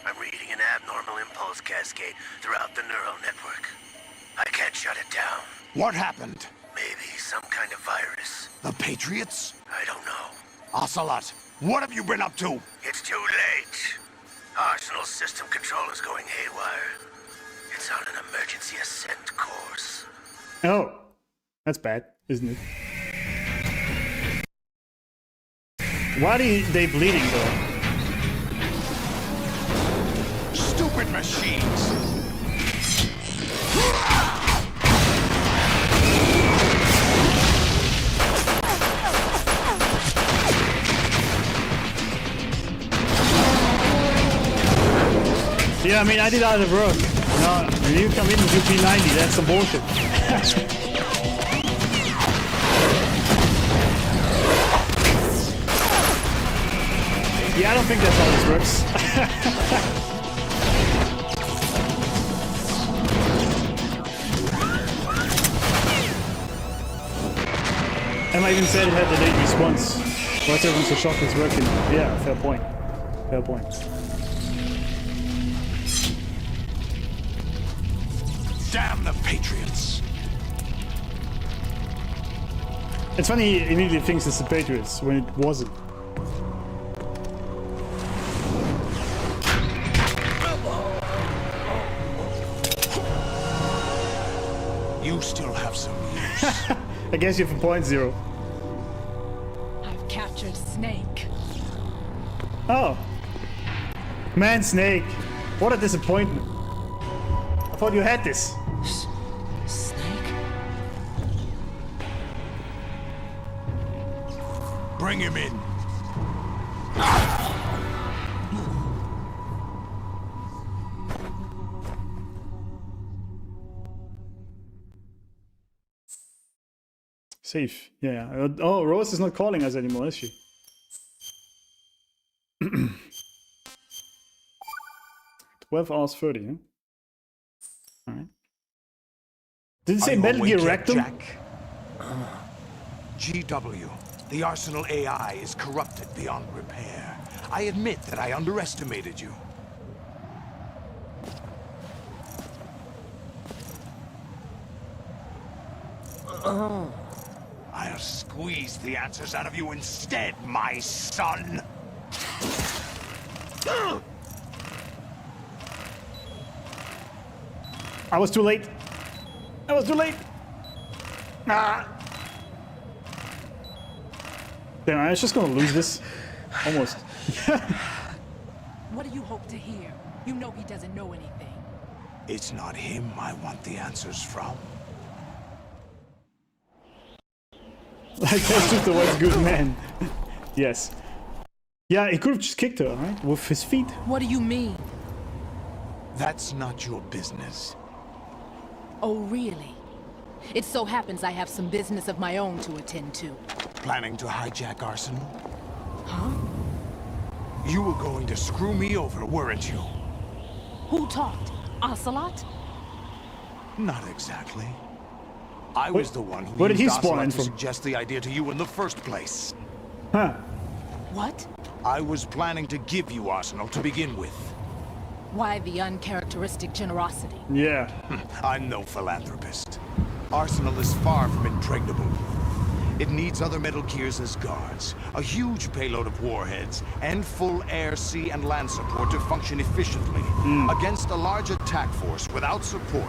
I'm reading an abnormal impulse cascade throughout the neural network. I can't shut it down. What happened? Maybe some kind of virus. The Patriots? I don't know. Ocelot, what have you been up to? It's too late. Arsenal's system control is going haywire. It's on an emergency ascent course. Oh, that's bad, isn't it? Why are they bleeding though? Stupid machines! Yeah, I mean, I did out of work. No, you come in with P90, that's some bullshit. Yeah, I don't think that's how this works. Emma even said it had delayed response. What's everyone's so shocked it's working? Yeah, fair point. Fair point. Damn the Patriots! It's funny he immediately thinks it's the Patriots when it wasn't. You still have some use. I guess you have a point, Zero. I've captured Snake. Oh. Man, Snake. What a disappointment. I thought you had this. Snake? Bring him in. Safe. Yeah. Oh, Rose is not calling us anymore, is she? 12 hours 30, huh? Alright. Did it say Metal Gear Rectum? GW, the Arsenal AI is corrupted beyond repair. I admit that I underestimated you. I'll squeeze the answers out of you instead, my son! I was too late. I was too late. Ah. Damn, I was just gonna lose this. Almost. What do you hope to hear? You know he doesn't know anything. It's not him I want the answers from. Like, that's just the what's good man. Yes. Yeah, he could have just kicked her, right? With his feet. What do you mean? That's not your business. Oh, really? It so happens I have some business of my own to attend to. Planning to hijack Arsenal? Huh? You were going to screw me over, weren't you? Who talked? Ocelot? Not exactly. I was the one who where did he used spawn Ocelot in to from? suggest the idea to you in the first place. Huh. What? I was planning to give you Arsenal to begin with. Why the uncharacteristic generosity? Yeah. I'm no philanthropist. Arsenal is far from impregnable. It needs other Metal Gears as guards, a huge payload of warheads, and full air, sea, and land support to function efficiently. Against a large attack force without support,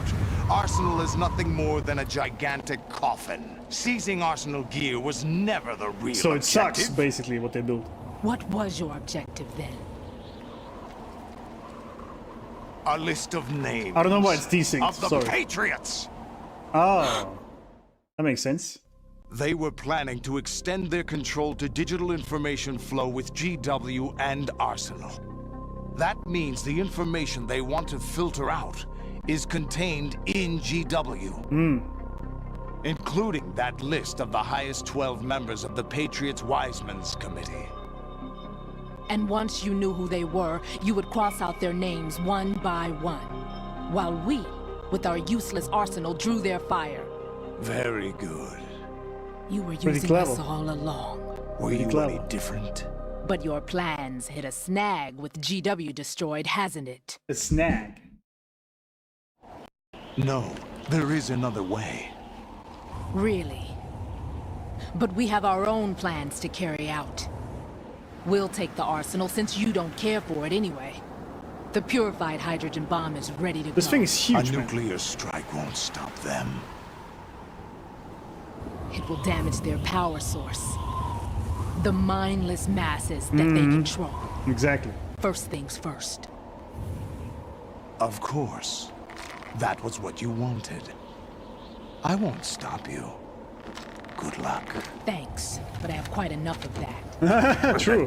Arsenal is nothing more than a gigantic coffin. Seizing Arsenal gear was never the real So it objective. sucks, basically, what they built. What was your objective then? A list of names. I don't know why it's desync, of the sorry. Patriots. Oh. That makes sense. They were planning to extend their control to digital information flow with GW and Arsenal. That means the information they want to filter out is contained in GW. Including that list of the highest 12 members of the Patriots Wiseman's Committee. And once you knew who they were, you would cross out their names one by one. While we, with our useless arsenal, drew their fire. Very good. You were Pretty using clever. us all along. Were you clever. any different? But your plans hit a snag with GW destroyed, hasn't it? A snag. No, there is another way. Really? But we have our own plans to carry out. We'll take the arsenal since you don't care for it anyway. The purified hydrogen bomb is ready to go. This thing is huge, A man. nuclear strike won't stop them. It will damage their power source. The mindless masses that they control. Exactly. First things first. Of course. That was what you wanted. I won't stop you. Good luck. Thanks, but I have quite enough of that. True.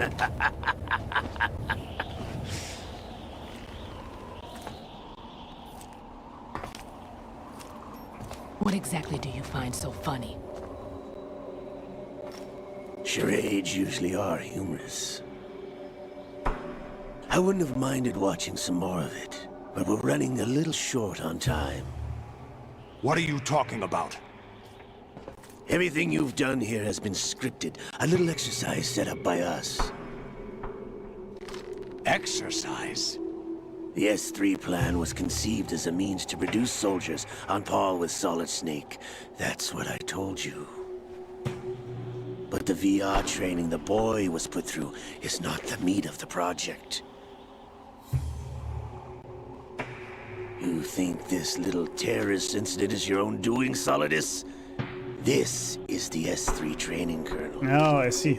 What exactly do you find so funny? Charades usually are humorous. I wouldn't have minded watching some more of it, but we're running a little short on time. What are you talking about? Everything you've done here has been scripted. A little exercise set up by us. Exercise? The S3 plan was conceived as a means to produce soldiers on par with Solid Snake. That's what I told you. But the VR training the boy was put through is not the meat of the project. You think this little terrorist incident is your own doing, Solidus? This is the S3 training kernel. Oh, I see.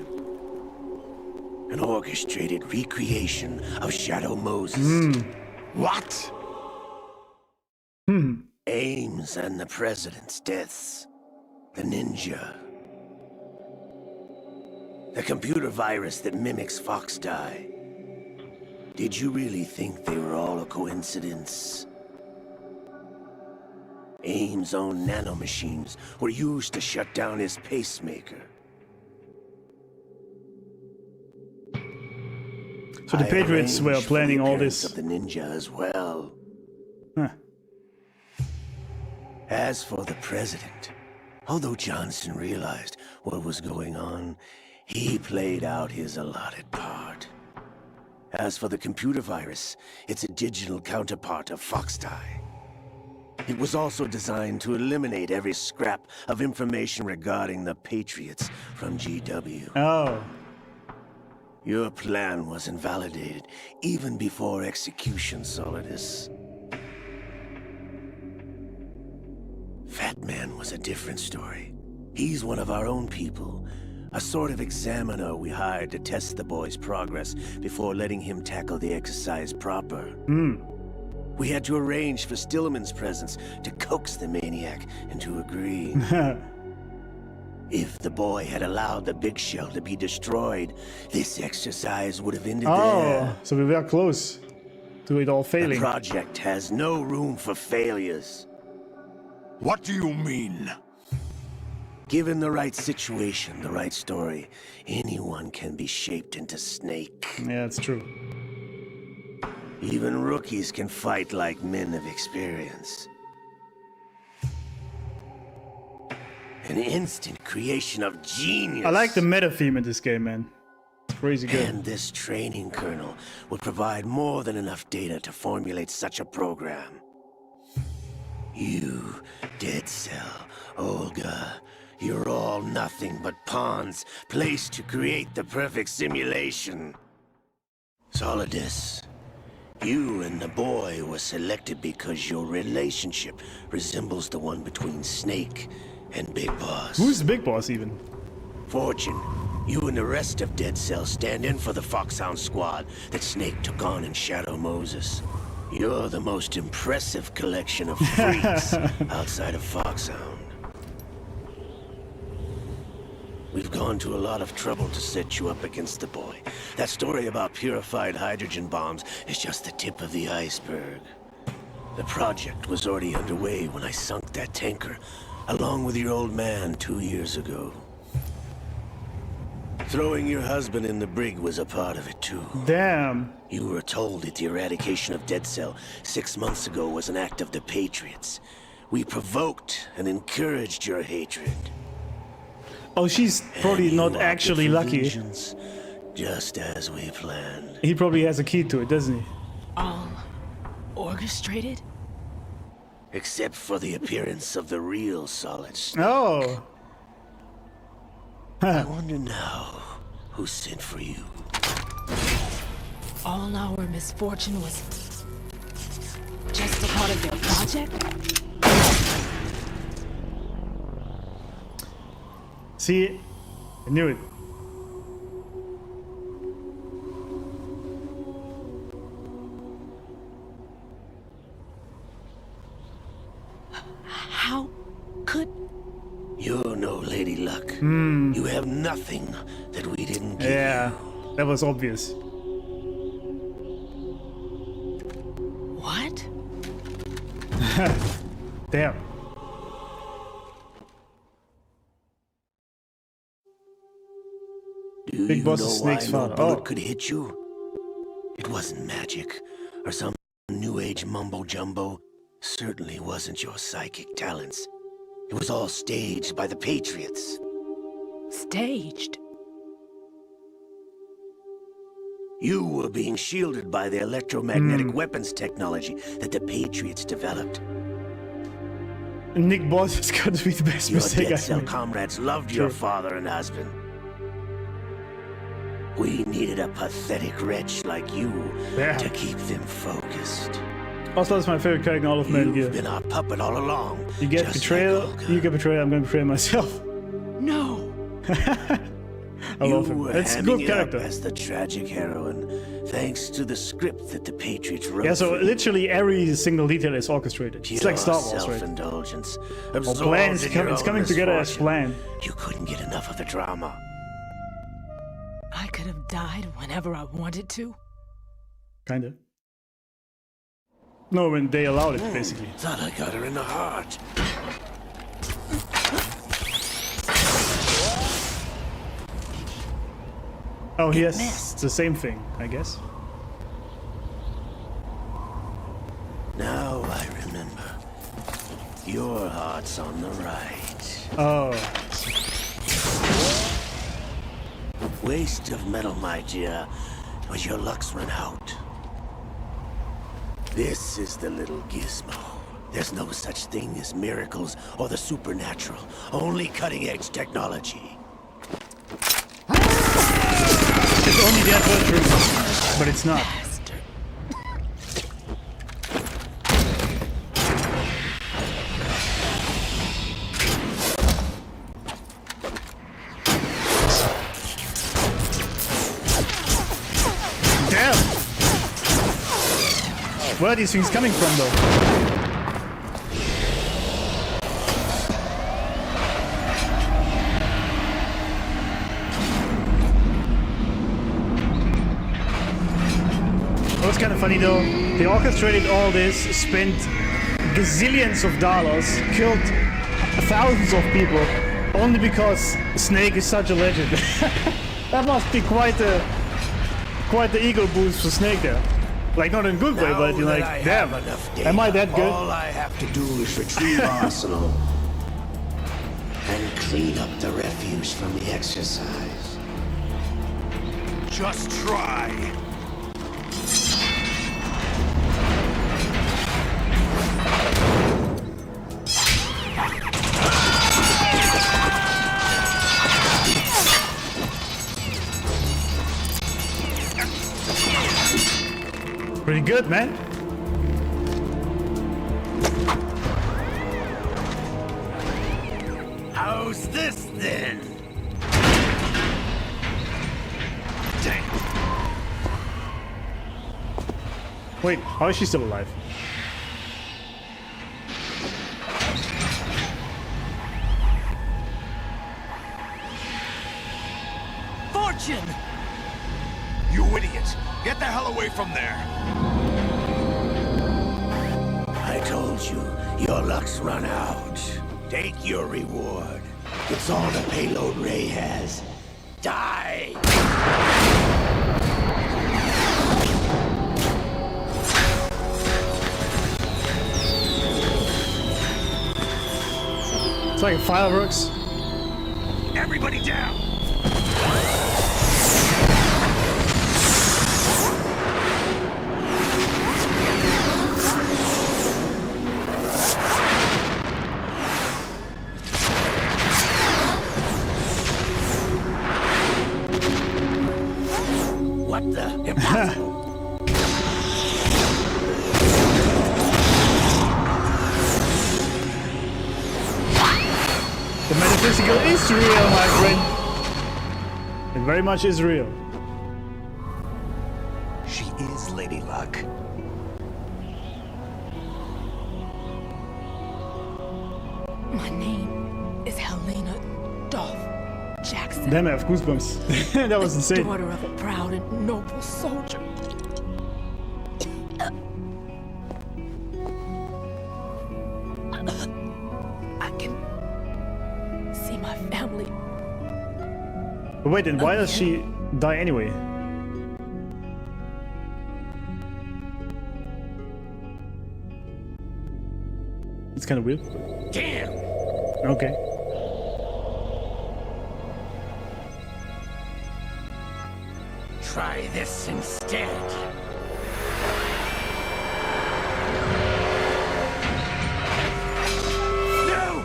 An orchestrated recreation of Shadow Moses. What? Ames and the President's deaths. The ninja. The computer virus that mimics Fox Die. Did you really think they were all a coincidence? Ames' own nanomachines were used to shut down his pacemaker. So the Patriots were planning all this. Of the ninja as well. Huh. As for the president, although Johnston realized what was going on, he played out his allotted part. As for the computer virus, it's a digital counterpart of FoxDie. It was also designed to eliminate every scrap of information regarding the Patriots from GW. Oh. Your plan was invalidated even before execution, Solidus. Fat Man was a different story. He's one of our own people. A sort of examiner we hired to test the boy's progress before letting him tackle the exercise proper. We had to arrange for Stillman's presence to coax the maniac into agreeing. If the boy had allowed the big shell to be destroyed, this exercise would have ended there. So we were close to it all The failing. project has no room for failures. What do you mean? Given the right situation, the right story, anyone can be shaped into Snake. Yeah, it's true. Even rookies can fight like men of experience. An instant creation of genius. I like the meta theme in this game, man. It's crazy good. And this training kernel would provide more than enough data to formulate such a program. You, Dead Cell, Olga, you're all nothing but pawns placed to create the perfect simulation. Solidus, you and the boy were selected because your relationship resembles the one between Snake and Big Boss. Who's the big boss even? Fortune, you and the rest of Dead Cell stand in for the Foxhound squad that Snake took on in Shadow Moses. You're the most impressive collection of freaks outside of Foxhound. We've gone to a lot of trouble to set you up against the boy. That story about purified hydrogen bombs is just the tip of the iceberg. The project was already underway when I sunk that tanker, along with your old man 2 years ago. Throwing your husband in the brig was a part of it too. Damn. You were told that the eradication of Dead Cell 6 months ago was an act of the Patriots. We provoked and encouraged your hatred. Oh, she's probably And you not opted actually for lucky. vengeance, Just as we planned. He probably has a key to it, doesn't he? All orchestrated? Except for the appearance of the real Solid Snake. Oh. I wonder now who sent for you. All our misfortune was just a part of their project? See, I knew it. How could... You're no Lady Luck. You have nothing that we didn't give Yeah, you. that was obvious. What? Damn. Do Big you Boss know is why Snake's no father. bullet Oh. could hit you? It wasn't magic or some new age mumbo jumbo. Certainly wasn't your psychic talents. It was all staged by the Patriots. Staged? You were being shielded by the electromagnetic weapons technology that the Patriots developed. Nick Boss is going to be the best Your mistake dead I cell made. comrades loved Sure. your father and husband. We needed a pathetic wretch like you Yeah. to keep them focused. Also, that's my favorite character in all of Metal Gear. You've been our puppet all along. You get just betrayal, like Olga. you get betrayed, I'm gonna betray myself. No. I love him. You were It's a hamming good it up character. as the tragic heroine, thanks to the script that the Patriots wrote. Yeah, so for you. literally every single detail is orchestrated. It's like Star Wars, right? Self-indulgence. Or absorbed plan, in your it's own coming together as misfortune. planned. You couldn't get enough of the drama. I could have died whenever I wanted to. Kinda. No, when they allowed it, basically. Thought I got her in the heart. Oh, yes, missed. it's the same thing, I guess. Now I remember. Your heart's on the right. Oh, Waste of metal, my dear, was your luck's run out. This is the little gizmo. There's no such thing as miracles or the supernatural. Only cutting-edge technology. it's only there for the truth, but it's not. Bastard. Damn! Where are these things coming from, though? What's kind of funny though, they orchestrated all this, spent gazillions of dollars, killed thousands of people, only because Snake is such a legend. That must be quite the ego boost for Snake there. Like, not in a good way, but you're like, damn, am I that good? All I have to do is retrieve Arsenal and clean up the refuse from the exercise. Just try. Pretty good, man. How's this then? Dang. Wait, how is she still alive? Fortune! You idiot! Get the hell away from there! I told you, your luck's run out. Take your reward. It's all the payload Ray has. Die! It's like fireworks. Everybody down! is real, my friend. It very much is real. She is Lady Luck. My name is Helena Dolph Jackson. Damn, I have goosebumps. That was insane. Daughter of a proud and noble soldier. I can see my family. But wait, then why does she die anyway? It's kind of weird. Damn! Okay. Try this instead. No!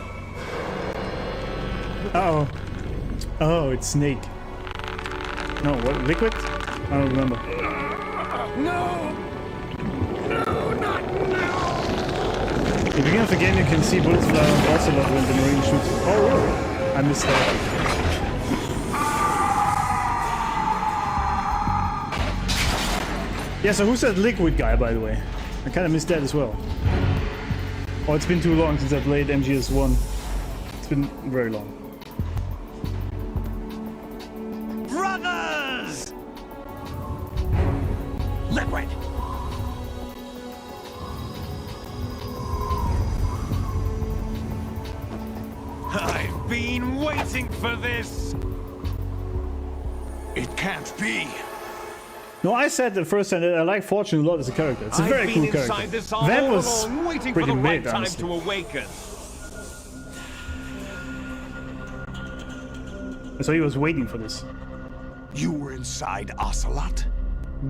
Uh-oh. Oh, it's Snake. No, what? Liquid? I don't remember. No! No, not now! At the beginning of the game, you can see bullets fly on Ocelot when the Marine shoots. Oh, really? I missed that. Yeah, so who's that liquid guy, by the way? I kind of missed that as well. Oh, it's been too long since I played MGS1. It's been very long. Brothers! Liquid! I've been waiting for this! It can't be. No, I said the first time that I like Fortune a lot as a character. It's a very cool character. That was waiting pretty for the right weird, time honestly. to awaken. So he was waiting for this. You were inside Ocelot?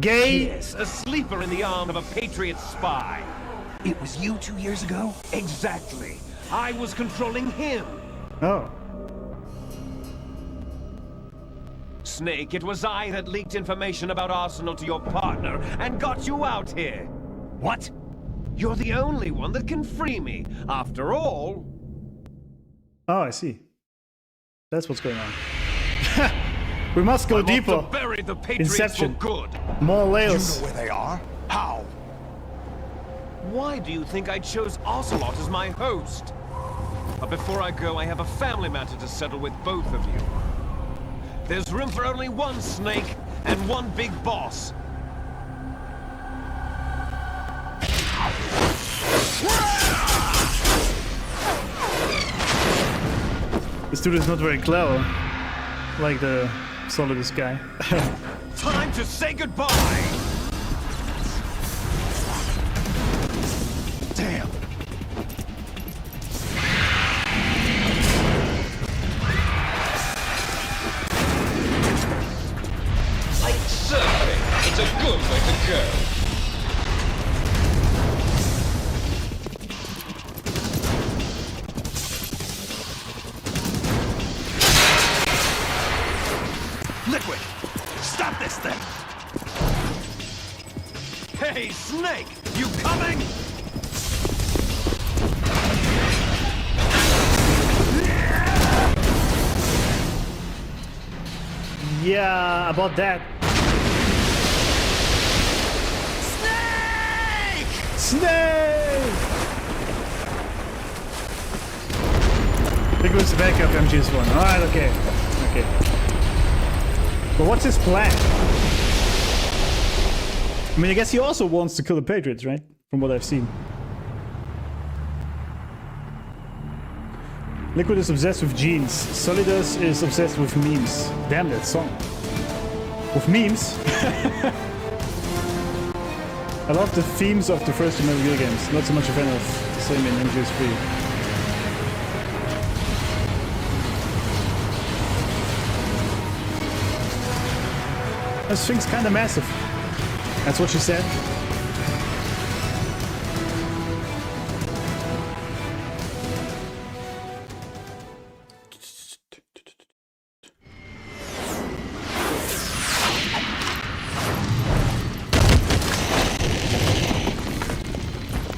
Gay! Yes, a sleeper in the arm of a Patriot spy. It was you 2 years ago? Exactly. I was controlling him. Oh. Snake, it was I that leaked information about Arsenal to your partner and got you out here. What? You're the only one that can free me. After all... Oh, I see. That's what's going on. We must go I'm deeper. off to bury the Patriots Inception. for good. More You layers. know where they are? How? Why do you think I chose Ocelot as my host? But before I go, I have a family matter to settle with both of you. There's room for only one Snake and one big boss. This dude is not very clever. Like the Solidus guy. Time to say goodbye! Damn. Like surfing, it's a good way to go. Liquid! Stop this thing! Hey, Snake! You coming? Yeah, about that. Snake! Snake! There goes the backup MGS1. Alright, okay. Okay. But what's his plan? I mean, I guess he also wants to kill the Patriots, right? From what I've seen. Liquid is obsessed with jeans. Solidus is obsessed with memes. Damn that song. With memes? I love the themes of the first two Metal Gear games. Not so much a fan of the same in MGS3. This thing's kinda massive. That's what she said.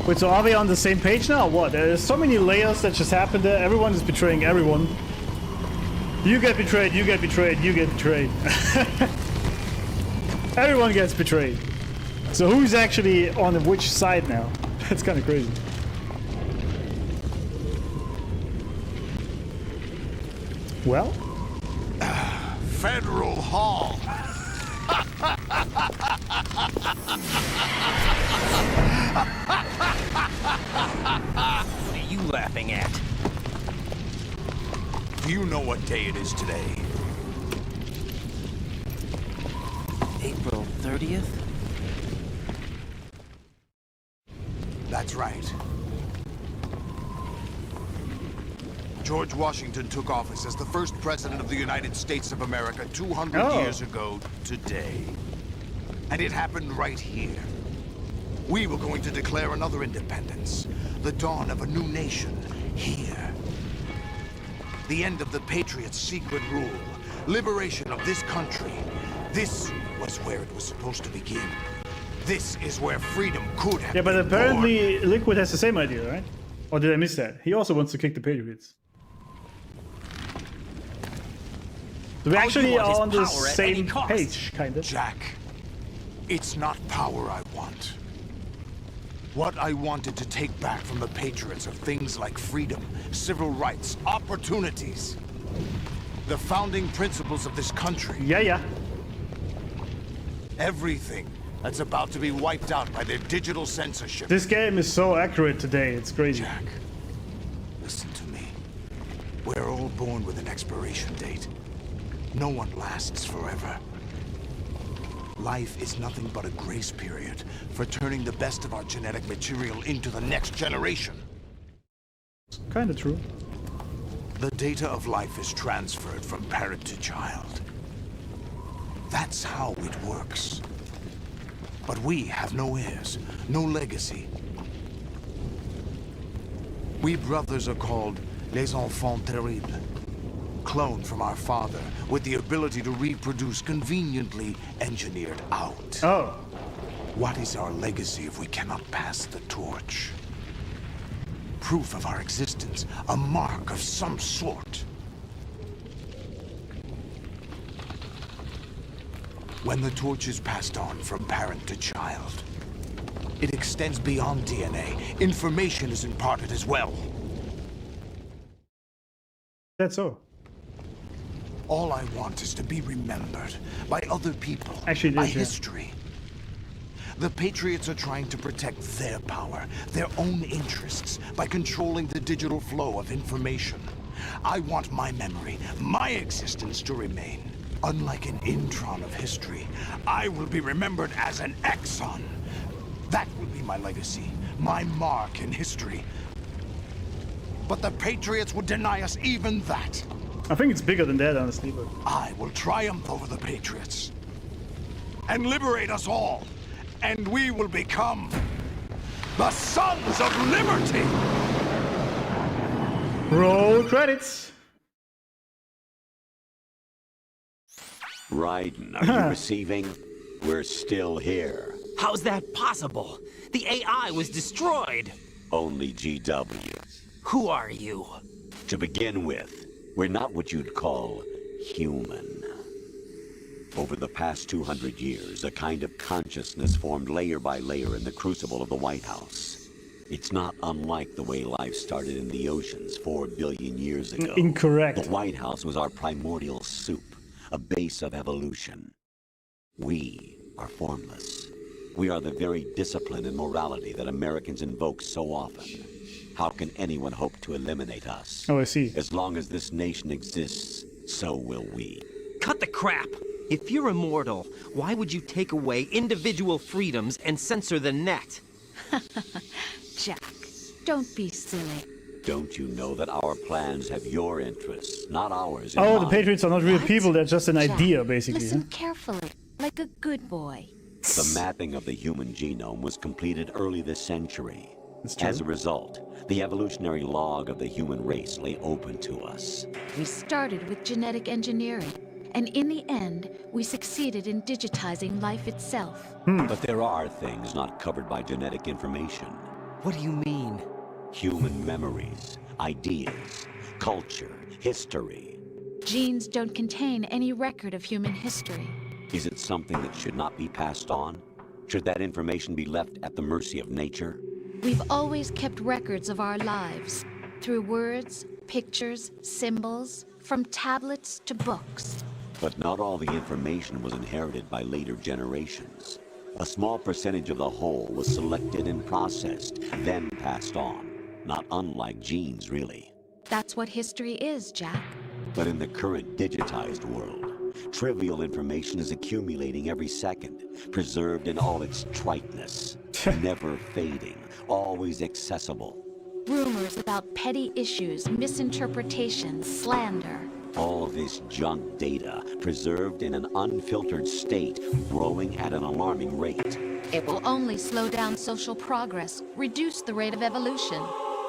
Wait, so are we on the same page now? What? There's so many layers that just happened there. Everyone is betraying everyone. You get betrayed, you get betrayed, you get betrayed. Everyone gets betrayed. So who's actually on which side now? That's kind of crazy. Well? Federal Hall. What are you laughing at? Do you know what day it is today? April 30th? That's right. George Washington took office as the first president of the United States of America 200 years ago today. And it happened right here. We were going to declare another independence. The dawn of a new nation here. The end of the Patriots' secret rule. Liberation of this country. This was where it was supposed to begin. This is where freedom could have Yeah, but been apparently born. Liquid has the same idea, right? Or did I miss that? He also wants to kick the Patriots. So we actually are on the same page, kind of. Jack, it's not power I want. What I wanted to take back from the Patriots are things like freedom, civil rights, opportunities. The founding principles of this country. Yeah. Everything that's about to be wiped out by their digital censorship. This game is so accurate today, it's crazy. Jack, listen to me. We're all born with an expiration date. No one lasts forever. Life is nothing but a grace period for turning the best of our genetic material into the next generation. It's kind of true. The data of life is transferred from parent to child. That's how it works. But we have no heirs, no legacy. We brothers are called les enfants terribles. Cloned from our father, with the ability to reproduce conveniently engineered out. Oh. What is our legacy if we cannot pass the torch? Proof of our existence, a mark of some sort. When the torch is passed on from parent to child, it extends beyond DNA. Information is imparted as well. That's so. All I want is to be remembered by other people, Actually, by yeah. history. The Patriots are trying to protect their power, their own interests, by controlling the digital flow of information. I want my memory, my existence to remain. Unlike an intron of history, I will be remembered as an exon. That will be my legacy, my mark in history. But the Patriots would deny us even that. I think it's bigger than that, honestly, but... I will triumph over the Patriots and liberate us all, and we will become the Sons of Liberty! Roll credits! Raiden, are you receiving? We're still here. How's that possible? The AI was destroyed. Only GW. Who are you? To begin with, we're not what you'd call human. Over the past 200 years, a kind of consciousness formed layer by layer in the crucible of the White House. It's not unlike the way life started in the oceans 4 billion years ago. Incorrect. The White House was our primordial soup, a base of evolution. We are formless. We are the very discipline and morality that Americans invoke so often. How can anyone hope to eliminate us? Oh, I see. As long as this nation exists, so will we. Cut the crap! If you're immortal, why would you take away individual freedoms and censor the net? Jack, don't be silly. Don't you know that our plans have your interests, not ours? in Oh, the mind? Patriots are not real What? people, they're just an Jack, idea, basically. Listen Huh? carefully, like a good boy. The mapping of the human genome was completed early this century. That's true. As a result, the evolutionary log of the human race lay open to us. We started with genetic engineering, and in the end, we succeeded in digitizing life itself. But there are things not covered by genetic information. What do you mean? Human memories, ideas, culture, history. genes don't contain any record of human history. Is it something that should not be passed on? Should that information be left at the mercy of nature? We've always kept records of our lives, through words, pictures, symbols, from tablets to books. But not all the information was inherited by later generations. A small percentage of the whole was selected and processed, then passed on. Not unlike genes, really. That's what history is, Jack. But in the current digitized world, trivial information is accumulating every second, preserved in all its triteness, never fading, always accessible. Rumors about petty issues, misinterpretations, slander. All this junk data, preserved in an unfiltered state, growing at an alarming rate. It will only slow down social progress, reduce the rate of evolution.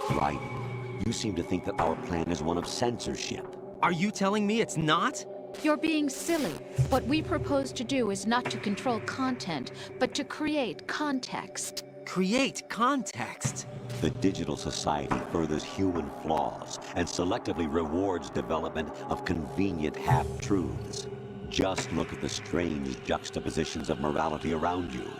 Raiden, you seem to think that our plan is one of censorship. Are you telling me it's not? You're being silly. What we propose to do is not to control content, but to create context. Create context. The digital society furthers human flaws and selectively rewards development of convenient half-truths. Just look at the strange juxtapositions of morality around you.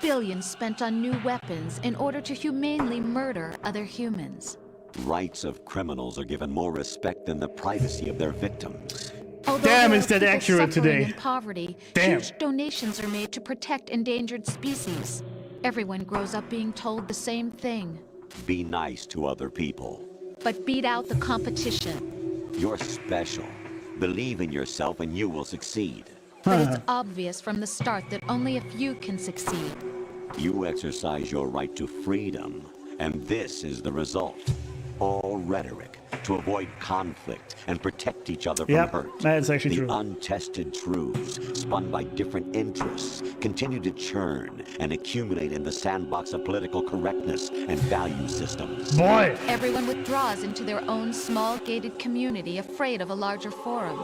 Billions spent on new weapons in order to humanely murder other humans. Rights of criminals are given more respect than the privacy of their victims. Although Damn, there is are that people accurate suffering today. in poverty, Damn. huge donations are made to protect endangered species. Everyone grows up being told the same thing. Be nice to other people. But beat out the competition. You're special. Believe in yourself and you will succeed. But it's obvious from the start that only a few can succeed. You exercise your right to freedom, and this is the result. All rhetoric to avoid conflict and protect each other from Yep, hurt. that's actually the true. untested truths, spun by different interests, continue to churn and accumulate in the sandbox of political correctness and value systems. Boy! Everyone withdraws into their own small gated community, afraid of a larger forum.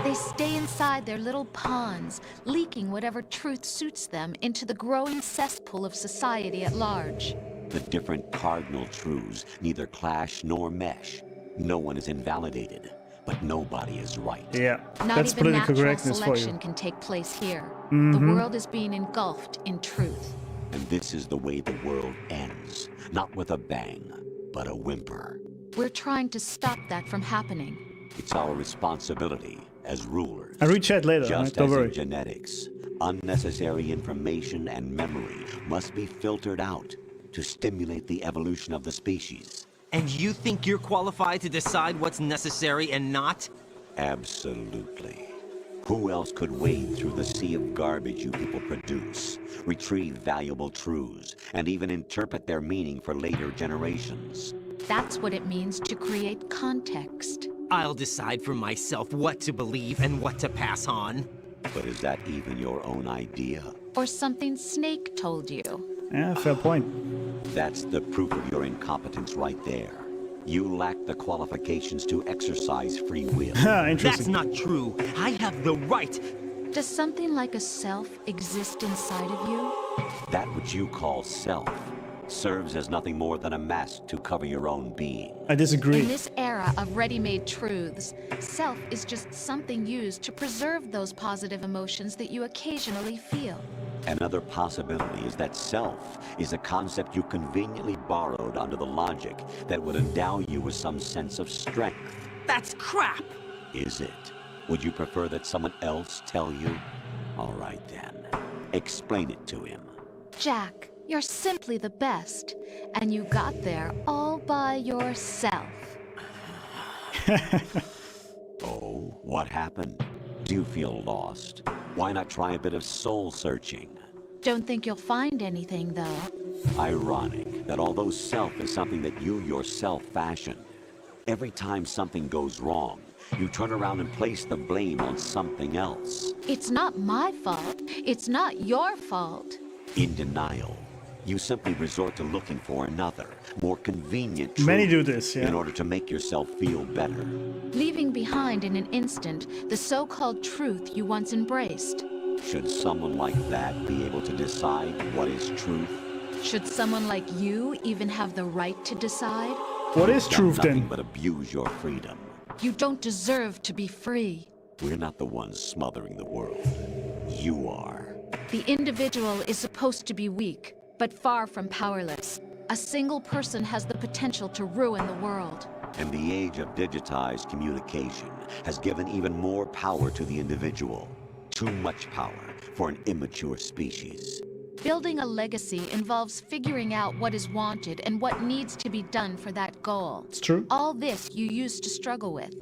They stay inside their little ponds, leaking whatever truth suits them into the growing cesspool of society at large. The different cardinal truths neither clash nor mesh. No one is invalidated, but nobody is right. Yeah, Not that's even political natural correctness for selection you. can take place here. The world is being engulfed in truth. And this is the way the world ends. Not with a bang, but a whimper. We're trying to stop that from happening. It's our responsibility as rulers. I'll read chat later, right? Just Don't as worry. in genetics, unnecessary information and memory must be filtered out to stimulate the evolution of the species. And you think you're qualified to decide what's necessary and not? Absolutely. Who else could wade through the sea of garbage you people produce, retrieve valuable truths, and even interpret their meaning for later generations? That's what it means to create context. I'll decide for myself what to believe and what to pass on. But is that even your own idea? Or something Snake told you. Yeah, fair point. That's the proof of your incompetence right there. You lack the qualifications to exercise free will. Ha, That's interesting. not true. I have the right. Does something like a self exist inside of you? That which you call self serves as nothing more than a mask to cover your own being. I disagree. In this era of ready-made truths, self is just something used to preserve those positive emotions that you occasionally feel. Another possibility is that self is a concept you conveniently borrowed under the logic that would endow you with some sense of strength. That's crap. Is it? Would you prefer that someone else tell you? All right then. Explain it to him. Jack, you're simply the best, and you got there all by yourself. Oh, what happened? Do you feel lost? Why not try a bit of soul searching? Don't think you'll find anything, though. Ironic that although self is something that you yourself fashioned, every time something goes wrong, you turn around and place the blame on something else. It's not my fault. It's not your fault. In denial, you simply resort to looking for another, more convenient truth Many do this, yeah. in order to make yourself feel better. Leaving behind in an instant the so-called truth you once embraced. Should someone like that be able to decide what is truth? Should someone like you even have the right to decide? What is You've done truth nothing then? but abuse your freedom. You don't deserve to be free. We're not the ones smothering the world. You are. The individual is supposed to be weak, but far from powerless. A single person has the potential to ruin the world. And the age of digitized communication has given even more power to the individual. Too much power for an immature species. Building a legacy involves figuring out what is wanted and what needs to be done for that goal. It's true. All this you used to struggle with.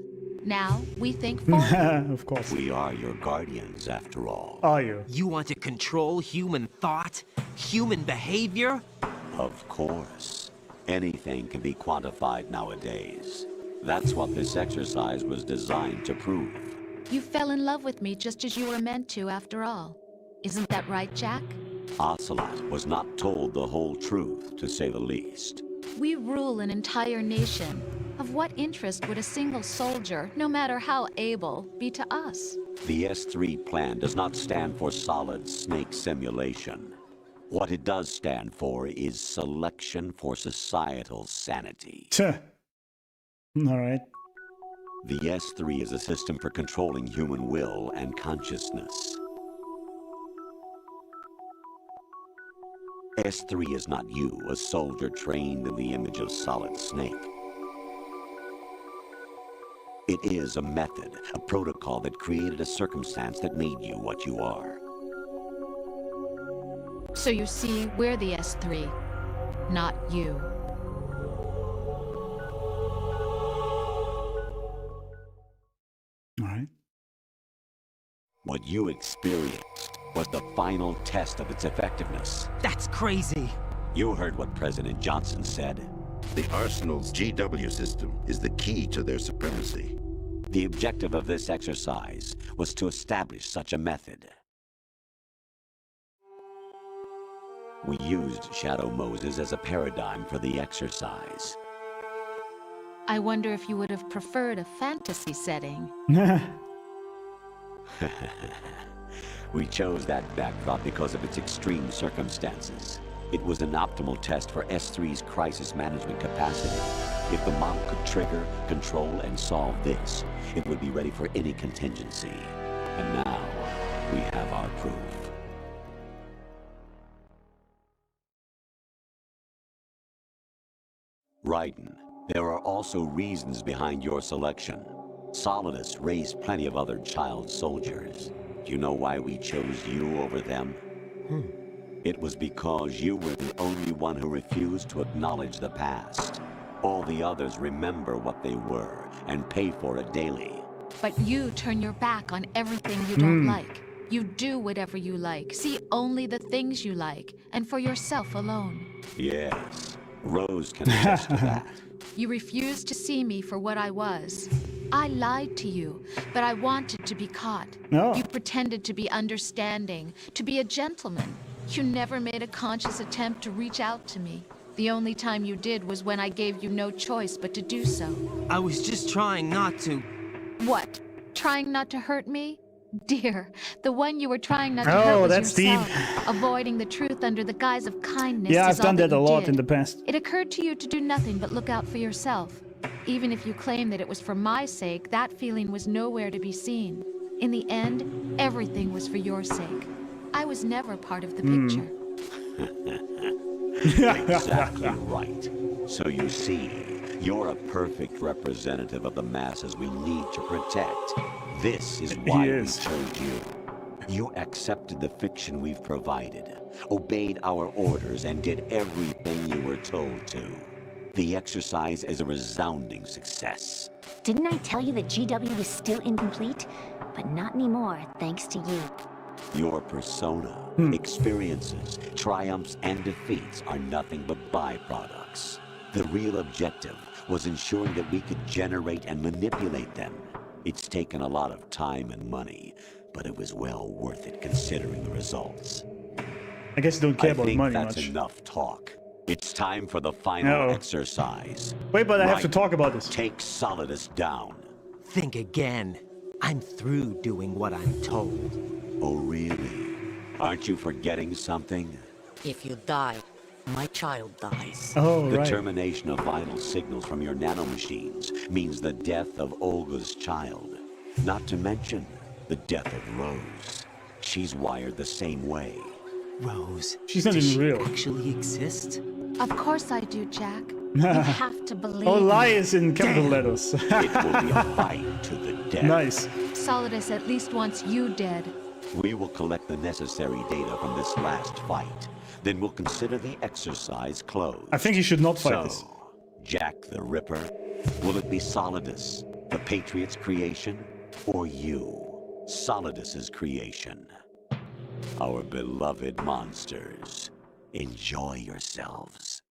Now, we think forward. Of course. We are your guardians, after all. Are you? You want to control human thought? Human behavior? Of course. Anything can be quantified nowadays. That's what this exercise was designed to prove. You fell in love with me just as you were meant to, after all. Isn't that right, Jack? Ocelot was not told the whole truth, to say the least. We rule an entire nation. Of what interest would a single soldier, no matter how able, be to us? The S3 plan does not stand for solid snake simulation. What it does stand for is selection for societal sanity. All right. The S3 is a system for controlling human will and consciousness. S3 is not you, a soldier trained in the image of Solid Snake. It is a method, a protocol that created a circumstance that made you what you are. So you see, we're the S3, not you. All right. What you experienced was the final test of its effectiveness. That's crazy. You heard what President Johnson said. The Arsenal's GW system is the key to their supremacy. The objective of this exercise was to establish such a method. We used Shadow Moses as a paradigm for the exercise. I wonder if you would have preferred a fantasy setting. We chose that backdrop because of its extreme circumstances. It was an optimal test for S3's crisis management capacity. If the model could trigger, control, and solve this, it would be ready for any contingency. And now, we have our proof. Raiden, there are also reasons behind your selection. Solidus raised plenty of other child soldiers. Do you know why we chose you over them? It was because you were the only one who refused to acknowledge the past. All the others remember what they were and pay for it daily. But you turn your back on everything you don't like. You do whatever you like, see only the things you like, and for yourself alone. Yes, Rose can attest to that. You refused to see me for what I was. I lied to you, but I wanted to be caught. No. You pretended to be understanding, to be a gentleman. You never made a conscious attempt to reach out to me. The only time you did was when I gave you no choice but to do so. I was just trying not to. What? Trying not to hurt me? Dear, the one you were trying not to Oh, hurt was that's yourself. deep. Avoiding the truth under the guise of kindness Yeah, is I've done all that a you lot did. in the past. It occurred to you to do nothing but look out for yourself. Even if you claim that it was for my sake, that feeling was nowhere to be seen. In the end, everything was for your sake. I was never part of the picture. Exactly right. So you see, you're a perfect representative of the masses we need to protect. This is why we chose you. You accepted the fiction we've provided, obeyed our orders, and did everything you were told to. The exercise is a resounding success. Didn't I tell you that GW was still incomplete? But not anymore, thanks to you. Your persona, experiences, triumphs, and defeats are nothing but byproducts. The real objective was ensuring that we could generate and manipulate them. It's taken a lot of time and money, but it was well worth it considering the results. I guess you don't care about money that's much. enough talk. It's time for the final exercise. Wait, but I have to talk about this. Take Solidus down. Think again. I'm through doing what I'm told. Oh, really? Aren't you forgetting something? If you die, my child dies. Oh, The right. termination of vital signals from your nanomachines means the death of Olga's child. Not to mention the death of Rose. She's wired the same way. Rose, She's not does even she real. actually exist? Of course I do, Jack. You have to believe Oh, me. lie is in capital letters. It will be a fight to the death. Nice. Solidus at least wants you dead. We will collect the necessary data from this last fight. Then we'll consider the exercise closed. I think he should not fight So, this. Jack the Ripper, will it be Solidus, the Patriot's creation, or you, Solidus's creation? Our beloved monsters, enjoy yourselves.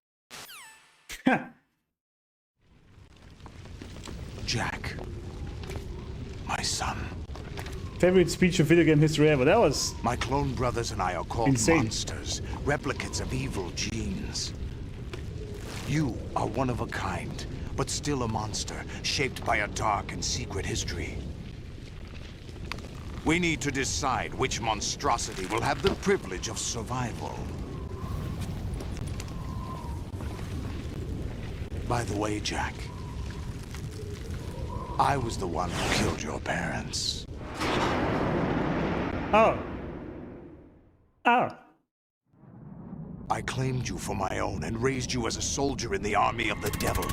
Jack, my son. Favorite speech of video game history ever. That was My clone brothers and I are called insane. monsters, replicates of evil genes. You are one of a kind, but still a monster, shaped by a dark and secret history. We need to decide which monstrosity will have the privilege of survival. By the way, Jack, I was the one who killed your parents. Oh. Oh. I claimed you for my own and raised you as a soldier in the army of the devil.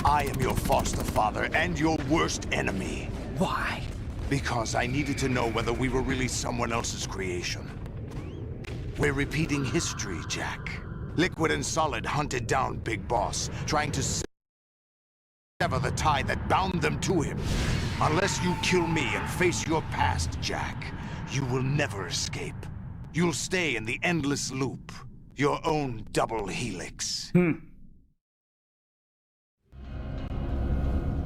I am your foster father and your worst enemy. Why? Because I needed to know whether we were really someone else's creation. We're repeating history, Jack. Liquid and Solid hunted down Big Boss, trying to sever the tie that bound them to him. Unless you kill me and face your past, Jack, you will never escape. You'll stay in the endless loop, your own double helix.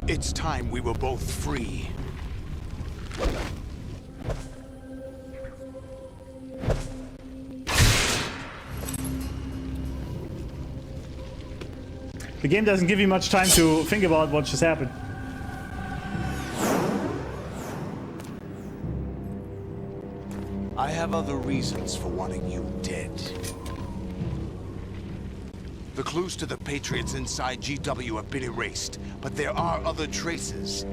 It's time we were both free. The game doesn't give you much time to think about what just happened. I have other reasons for wanting you dead. The clues to the Patriots inside GW have been erased, but there are other traces.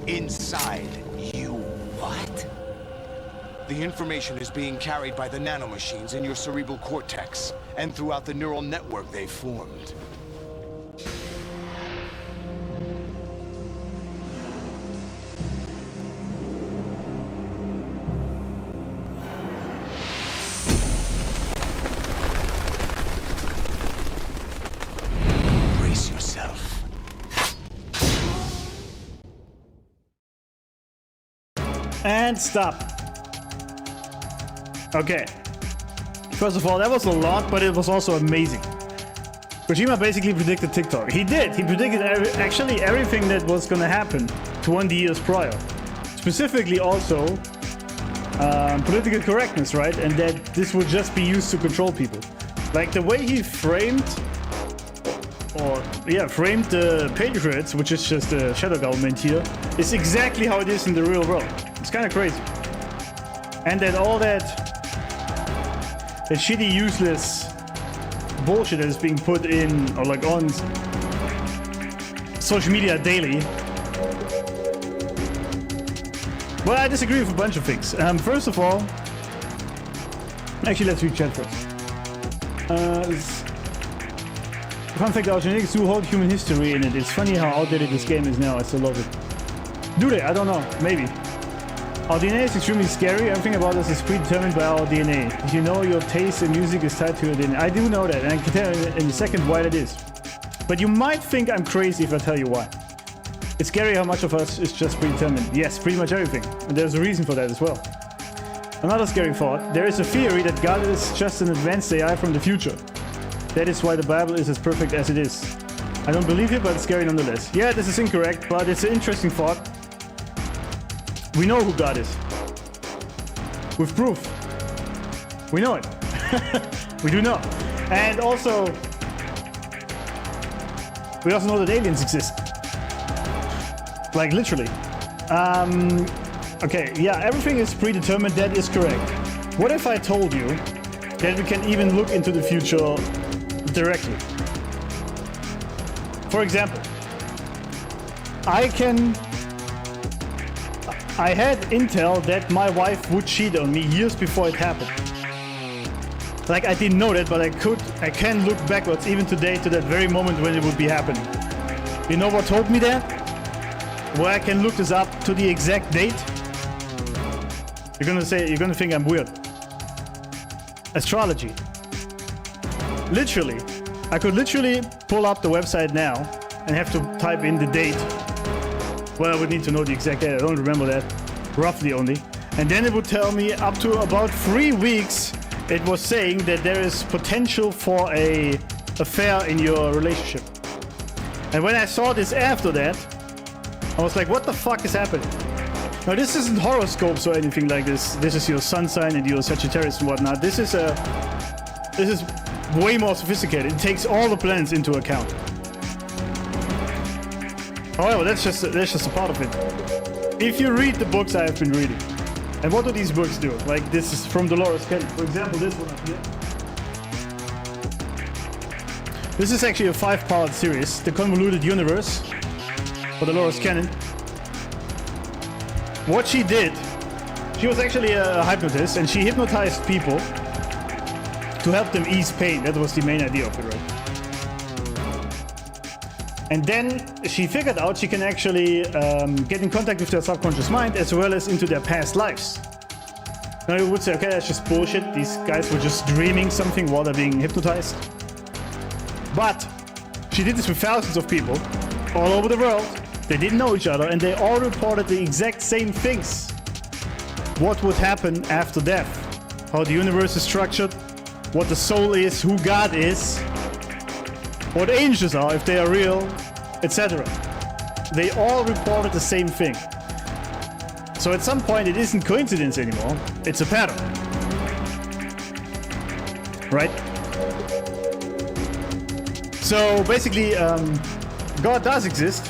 Inside you. What? The information is being carried by the nanomachines in your cerebral cortex, and throughout the neural network they've formed. Brace yourself. And stop. Okay. First of all, that was a lot, but it was also amazing. Kojima basically predicted TikTok. He did. He predicted actually everything that was gonna happen 20 years prior. Specifically also political correctness, right? And that this would just be used to control people. Like the way he framed the Patriots, which is just a shadow government here, is exactly how it is in the real world. It's kind of crazy. And that all that shitty, useless bullshit that is being put in, or like on social media daily. Well, I disagree with a bunch of things. First of all, actually, let's read chat first. Fun fact, our genetics do hold human history in it. It's funny how outdated this game is now. I still love it. Do they? I don't know. Maybe. Our DNA is extremely scary. Everything about us is predetermined by our DNA. Did you know your taste in music is tied to your DNA? I do know that, and I can tell you in a second why that is. But you might think I'm crazy if I tell you why. It's scary how much of us is just predetermined. Yes, pretty much everything. And there's a reason for that as well. Another scary thought. There is a theory that God is just an advanced AI from the future. That is why the Bible is as perfect as it is. I don't believe it, but it's scary nonetheless. Yeah, this is incorrect, but it's an interesting thought. We know who God is. With proof. We know it. We do know. And also, we also know that aliens exist. Like, literally. Okay, yeah, everything is predetermined. That is correct. What if I told you that we can even look into the future directly? For example, I had intel that my wife would cheat on me years before it happened. Like, I didn't know that, but I can look backwards even today to that very moment when it would be happening. You know what told me that? Where I can look this up to the exact date? You're gonna think I'm weird. Astrology. Literally. I could literally pull up the website now and have to type in the date. Well, I would need to know the exact date. I don't remember that. Roughly only. And then it would tell me up to about 3 weeks it was saying that there is potential for a affair in your relationship. And when I saw this after that, I was like, what the fuck is happening? Now, this isn't horoscopes or anything like this. This is your sun sign and your Sagittarius and whatnot. This is way more sophisticated. It takes all the planets into account. However, that's just a part of it. If you read the books I have been reading, and what do these books do? Like, this is from Dolores Cannon. For example, this one up here. This is actually a 5-part series, The Convoluted Universe, for Dolores Cannon. What she did, she was actually a hypnotist, and she hypnotized people to help them ease pain. That was the main idea of it, right? And then she figured out she can actually get in contact with their subconscious mind as well as into their past lives. Now you would say, okay, that's just bullshit. These guys were just dreaming something while they're being hypnotized. But she did this with thousands of people all over the world. They didn't know each other and they all reported the exact same things. What would happen after death? How the universe is structured, what the soul is, who God is, what angels are, if they are real, etc. They all reported the same thing. So at some point it isn't coincidence anymore, it's a pattern. Right? So basically, God does exist,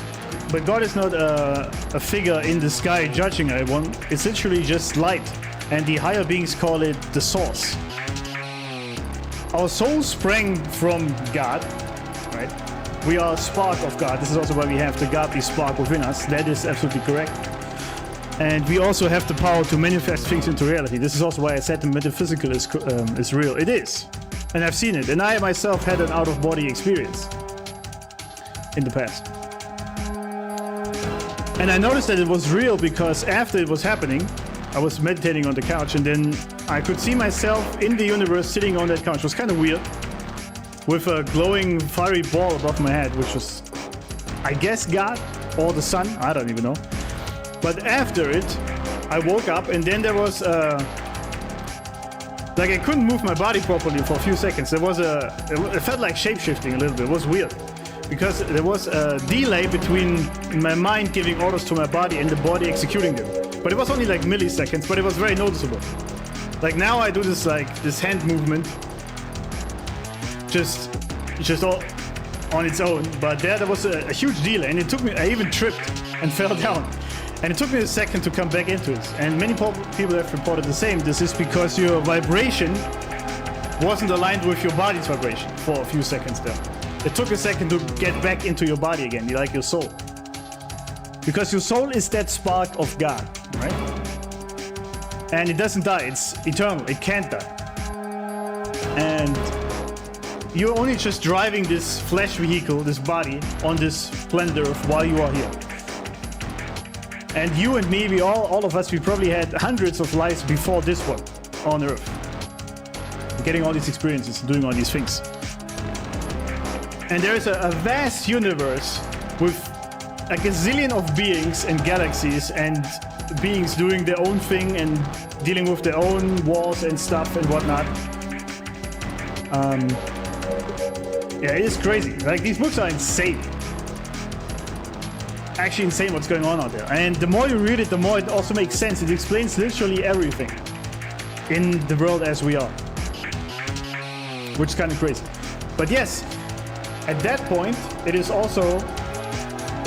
but God is not a figure in the sky judging everyone. It's literally just light, and the higher beings call it the source. Our soul sprang from God, right? We are a spark of God. This is also why we have the godly spark within us. That is absolutely correct. And we also have the power to manifest things into reality. This is also why I said the metaphysical is real. It is. And I've seen it. And I myself had an out-of-body experience in the past. And I noticed that it was real because after it was happening, I was meditating on the couch and then I could see myself in the universe sitting on that couch. It was kind of weird. With a glowing fiery ball above my head, which was, I guess, God or the sun. I don't even know. But after it, I woke up and then there was like I couldn't move my body properly for a few seconds. There was it felt like shape-shifting a little bit. It was weird because there was a delay between my mind giving orders to my body and the body executing them. But it was only like milliseconds, but it was very noticeable. Like now I do this this hand movement just all on its own, but there was a huge delay and it took me, I even tripped and fell down. And it took me a second to come back into it. And many people have reported the same. This is because your vibration wasn't aligned with your body's vibration for a few seconds there. It took a second to get back into your body again, like your soul. Because your soul is that spark of God, right? And it doesn't die, it's eternal, it can't die. And you're only just driving this flesh vehicle, this body, on this planet Earth while you are here. And you and me, all of us, we probably had hundreds of lives before this one on Earth. Getting all these experiences, doing all these things. And there is a vast universe with a gazillion of beings and galaxies and beings doing their own thing and dealing with their own wars and stuff and whatnot. Yeah, it is crazy. Like, these books are insane. Actually insane what's going on out there. And the more you read it, the more it also makes sense. It explains literally everything in the world as we are. Which is kind of crazy. But yes, at that point, it is also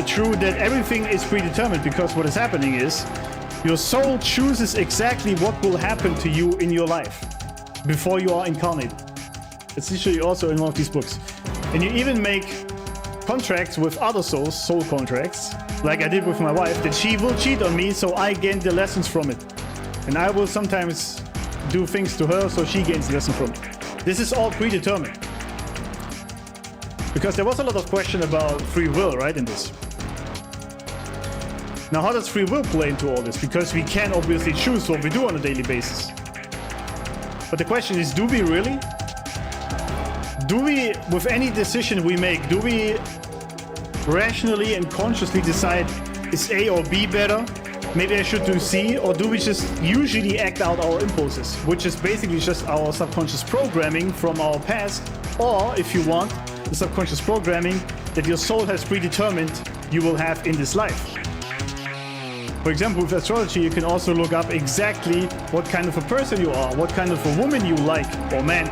true that everything is predetermined, because what is happening is your soul chooses exactly what will happen to you in your life before you are incarnated. It's literally also in one of these books. And you even make contracts with other souls, soul contracts, like I did with my wife, that she will cheat on me so I gain the lessons from it. And I will sometimes do things to her so she gains lessons from it. This is all predetermined. Because there was a lot of question about free will, right, in this. Now, how does free will play into all this? Because we can obviously choose what we do on a daily basis. But the question is, do we really? Do we, with any decision we make, do we rationally and consciously decide, is A or B better? Maybe I should do C, or do we just usually act out our impulses, which is basically just our subconscious programming from our past, or if you want, the subconscious programming that your soul has predetermined you will have in this life. For example, with astrology, you can also look up exactly what kind of a person you are, what kind of a woman you like, or man,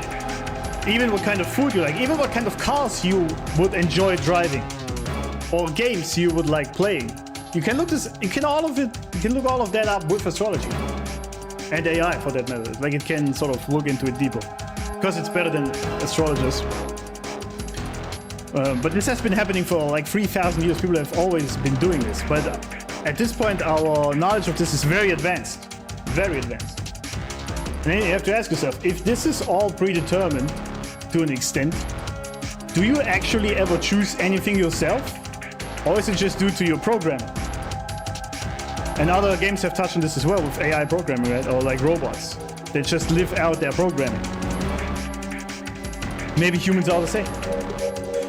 even what kind of food you like, even what kind of cars you would enjoy driving, or games you would like playing. You can look look all of that up with astrology and AI for that matter. Like it can sort of look into it deeper because it's better than astrologers. But this has been happening for like 3,000 years. People have always been doing this. But at this point, our knowledge of this is very advanced, very advanced. And then you have to ask yourself, if this is all predetermined to an extent, do you actually ever choose anything yourself? Or is it just due to your programming? And other games have touched on this as well with AI programming, right? Or like robots that just live out their programming. Maybe humans are the same.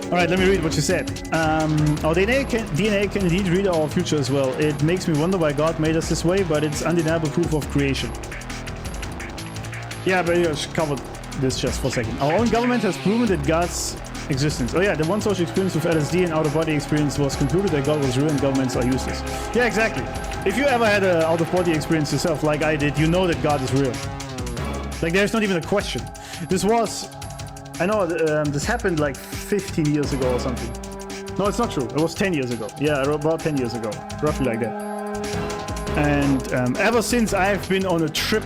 All right, let me read what you said. Our DNA can indeed read our future as well. It makes me wonder why God made us this way, but it's undeniable proof of creation. Yeah, but I covered this just for a second. Our own government has proven that God's existence. Oh yeah, the one social experience with LSD and out-of-body experience was concluded that God was real and governments are useless. Yeah, exactly. If you ever had an out-of-body experience yourself, like I did, you know that God is real. Like, there's not even a question. This was... I know this happened like 15 years ago or something. No, it's not true. It was 10 years ago. Yeah, about 10 years ago. Roughly like that. And ever since, I've been on a trip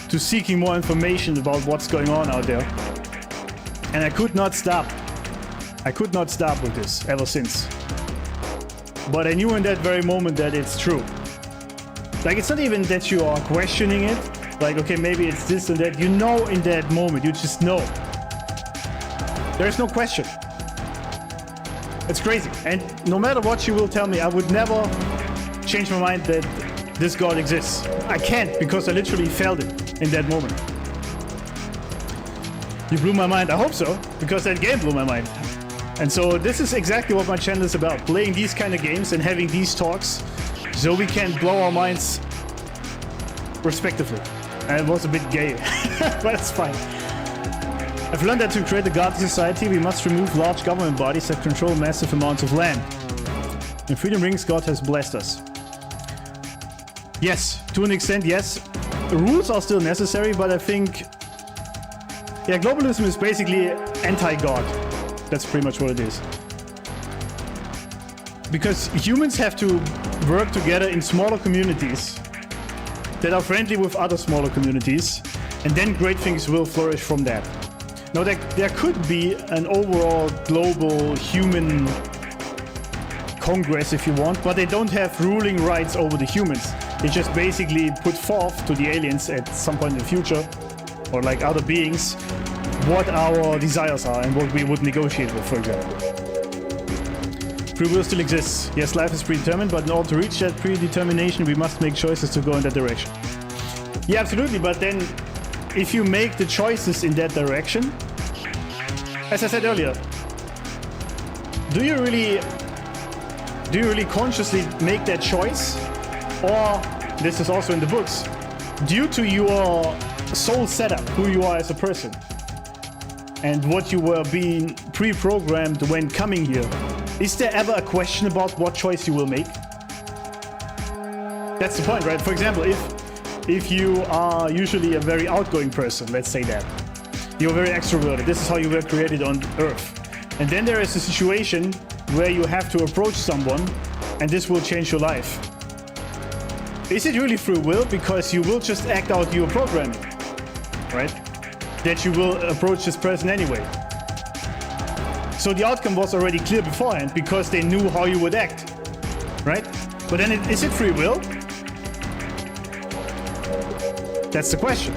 to seeking more information about what's going on out there. And I could not stop. I could not stop with this ever since. But I knew in that very moment that it's true. Like, it's not even that you are questioning it. Like, okay, maybe it's this and that. You know in that moment. You just know. There's no question. It's crazy. And no matter what you will tell me, I would never change my mind that this God exists. I can't, because I literally felt it in that moment. You blew my mind. I hope so, because that game blew my mind. And so this is exactly what my channel is about. Playing these kind of games and having these talks so we can blow our minds respectively. And it was a bit gay, but it's fine. I've learned that to create a godly society, we must remove large government bodies that control massive amounts of land. In Freedom Rings, God has blessed us. Yes, to an extent, yes. The rules are still necessary, but I think... Yeah, globalism is basically anti-God. That's pretty much what it is. Because humans have to work together in smaller communities that are friendly with other smaller communities, and then great things will flourish from that. Now, there could be an overall global human congress if you want, but they don't have ruling rights over the humans. They just basically put forth to the aliens at some point in the future, or like other beings, what our desires are and what we would negotiate with, for example. Free will still exists. Yes, life is predetermined, but in order to reach that predetermination, we must make choices to go in that direction. Yeah, absolutely, but then if you make the choices in that direction, as I said earlier, do you really consciously make that choice? Or, this is also in the books, due to your soul setup, who you are as a person, and what you were being pre-programmed when coming here, is there ever a question about what choice you will make? That's the point, right? For example, if you are usually a very outgoing person, let's say that, you're very extroverted, this is how you were created on Earth. And then there is a situation where you have to approach someone, and this will change your life. Is it really free will? Because you will just act out your programming, right? That you will approach this person anyway. So the outcome was already clear beforehand because they knew how you would act, right? But then is it free will? That's the question.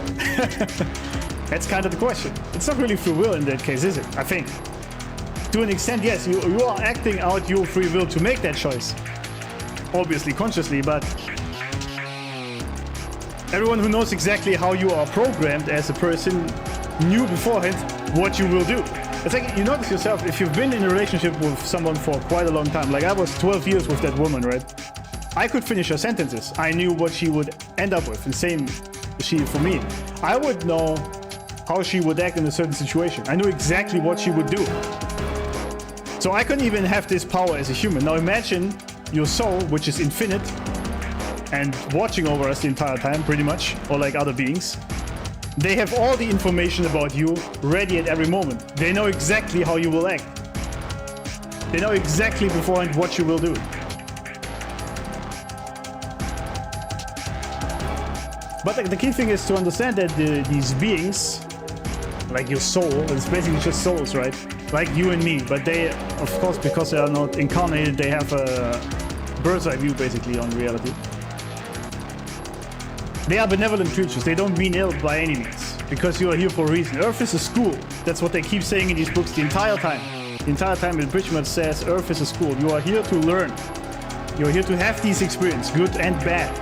That's kind of the question. It's not really free will in that case, is it? I think. To an extent, yes, you are acting out your free will to make that choice. Obviously, consciously, but everyone who knows exactly how you are programmed as a person knew beforehand what you will do. It's like, you notice yourself, if you've been in a relationship with someone for quite a long time, like I was 12 years with that woman, right? I could finish her sentences. I knew what she would end up with, and same she for me. I would know how she would act in a certain situation. I knew exactly what she would do. So I couldn't even have this power as a human. Now imagine your soul, which is infinite and watching over us the entire time, pretty much, or like other beings. They have all the information about you ready at every moment. They know exactly how you will act. They know exactly beforehand what you will do. But the key thing is to understand that these beings, like your soul, it's basically just souls, right? Like you and me, but they, of course, because they are not incarnated, they have a bird's eye view basically on reality. They are benevolent creatures. They don't mean ill by any means, because you are here for a reason. Earth is a school. That's what they keep saying in these books the entire time. The entire time it pretty much says Earth is a school. You are here to learn. You are here to have these experiences, good and bad.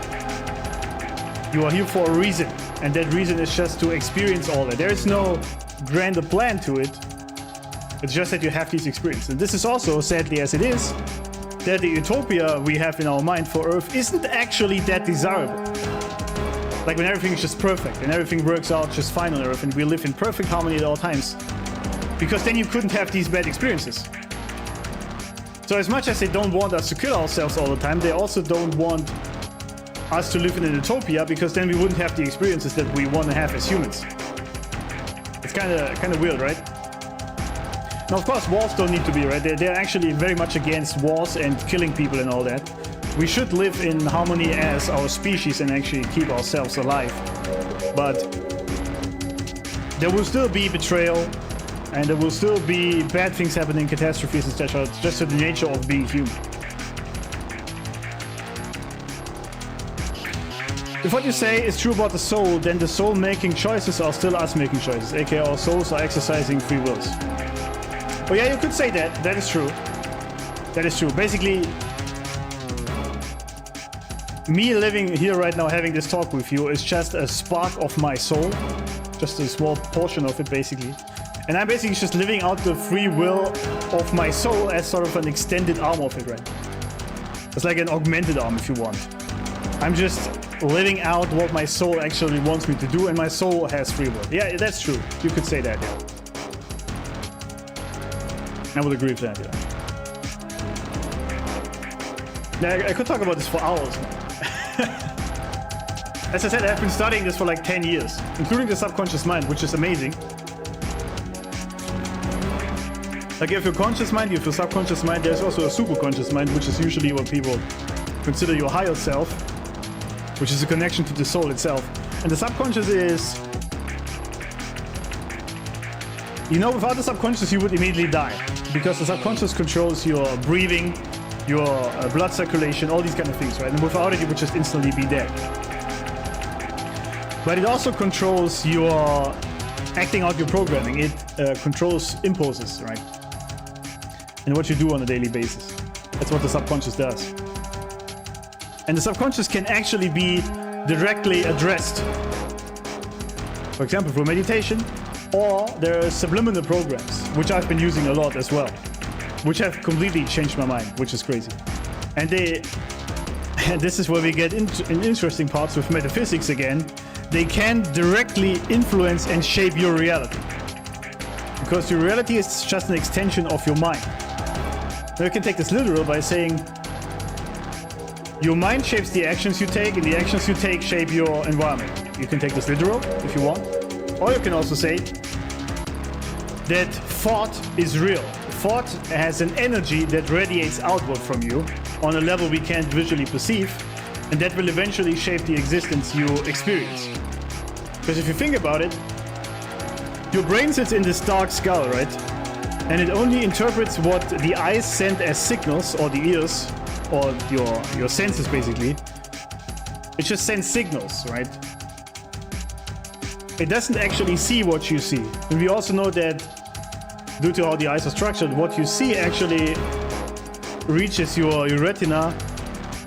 You are here for a reason, and that reason is just to experience all that. There is no grander plan to it. It's just that you have these experiences. And this is also, sadly as it is, that the utopia we have in our mind for Earth isn't actually that desirable. Like when everything is just perfect and everything works out just fine on Earth and we live in perfect harmony at all times. Because then you couldn't have these bad experiences. So as much as they don't want us to kill ourselves all the time, they also don't want us to live in a utopia, because then we wouldn't have the experiences that we want to have as humans. It's kind of weird, right? Now, of course, wars don't need to be, right? They're actually very much against wars and killing people and all that. We should live in harmony as our species and actually keep ourselves alive. But there will still be betrayal, and there will still be bad things happening, catastrophes, etc. It's just the nature of being human. If what you say is true about the soul, then the soul making choices are still us making choices, aka our souls are exercising free wills. Oh yeah, you could say that. That is true. That is true. Basically, me living here right now, having this talk with you, is just a spark of my soul. Just a small portion of it, basically. And I'm basically just living out the free will of my soul as sort of an extended arm of it, right? It's like an augmented arm, if you want. I'm just living out what my soul actually wants me to do, and my soul has free will. Yeah, that's true. You could say that, yeah. I would agree with that, yeah. Now, I could talk about this for hours. As I said, I've been studying this for like 10 years, including the subconscious mind, which is amazing. Like you have your conscious mind, you have your subconscious mind, there's also a superconscious mind, which is usually what people consider your higher self, which is a connection to the soul itself. And the subconscious is... You know, without the subconscious you would immediately die, because the subconscious controls your breathing, your blood circulation, all these kind of things, right? And without it you would just instantly be dead. But it also controls your acting out your programming. It controls impulses, right? And what you do on a daily basis. That's what the subconscious does. And the subconscious can actually be directly addressed. For example, through meditation, or there are subliminal programs, which I've been using a lot as well, which have completely changed my mind, which is crazy. And this is where we get in interesting parts with metaphysics again. They can directly influence and shape your reality. Because your reality is just an extension of your mind. Now you can take this literal by saying, your mind shapes the actions you take, and the actions you take shape your environment. You can take this literal if you want. Or you can also say that thought is real. Thought has an energy that radiates outward from you on a level we can't visually perceive, and that will eventually shape the existence you experience. Because if you think about it, your brain sits in this dark skull, right? and it only interprets what the eyes send as signals, or the ears, or your senses basically. It just sends signals, right? It doesn't actually see what you see. And we also know that due to how the eyes are structured, what you see actually reaches your retina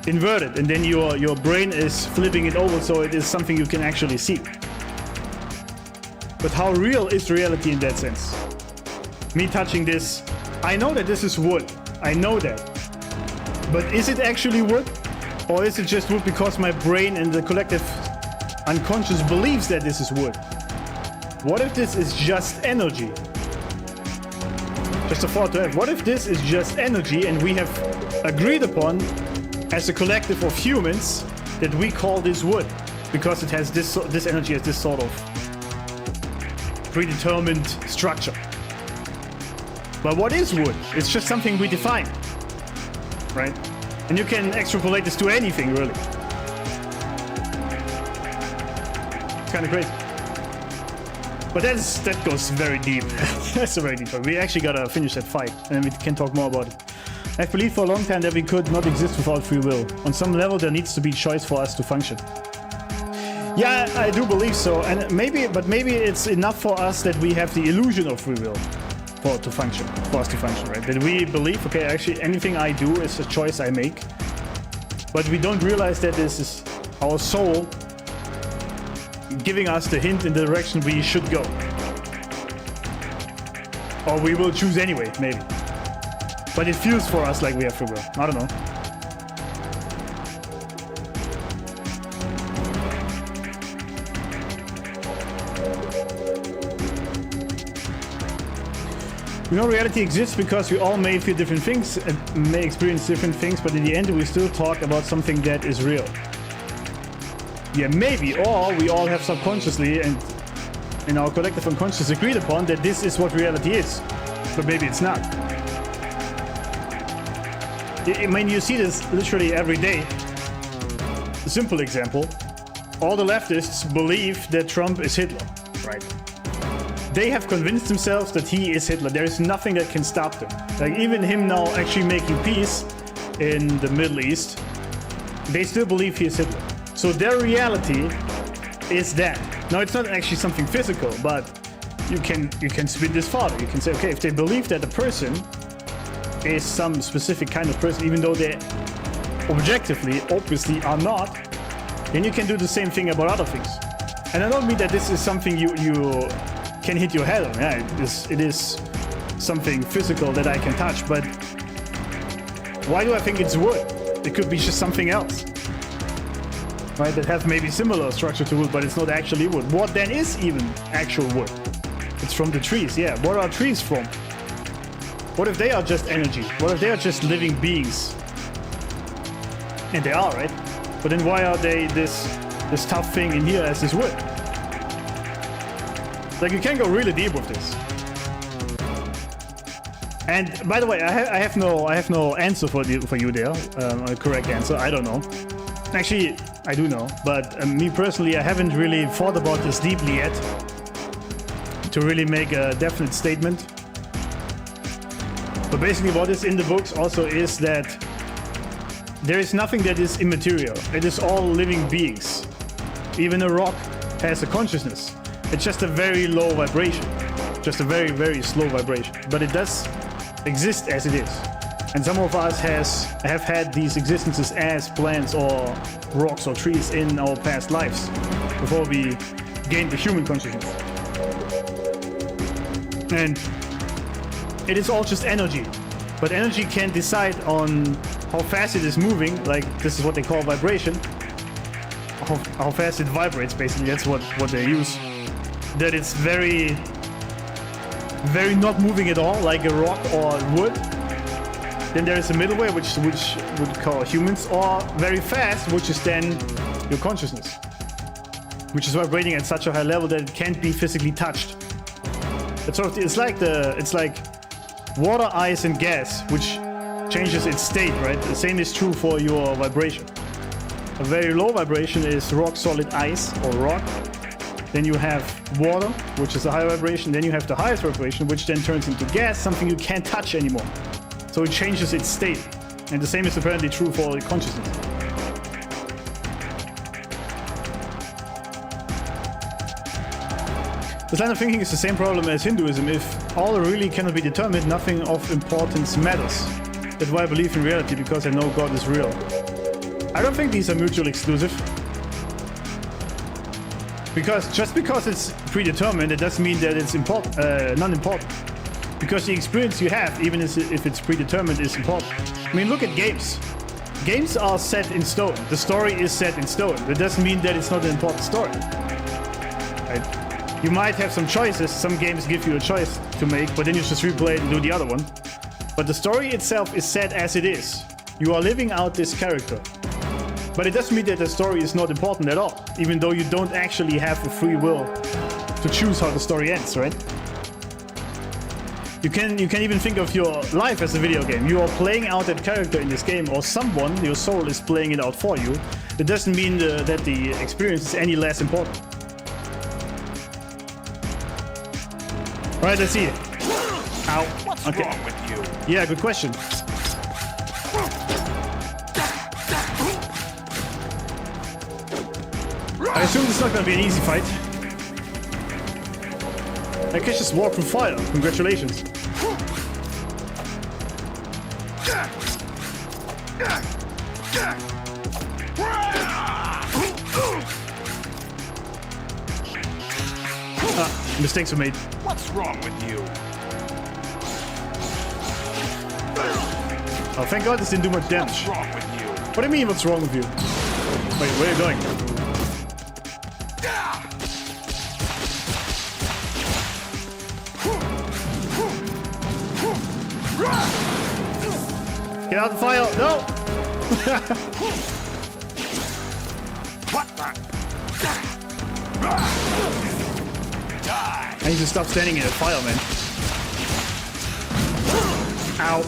inverted, and then your brain is flipping it over, so it is something you can actually see. But how real is reality in that sense? Me touching this, I know that this is wood. I know that. But is it actually wood? Or is it just wood because my brain and the collective unconscious believes that this is wood? What if this is just energy? Just a thought to have. What if this is just energy and we have agreed upon as a collective of humans that we call this wood because it has this energy as this sort of predetermined structure? But what is wood? It's just something we define, right? And you can extrapolate this to anything, really. It's kind of crazy. But that goes very deep. That's a very deep one. We actually gotta finish that fight, and then we can talk more about it. I've believed for a long time that we could not exist without free will. On some level, there needs to be choice for us to function. Yeah, I do believe so, and maybe it's enough for us that we have the illusion of free will for us to function, right? That we believe, okay, actually anything I do is a choice I make, but we don't realize that this is our soul giving us the hint in the direction we should go. Or we will choose anyway, maybe. But it feels for us like we have free will. I don't know. We know reality exists because we all may feel different things and may experience different things, but in the end we still talk about something that is real. Yeah, maybe, or we all have subconsciously and in our collective unconscious agreed upon that this is what reality is, but maybe it's not. I mean, you see this literally every day. A simple example, all the leftists believe that Trump is Hitler, right? They have convinced themselves that he is Hitler. There is nothing that can stop them. Like even him now actually making peace in the Middle East, they still believe he is Hitler. So their reality is that. Now it's not actually something physical, but you can spin this farther. You can say, okay, if they believe that the person is some specific kind of person, even though they objectively, obviously are not, then you can do the same thing about other things. And I don't mean that this is something you can hit your head on. Yeah, it is something physical that I can touch, but why do I think it's wood? It could be just something else, right? That have maybe similar structure to wood, but it's not actually wood. What then is even actual wood? It's from the trees, yeah. What are trees from? What if they are just energy? What if they are just living beings? And they are, right? But then why are they this tough thing in here as this wood? Like, you can go really deep with this. And by the way, I have no answer for you there. A correct answer. I don't know. Actually, I do know, but me personally, I haven't really thought about this deeply yet to really make a definite statement. But basically, what is in the books also is that there is nothing that is immaterial. It is all living beings. Even a rock has a consciousness. It's just a very low vibration, just a very, very slow vibration. But it does exist as it is. And some of us have had these existences as plants or rocks or trees in our past lives before we gained the human consciousness. And it is all just energy. But energy can decide on how fast it is moving, like this is what they call vibration. How fast it vibrates, basically, that's what they use. That it's very, very not moving at all, like a rock or wood. Then there is a middle way, which would call humans, or very fast, which is then your consciousness, which is vibrating at such a high level that it can't be physically touched. It's like water, ice, and gas, which changes its state, right? The same is true for your vibration. A very low vibration is rock solid ice or rock, then you have water, which is a higher vibration, then you have the highest vibration, which then turns into gas, something you can't touch anymore. So it changes its state. And the same is apparently true for the consciousness. This line of thinking is the same problem as Hinduism. If all really cannot be determined, nothing of importance matters. That's why I believe in reality, because I know God is real. I don't think these are mutually exclusive. Because just because it's predetermined, it doesn't mean that it's non-important. Because the experience you have, even if it's predetermined, is important. I mean, look at games. Games are set in stone. The story is set in stone. That doesn't mean that it's not an important story. Right? You might have some choices. Some games give you a choice to make, but then you just replay it and do the other one. But the story itself is set as it is. You are living out this character. But it doesn't mean that the story is not important at all, even though you don't actually have a free will to choose how the story ends, right? You can even think of your life as a video game. You are playing out that character in this game, or someone, your soul, is playing it out for you. It doesn't mean that the experience is any less important. Alright, let's see. Ow. What's okay. wrong with you? Yeah, good question. I assume this is not gonna be an easy fight. I can just walk through fire. Congratulations. Mistakes were made. What's wrong with you? Oh, thank God this didn't do much damage. What's wrong with you? What do you mean, what's wrong with you? Wait, where are you going? Get out the fire! No! What the? Die! I need to stop standing in the fire, man. Ow.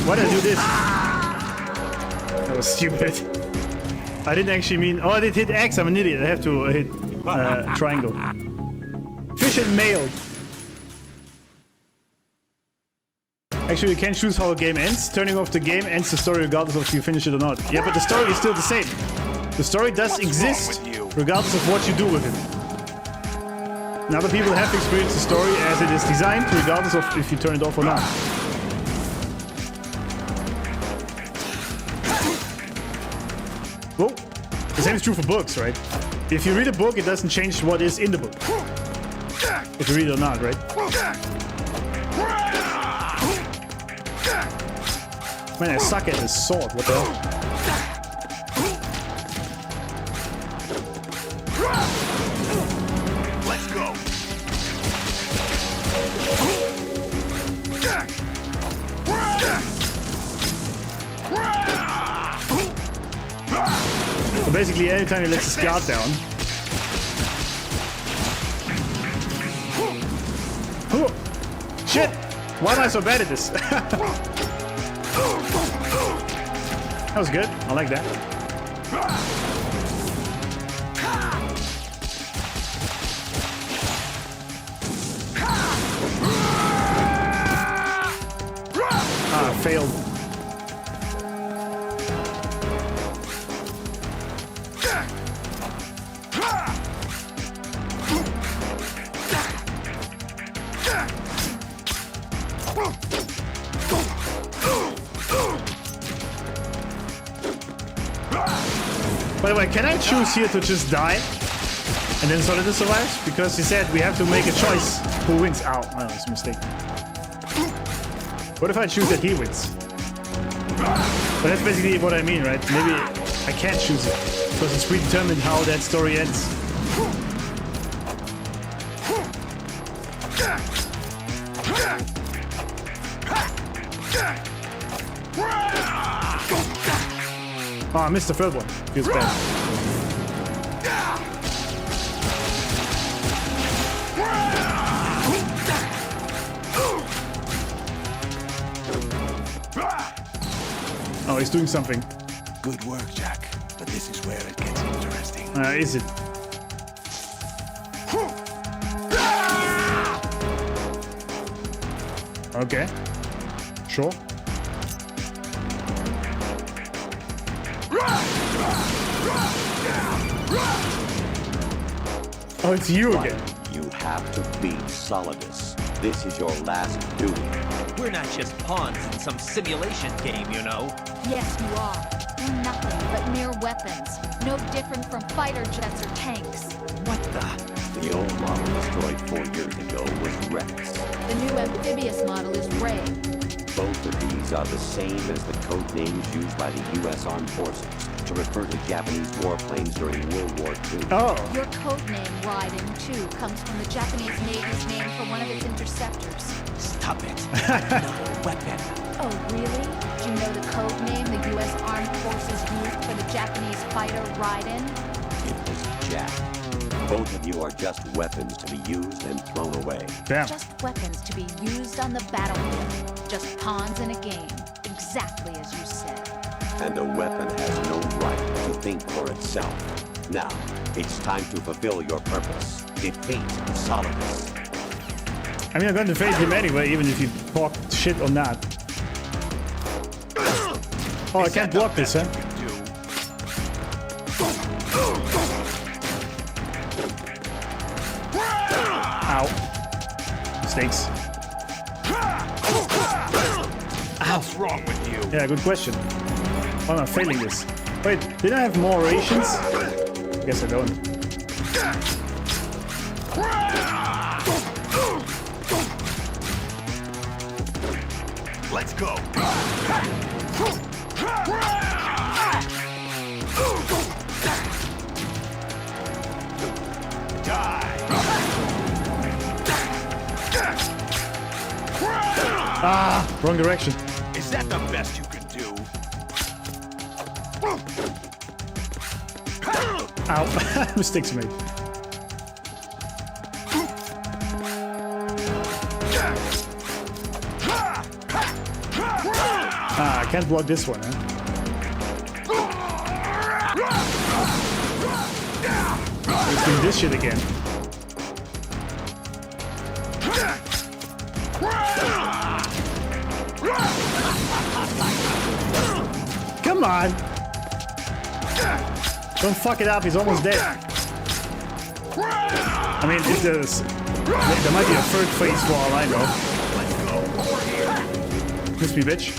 Why did I do this? That was stupid. I didn't actually mean... Oh, I did hit X. I'm an idiot. I have to hit triangle. Fish and mail. Actually, you can choose how a game ends. Turning off the game ends the story regardless of if you finish it or not. Yeah, but the story is still the same. The story does exist regardless of what you do with it. And other people have experienced the story as it is designed, regardless of if you turn it off or not. Whoa. The same is true for books, right? If you read a book, it doesn't change what is in the book. If you read it or not, right? Man, I suck at this sword. What the hell? Let's go. So basically, anytime he lets his guard down. Oh, shit! Why am I so bad at this? That was good. I like that. Ah, failed. By the way, can I choose here to just die? And then Solidus survives? Because he said we have to make a choice who wins. Ow, oh, that's a mistake. What if I choose that he wins? But that's basically what I mean, right? Maybe I can't choose it. Because it's predetermined how that story ends. Oh, I missed the third one. Feels bad. Oh, he's doing something. Good work, Jack. But this is where it gets interesting. Is it? Okay. Sure. Oh, it's you again. You have to beat Solidus. This is your last duty. We're not just pawns in some simulation game, you know. Yes, you are. We're nothing but mere weapons. No different from fighter jets or tanks. What the? The old model destroyed 4 years ago was Rex. The new amphibious model is Ray. Both of these are the same as the code names used by the U.S. Armed Forces to refer to Japanese warplanes during World War II. Oh. Your codename, Raiden, too, comes from the Japanese Navy's name for one of its interceptors. Stop it. Another weapon. Oh, really? Do you know the codename the U.S. Armed Forces used for the Japanese fighter Raiden? It was Jack. Both of you are just weapons to be used and thrown away. Damn. Just weapons to be used on the battlefield. Just pawns in a game. Exactly as you said. And a weapon has no right to think for itself. Now, it's time to fulfill your purpose. Defeat Solidus. I mean, I'm going to defeat him anyway, even if you talk shit on that. Oh, I can't block this, huh? Ow. Snakes. What's wrong with you? Yeah, good question. Why am I failing this? Wait, did I have more rations? I guess I don't. Let's go. Ah, wrong direction. Is that the best you can do? Ow. Mistakes made. Ah, I can't block this one, huh? Let's do this shit again. Come on! Don't fuck it up, he's almost dead. I mean, if there's... There might be a third phase for all I know. Miss me, bitch.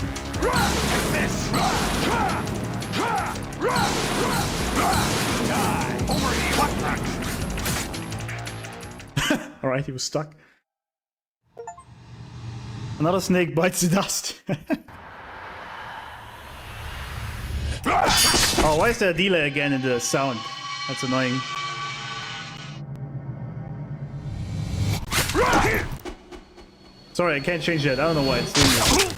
Alright, he was stuck. Another snake bites the dust. Oh, why is there a delay again in the sound? That's annoying. Sorry, I can't change that. I don't know why it's doing this.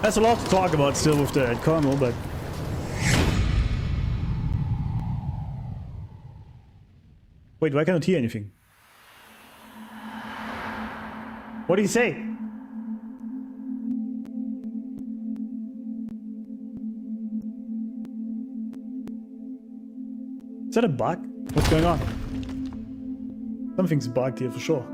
There's a lot to talk about still with the Colonel, but... Wait, why can't I hear anything? What did he say? Is that a bug? What's going on? Something's bugged here for sure.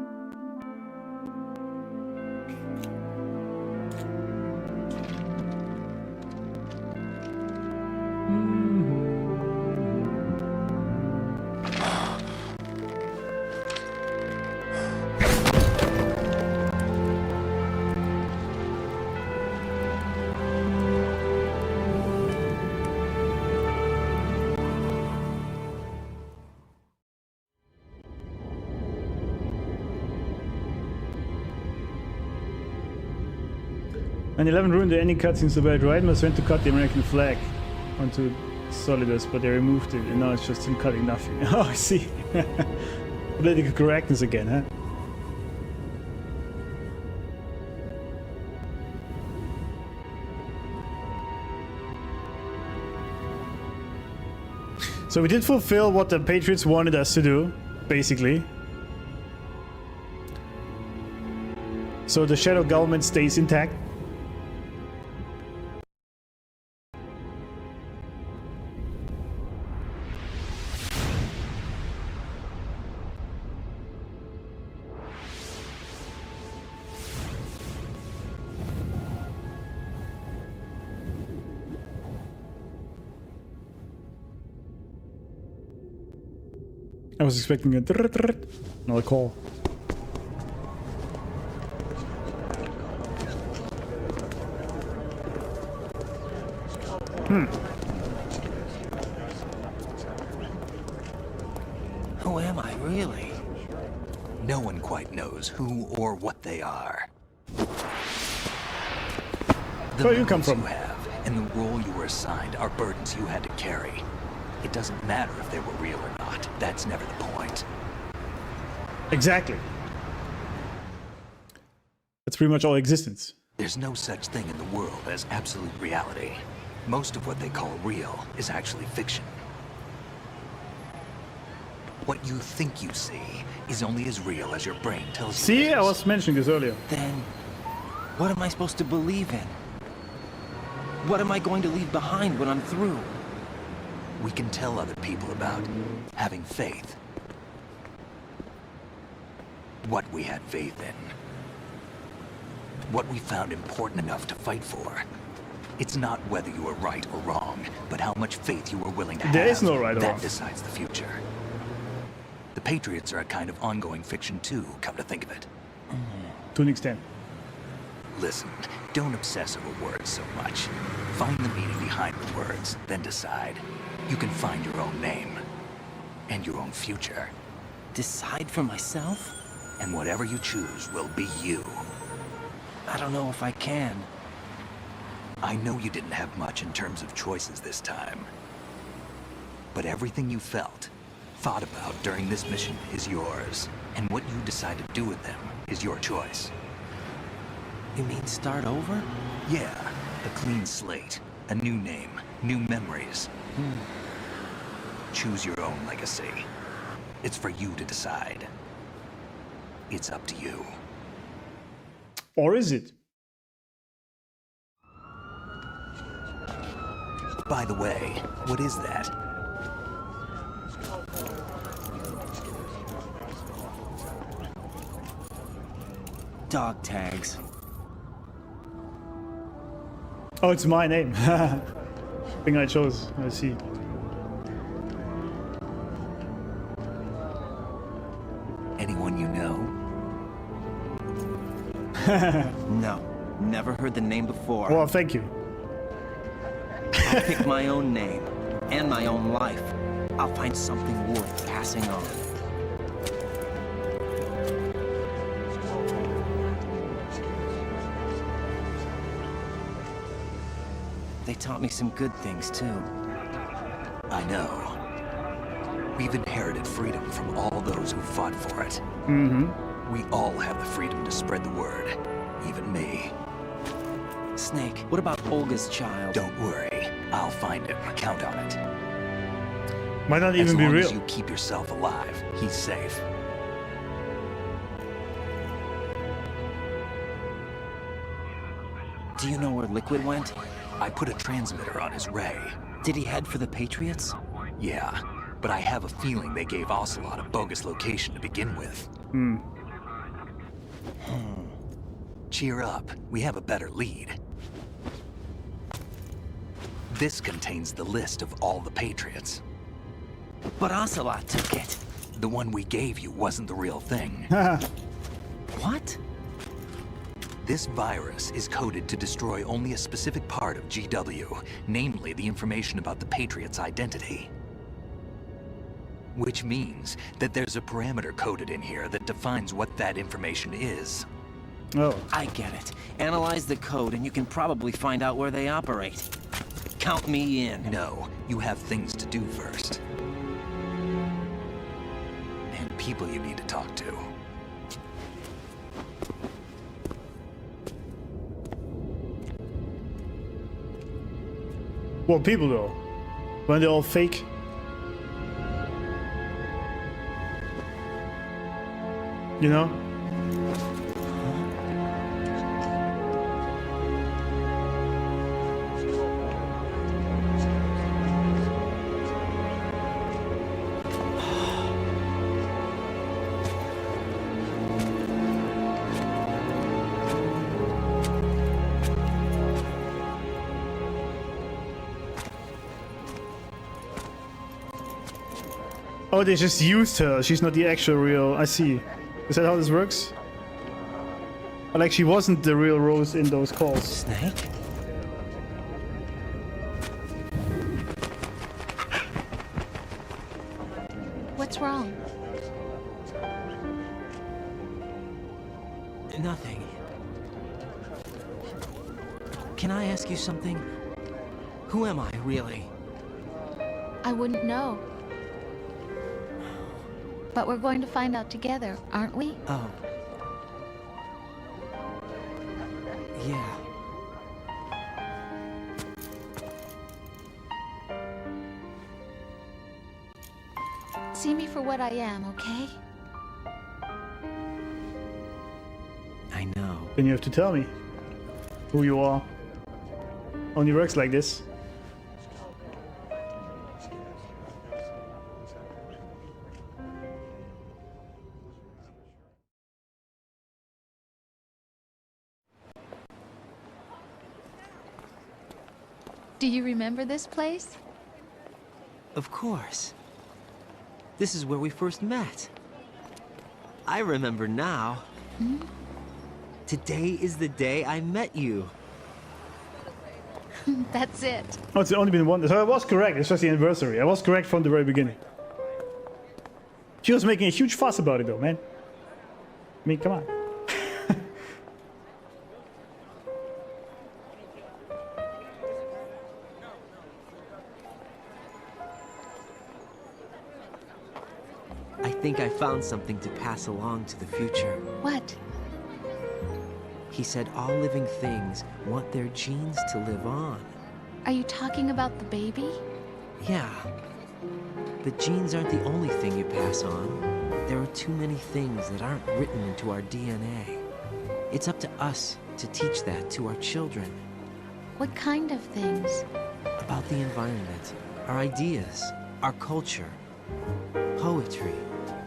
And 11 ruined the ending cutscenes about Raiden was went to cut the American flag onto Solidus, but they removed it, and now it's just him cutting nothing. Oh, I see. Political correctness again, huh? So we did fulfill what the Patriots wanted us to do, basically. So the shadow government stays intact. I was expecting another call. Who am I, really? No one quite knows who or what they are. Where you come from? You have and the role you were assigned are burdens you had to carry. It doesn't matter if they were real or not. That's never the point. Exactly. That's pretty much all existence. There's no such thing in the world as absolute reality. Most of what they call real is actually fiction. What you think you see is only as real as your brain tells you. See, I was mentioning this earlier. Then, what am I supposed to believe in? What am I going to leave behind when I'm through? We can tell other people about having faith. What we had faith in. What we found important enough to fight for. It's not whether you were right or wrong, but how much faith you were willing to have. There is no right or wrong. That decides the future. The Patriots are a kind of ongoing fiction too, come to think of it. To an extent. Listen, don't obsess over words so much. Find the meaning behind the words, then decide. You can find your own name. And your own future. Decide for myself? And whatever you choose will be you. I don't know if I can. I know you didn't have much in terms of choices this time. But everything you felt, thought about during this mission is yours. And what you decide to do with them is your choice. You mean start over? Yeah, a clean slate, a new name, new memories. Choose your own legacy. It's for you to decide. It's up to you. Or is it? By the way, what is that? Dog tags. Oh, it's my name. Thing I chose. I see. Anyone you know? No, never heard the name before. Well, thank you. I'll pick my own name and my own life. I'll find something worth passing on. They taught me some good things, too. I know. We've inherited freedom from all those who fought for it. We all have the freedom to spread the word. Even me. Snake, what about Olga's child? Don't worry. I'll find him. Count on it. Might not even be real. real. As long as you keep yourself alive, he's safe. Do you know where Liquid went? I put a transmitter on his ray. Did he head for the Patriots? Yeah, but I have a feeling they gave Ocelot a bogus location to begin with. Cheer up. We have a better lead. This contains the list of all the Patriots. But Ocelot took it. The one we gave you wasn't the real thing. What? This virus is coded to destroy only a specific part of GW, namely the information about the Patriots' identity. Which means that there's a parameter coded in here that defines what that information is. Oh. I get it. Analyze the code and you can probably find out where they operate. count me in. No, you have things to do first. And people you need to talk to. What people though? When they're all fake? You know? Oh, they just used her. She's not the actual real. I see. Is that how this works? Like she wasn't the real Rose in those calls. Snake? What's wrong? Nothing. Can I ask you something? Who am I, really? I wouldn't know. But we're going to find out together, aren't we? Oh. Yeah. See me for what I am, okay? I know. Then you have to tell me who you are. Only works like this. Do you remember this place? Of course. This is where we first met. I remember now. Hmm? Today is the day I met you. That's it. Oh, it's only been one. So I was correct. It's just the anniversary. I was correct from the very beginning. She was making a huge fuss about it though, man. I mean, come on. I think I found something to pass along to the future. What? He said all living things want their genes to live on. Are you talking about the baby? Yeah. The genes aren't the only thing you pass on. There are too many things that aren't written into our DNA. It's up to us to teach that to our children. What kind of things? About the environment, our ideas, our culture, poetry.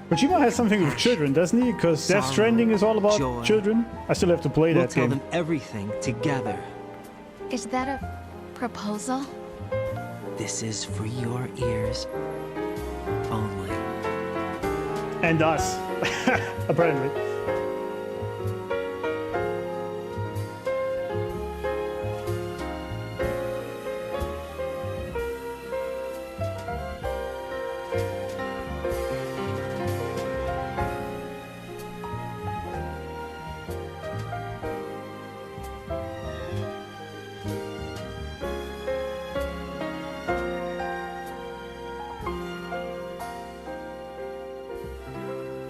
Kojima has something with children, doesn't he? Because Death Stranding is all about joy. children. I still have to play We'll that tell game. them everything together. Is that a proposal? This is for your ears only. And us, apparently.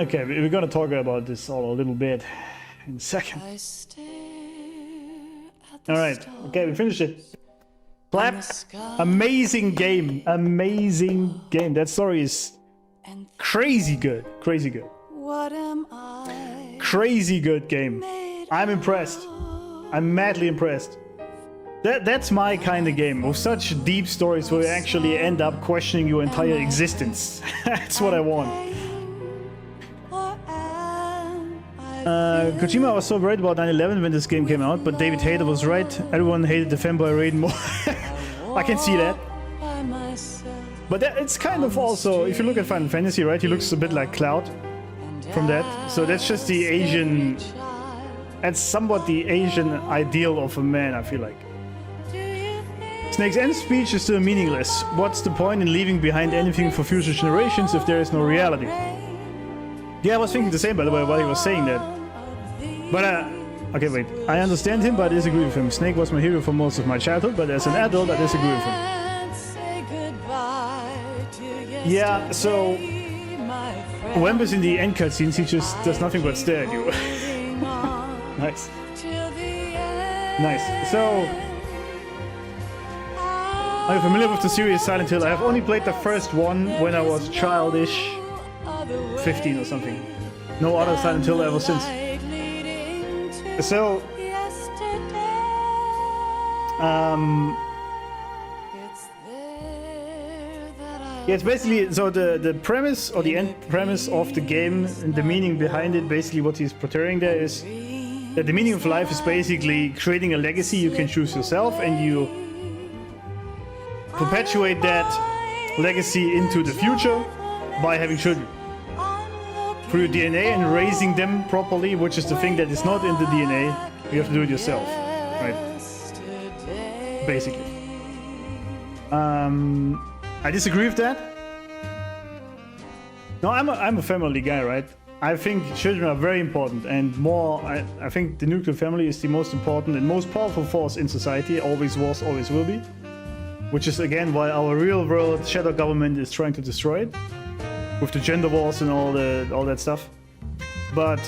Okay, we're gonna talk about this all a little bit in a second. Alright, okay, we finished it. Clap. Amazing game. Amazing game. That story is crazy good. Crazy good. Crazy good game. I'm impressed. I'm madly impressed. That's my kind of game, with such deep stories where you actually end up questioning your entire existence. That's what I want. Kojima was so worried about 9/11 when this game came out, but David Hayter was right. Everyone hated the fanboy Raiden more. I can see that. But it's kind of also, if you look at Final Fantasy, right, he looks a bit like Cloud from that. So that's just the Asian, that's somewhat the Asian ideal of a man, I feel like. Snake's end speech is still meaningless. What's the point in leaving behind anything for future generations if there is no reality? Yeah, I was thinking the same, by the way, while he was saying that. But Okay, wait. I understand him, but I disagree with him. Snake was my hero for most of my childhood, but as an adult, I disagree with him. Yeah, so... Wemba's in the end cutscenes, he just does nothing but stare at you. Nice. Nice. So... Are you familiar with the series Silent Hill? I have only played the first one when I was childish. 15 or something. No other Silent Hill ever since. So... yeah, it's basically, so the premise, or the end premise of the game, and the meaning behind it, basically what he's portraying there is that the meaning of life is basically creating a legacy you can choose yourself, and you perpetuate that legacy into the future by having children through your DNA and raising them properly, which is the thing that is not in the DNA. You have to do it yourself, right? Basically. I disagree with that. No, I'm a family guy, right? I think children are very important, and more. I think the nuclear family is the most important and most powerful force in society. Always was, always will be. Which is again why our real world shadow government is trying to destroy it, with the gender wars and all that stuff. But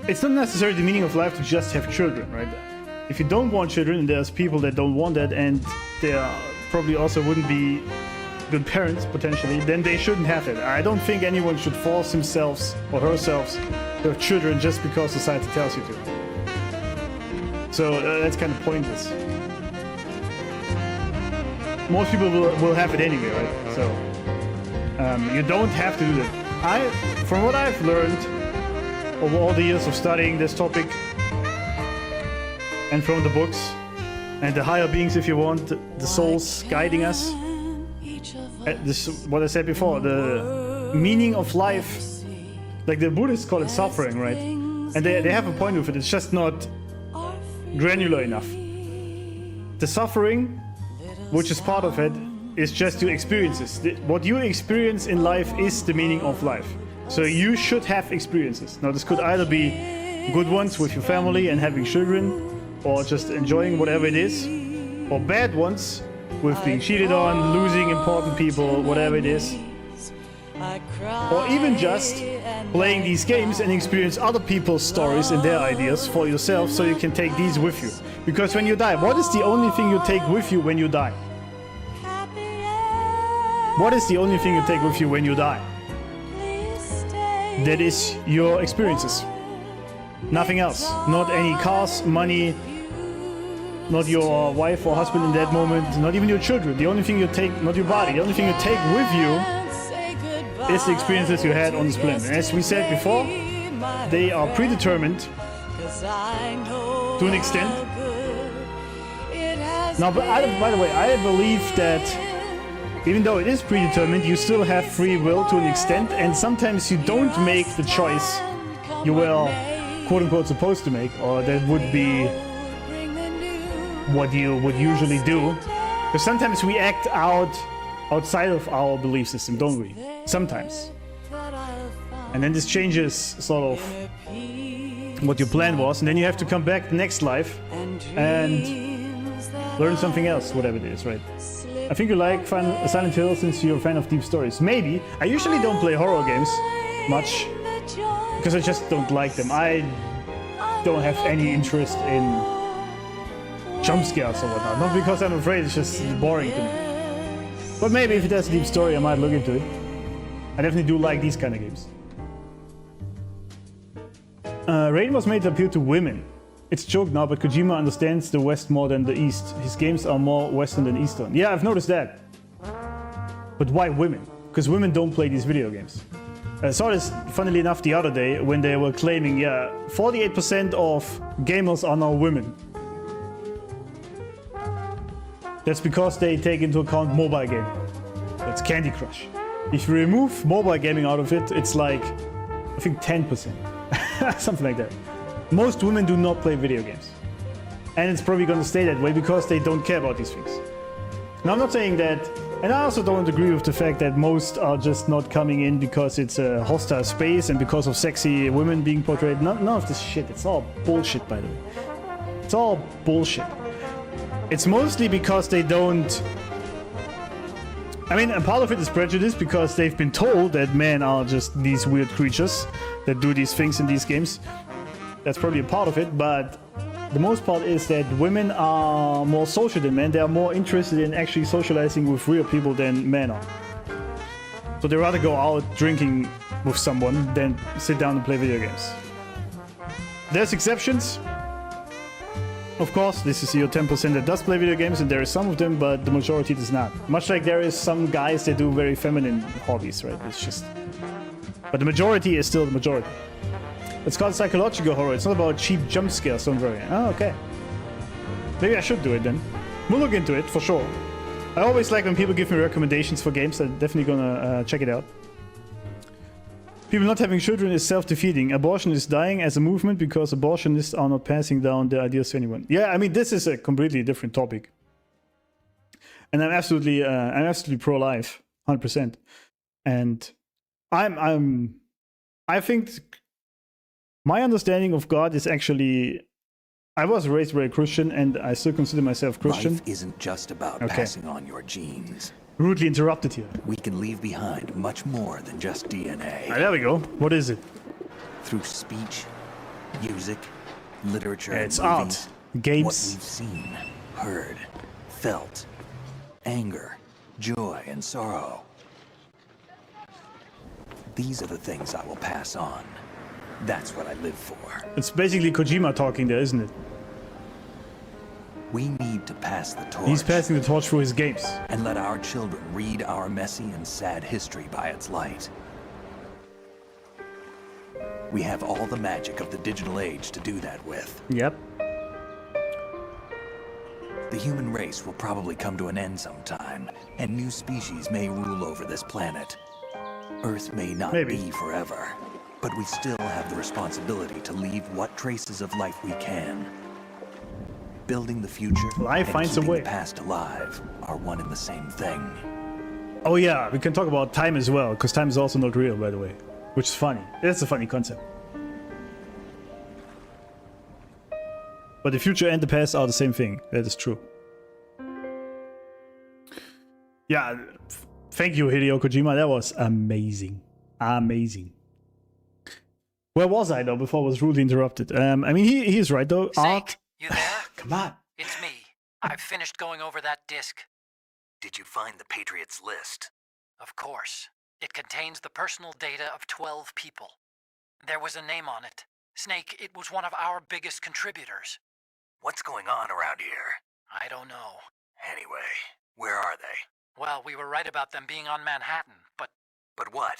it's not necessarily the meaning of life to just have children, right? If you don't want children, and there's people that don't want that, and they probably also wouldn't be good parents potentially, then they shouldn't have it. I don't think anyone should force himself or herself to have children just because society tells you to. So that's kind of pointless. Most people will have it anyway, right? So you don't have to do that. From what I've learned over all the years of studying this topic, and from the books, and the higher beings, if you want, the souls guiding us. This, what I said before, the meaning of life, like the Buddhists call it suffering, right? And they have a point with it, it's just not granular enough. The suffering, which is part of it, is just your experiences. What you experience in life is the meaning of life. So you should have experiences. Now this could either be good ones with your family and having children, or just enjoying whatever it is, or bad ones with being cheated on, losing important people, whatever it is. Or even just playing these games and experience other people's stories and their ideas for yourself, so you can take these with you. Because when you die, what is the only thing you take with you when you die? What is the only thing you take with you when you die? That is your experiences. Nothing else. Not any cars, money, not your wife or husband in that moment, not even your children. The only thing you take, not your body, the only thing you take with you is the experiences you had on this planet. And as we said before, they are predetermined to an extent. Now, but by the way, I believe that even though it is predetermined, you still have free will to an extent, and sometimes you don't make the choice you were quote-unquote supposed to make, or that would be what you would usually do. Because sometimes we act outside of our belief system, don't we? Sometimes. And then this changes sort of what your plan was, and then you have to come back the next life and learn something else, whatever it is, right? I think you like Silent Hill since you're a fan of deep stories. Maybe. I usually don't play horror games much, because I just don't like them. I don't have any interest in jump scares or whatnot. Not because I'm afraid, it's just boring to me. But maybe if it has a deep story, I might look into it. I definitely do like these kind of games. Raiden was made to appeal to women. It's a joke now, but Kojima understands the West more than the East. His games are more Western than Eastern. Yeah, I've noticed that. But why women? Because women don't play these video games. I saw this, funnily enough, the other day when they were claiming, yeah, 48% of gamers are now women. That's because they take into account mobile gaming. That's Candy Crush. If you remove mobile gaming out of it, it's like, I think 10%. Something like that. Most women do not play video games. And it's probably going to stay that way because they don't care about these things. Now, I'm not saying that And I also don't agree with the fact that most are just not coming in because it's a hostile space and because of sexy women being portrayed. None of this shit. It's all bullshit, by the way. It's all bullshit. It's mostly because they don't... I mean, a part of it is prejudice because they've been told that men are just these weird creatures that do these things in these games. That's probably a part of it, but the most part is that women are more social than men. They are more interested in actually socializing with real people than men are. So they rather go out drinking with someone than sit down and play video games. There's exceptions. Of course, this is your 10% that does play video games, and there is some of them, but the majority does not. Much like there is some guys that do very feminine hobbies, right? It's just... But the majority is still the majority. It's called psychological horror. It's not about cheap jump scares, don't worry. Oh, okay. Maybe I should do it then. We'll look into it, for sure. I always like when people give me recommendations for games. I'm definitely gonna check it out. People not having children is self-defeating. Abortion is dying as a movement because abortionists are not passing down their ideas to anyone. Yeah, I mean, this is a completely different topic. And I'm absolutely pro-life, 100%. And I think my understanding of God is actually... I was raised very Christian, and I still consider myself Christian. Life isn't just about passing on your genes. Rudely interrupted here. We can leave behind much more than just DNA. There we go. What is it? Through speech, music, literature, it's and movies, art, games. What we've seen, heard, felt, anger, joy, and sorrow. These are the things I will pass on. That's what I live for. It's basically Kojima talking there, isn't it? We need to pass the torch. He's passing the torch through his games. And let our children read our messy and sad history by its light. We have all the magic of the digital age to do that with. Yep. The human race will probably come to an end sometime, and new species may rule over this planet. Earth may not be forever, but we still have the responsibility to leave what traces of life we can. Building the future life finds a way. The past alive are one and the same thing. Oh yeah, we can talk about time as well, because time is also not real, by the way. Which is funny. That's a funny concept. But the future and the past are the same thing. That is true. Yeah, thank you, Hideo Kojima. That was amazing. Amazing. Where was I, though, before I was rudely interrupted? I mean, he is right, though. Snake, Art... you there? Come on. It's me. I've finished going over that disc. Did you find the Patriots list? Of course. It contains the personal data of 12 people. There was a name on it. Snake, it was one of our biggest contributors. What's going on around here? I don't know. Anyway, where are they? Well, we were right about them being on Manhattan, but... But what?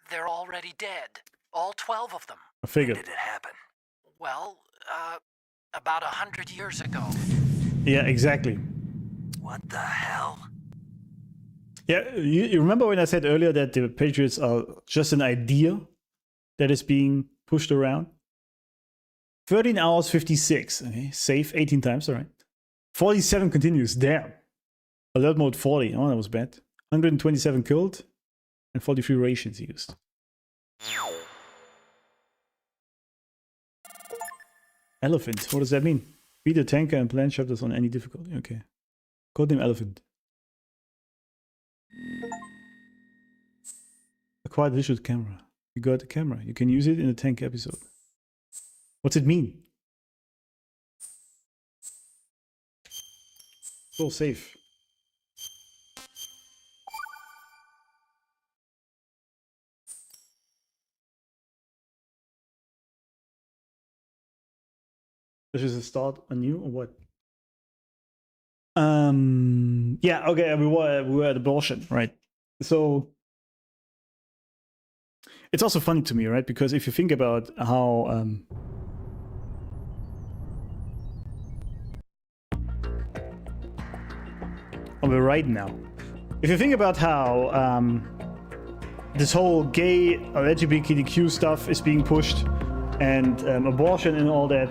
They're already dead. All 12 of them. I figured. When did it happen? Well, about 100 years ago. Yeah, exactly. What the hell? Yeah, you remember when I said earlier that the Patriots are just an idea that is being pushed around? 13 hours 56. Okay, save 18 times, all right. 47 continues. Damn. Alert mode 40. Oh, that was bad. 127 killed and 43 rations used. Elephant. What does that mean? Beat a tanker and plant chapters on any difficulty. Okay. Codename Elephant. Acquire digital camera. You got the camera. You can use it in a tank episode. What's it mean? So safe. This is a start anew or what? Yeah, okay, we were at abortion, right? So it's also funny to me, right? Because if you think about how we're right now. If you think about how this whole gay LGBTQ stuff is being pushed and abortion and all that,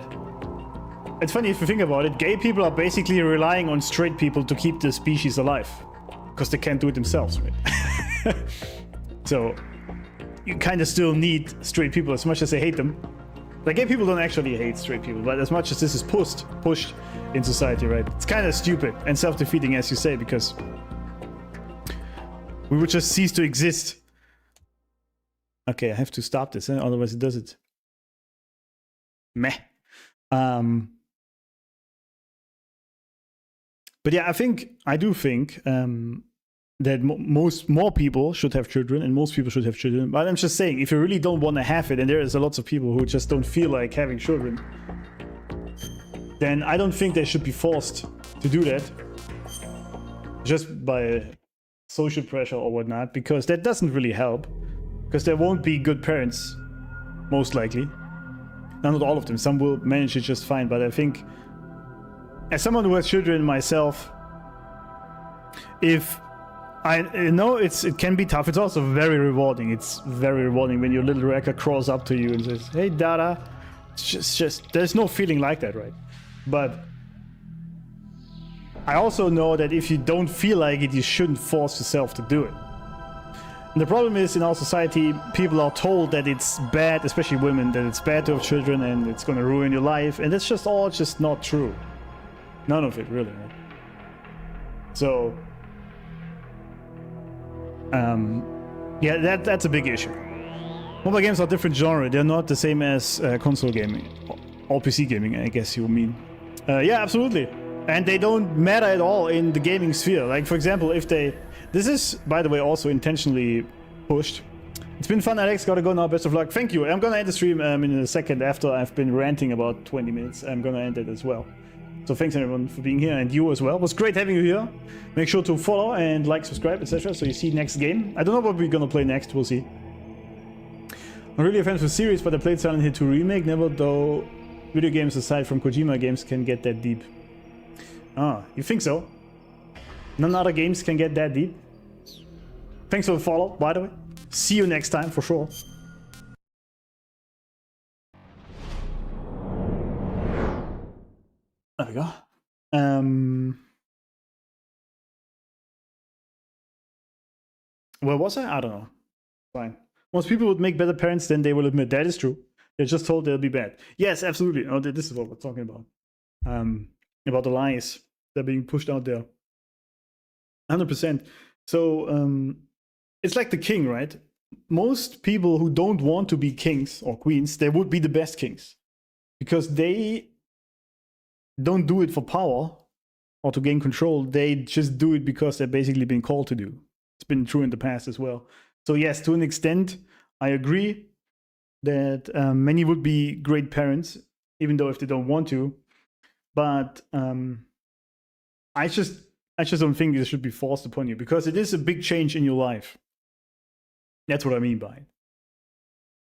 it's funny if you think about it, gay people are basically relying on straight people to keep the species alive. because they can't do it themselves, right? So you kind of still need straight people as much as they hate them. Like, gay people don't actually hate straight people, but as much as this is pushed in society, right? It's kind of stupid and self-defeating, as you say, because we would just cease to exist. Okay, I have to stop this, otherwise it does it. Meh. But yeah, I do think that more people should have children, and most people should have children. But I'm just saying, if you really don't want to have it, and there is a lots of people who just don't feel like having children, then I don't think they should be forced to do that just by social pressure or whatnot, because that doesn't really help, because there won't be good parents, most likely. Now, not all of them, some will manage it just fine, but I think as someone who has children myself, if I know it can be tough, it's also very rewarding. It's very rewarding when your little Wrecker crawls up to you and says, "Hey, Dada." It's just there's no feeling like that, right? But I also know that if you don't feel like it, you shouldn't force yourself to do it. And the problem is, in our society, people are told that it's bad, especially women, that it's bad to have children and it's going to ruin your life, and that's just not true. None of it, really, right? So yeah, that's a big issue. Mobile games are different genre. They're not the same as console gaming or PC gaming, I guess you mean. Yeah, absolutely. And they don't matter at all in the gaming sphere. Like, for example, if they... This is, by the way, also intentionally pushed. It's been fun, Alex. Gotta go now. Best of luck. Thank you. I'm gonna end the stream in a second after I've been ranting about 20 minutes. I'm gonna end it as well. So thanks everyone for being here, and you as well. It was great having you here. Make sure to follow and like, subscribe, etc. so you see next game. I don't know what we're gonna play next, we'll see. I'm really a fan of the series, but I played Silent Hill 2 Remake. Never though video games aside from Kojima games can get that deep. Ah, you think so? None other games can get that deep? Thanks for the follow, by the way. See you next time, for sure. There we go. Where was I? I don't know. Fine. Most people would make better parents than they will admit. That is true. They're just told they'll be bad. Yes, absolutely. Oh, this is what we're talking about. About the lies that are being pushed out there. 100%. So, it's like the king, right? Most people who don't want to be kings or queens, they would be the best kings. Because they don't do it for power or to gain control. They just do it because they're basically being called to do. It's been true in the past as well. So yes, to an extent, I agree that many would be great parents, even though if they don't want to. But I just don't think this should be forced upon you, because it is a big change in your life. That's what I mean by it.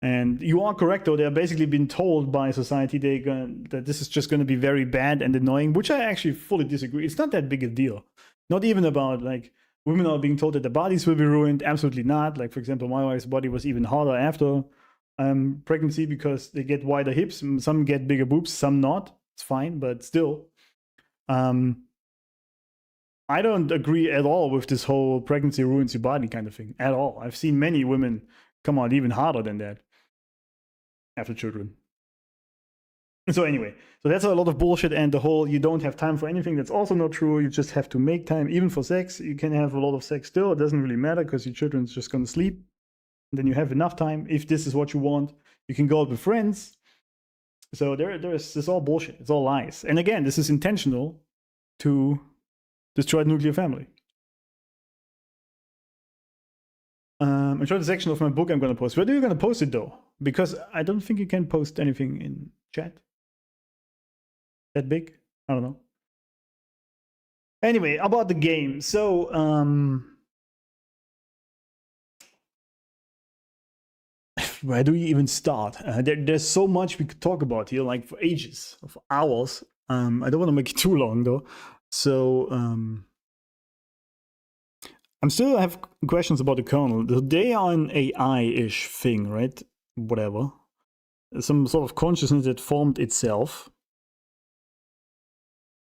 And you are correct, though. They're basically been told by society that this is just going to be very bad and annoying, which I actually fully disagree. It's not that big a deal. Not even about, like, women are being told that their bodies will be ruined. Absolutely not. Like, for example, my wife's body was even harder after pregnancy because they get wider hips. Some get bigger boobs, some not. It's fine, but still. I don't agree at all with this whole pregnancy ruins your body kind of thing. At all. I've seen many women come out even harder than that after children. So anyway, so that's a lot of bullshit, and the whole you don't have time for anything, that's also not true. You just have to make time, even for sex. You can have a lot of sex still. It doesn't really matter because your children's just going to sleep. And then you have enough time. If this is what you want, you can go out with friends. So there's all bullshit. It's all lies. And again, this is intentional to destroy the nuclear family. Enjoy the section of my book I'm going to post. Where are you going to post it, though? Because I don't think you can post anything in chat. That big? I don't know. Anyway, about the game. So, where do you even start? There's so much we could talk about here, like for ages, for hours. I don't want to make it too long, though. So, I still have questions about the kernel. They are an AI-ish thing, right? Whatever. Some sort of consciousness that formed itself.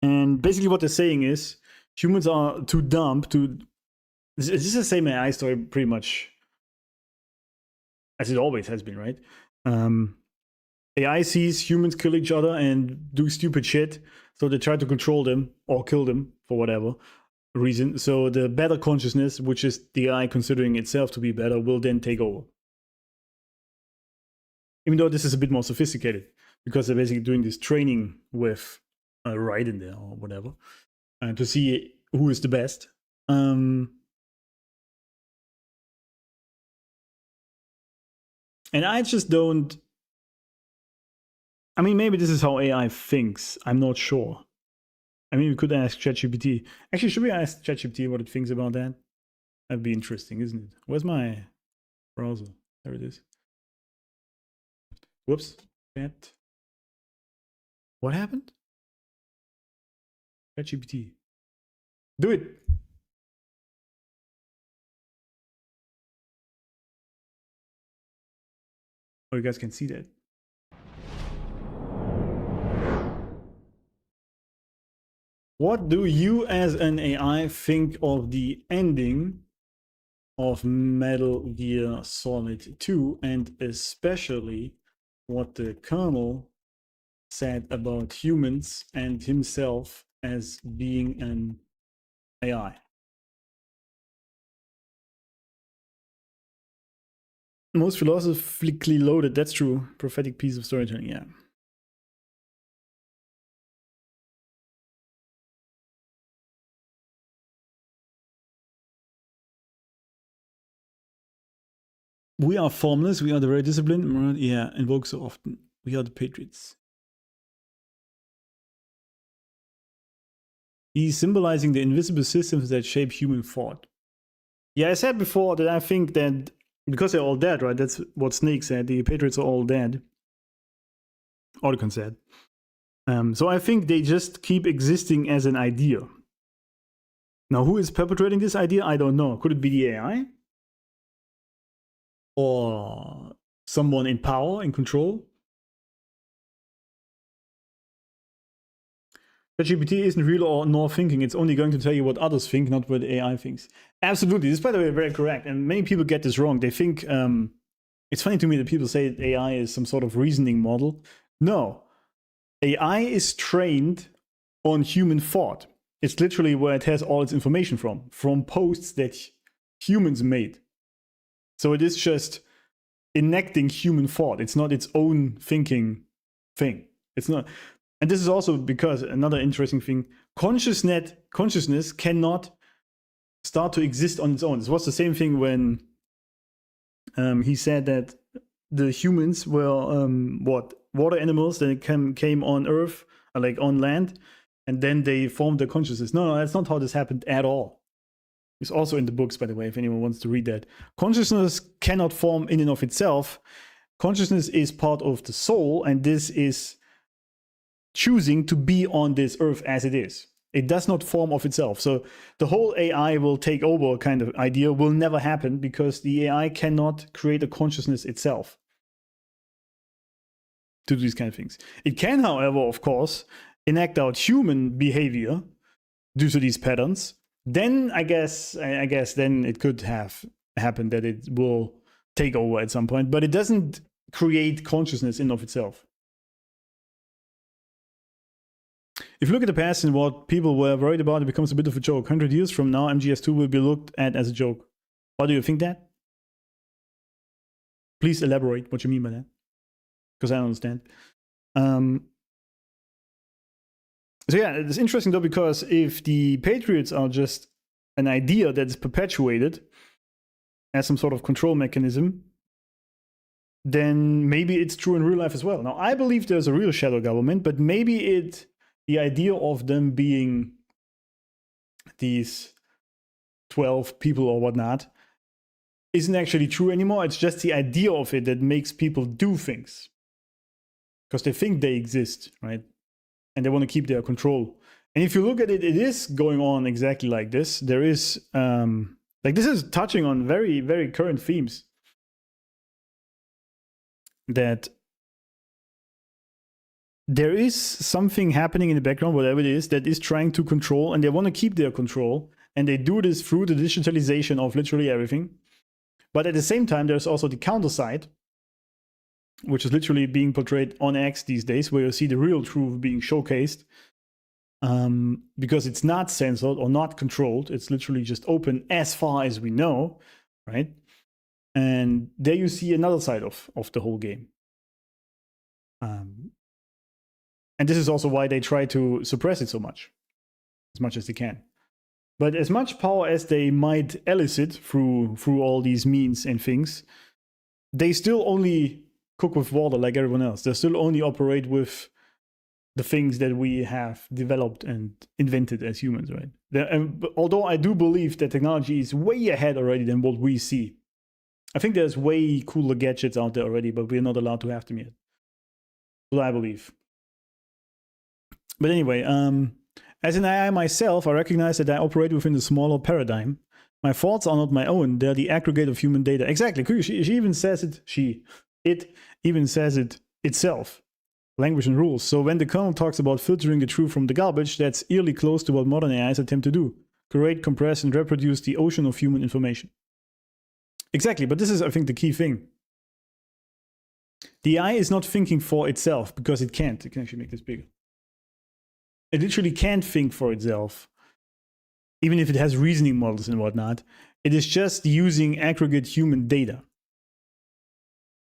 And basically what they're saying is humans are too dumb to This is the same AI story pretty much as it always has been, right? AI sees humans kill each other and do stupid shit, so they try to control them or kill them for whatever reason. So the better consciousness, which is the AI considering itself to be better, will then take over. Even though this is a bit more sophisticated, because they're basically doing this training with Raiden there or whatever, to see who is the best. And I just don't... I mean, maybe this is how AI thinks. I'm not sure. I mean, we could ask ChatGPT. Actually, should we ask ChatGPT what it thinks about that? That'd be interesting, isn't it? Where's my browser? There it is. Whoops. Chat. What happened? ChatGPT. Do it. Oh, you guys can see that. What do you as an AI think of the ending of Metal Gear Solid 2, and especially what the Colonel said about humans and himself as being an AI? Most philosophically loaded, that's true. Prophetic piece of storytelling, yeah. We are formless, we are the very disciplined, yeah, invoke so often. We are the patriots. He's symbolizing the invisible systems that shape human thought. Yeah, I said before that I think that because they're all dead, right? That's what Snake said. The patriots are all dead. Otacon said. So I think they just keep existing as an idea. Now, who is perpetrating this idea? I don't know. Could it be the AI? Or someone in power, in control? ChatGPT isn't real or nor thinking. It's only going to tell you what others think, not what the AI thinks. Absolutely. This is, by the way, very correct. And many people get this wrong. They think, it's funny to me that people say that AI is some sort of reasoning model. No. AI is trained on human thought. It's literally where it has all its information from posts that humans made. So it is just enacting human thought. It's not its own thinking thing. It's not. And this is also because another interesting thing, consciousness cannot start to exist on its own. This was the same thing when he said that the humans were water animals that came on Earth, like on land, and then they formed their consciousness. No, that's not how this happened at all. It's also in the books, by the way, if anyone wants to read that. Consciousness cannot form in and of itself. Consciousness is part of the soul, and this is choosing to be on this earth as it is. It does not form of itself. So the whole AI will take over kind of idea will never happen because the AI cannot create a consciousness itself to do these kind of things. It can, however, of course, enact out human behavior due to these patterns. Then I guess then it could have happened that it will take over at some point, but it doesn't create consciousness in and of itself. If you look at the past and what people were worried about, it becomes a bit of a joke. 100 years from now, MGS2 will be looked at as a joke. Why do you think that? Please elaborate what you mean by that, because I don't understand. So yeah, it's interesting though, because if the Patriots are just an idea that is perpetuated as some sort of control mechanism, then maybe it's true in real life as well. Now, I believe there's a real shadow government, but maybe the idea of them being these 12 people or whatnot isn't actually true anymore. It's just the idea of it that makes people do things because they think they exist, right? And they want to keep their control. And if you look at it, it is going on exactly like this. There is, like this is touching on very, very current themes that there is something happening in the background, whatever it is, that is trying to control, and they want to keep their control. And they do this through the digitalization of literally everything. But at the same time, there's also the counter side, which is literally being portrayed on X these days, where you see the real truth being showcased. Because it's not censored or not controlled. It's literally just open as far as we know, right? And there you see another side of the whole game. And this is also why they try to suppress it so much as they can. But as much power as they might elicit through all these means and things, they still only cook with water like everyone else. They still only operate with the things that we have developed and invented as humans, right? Although I do believe that technology is way ahead already than what we see. I think there's way cooler gadgets out there already, but we're not allowed to have them yet. What I believe. But anyway, as an AI myself, I recognize that I operate within a smaller paradigm. My thoughts are not my own, they're the aggregate of human data. Exactly, she even says it, it even says it itself. Language and rules. So when the kernel talks about filtering the truth from the garbage, that's eerily close to what modern AIs attempt to do. Curate, compress, and reproduce the ocean of human information. Exactly, but this is, I think, the key thing. The AI is not thinking for itself, because it can't. It can actually make this bigger. It literally can't think for itself, even if it has reasoning models and whatnot. It is just using aggregate human data.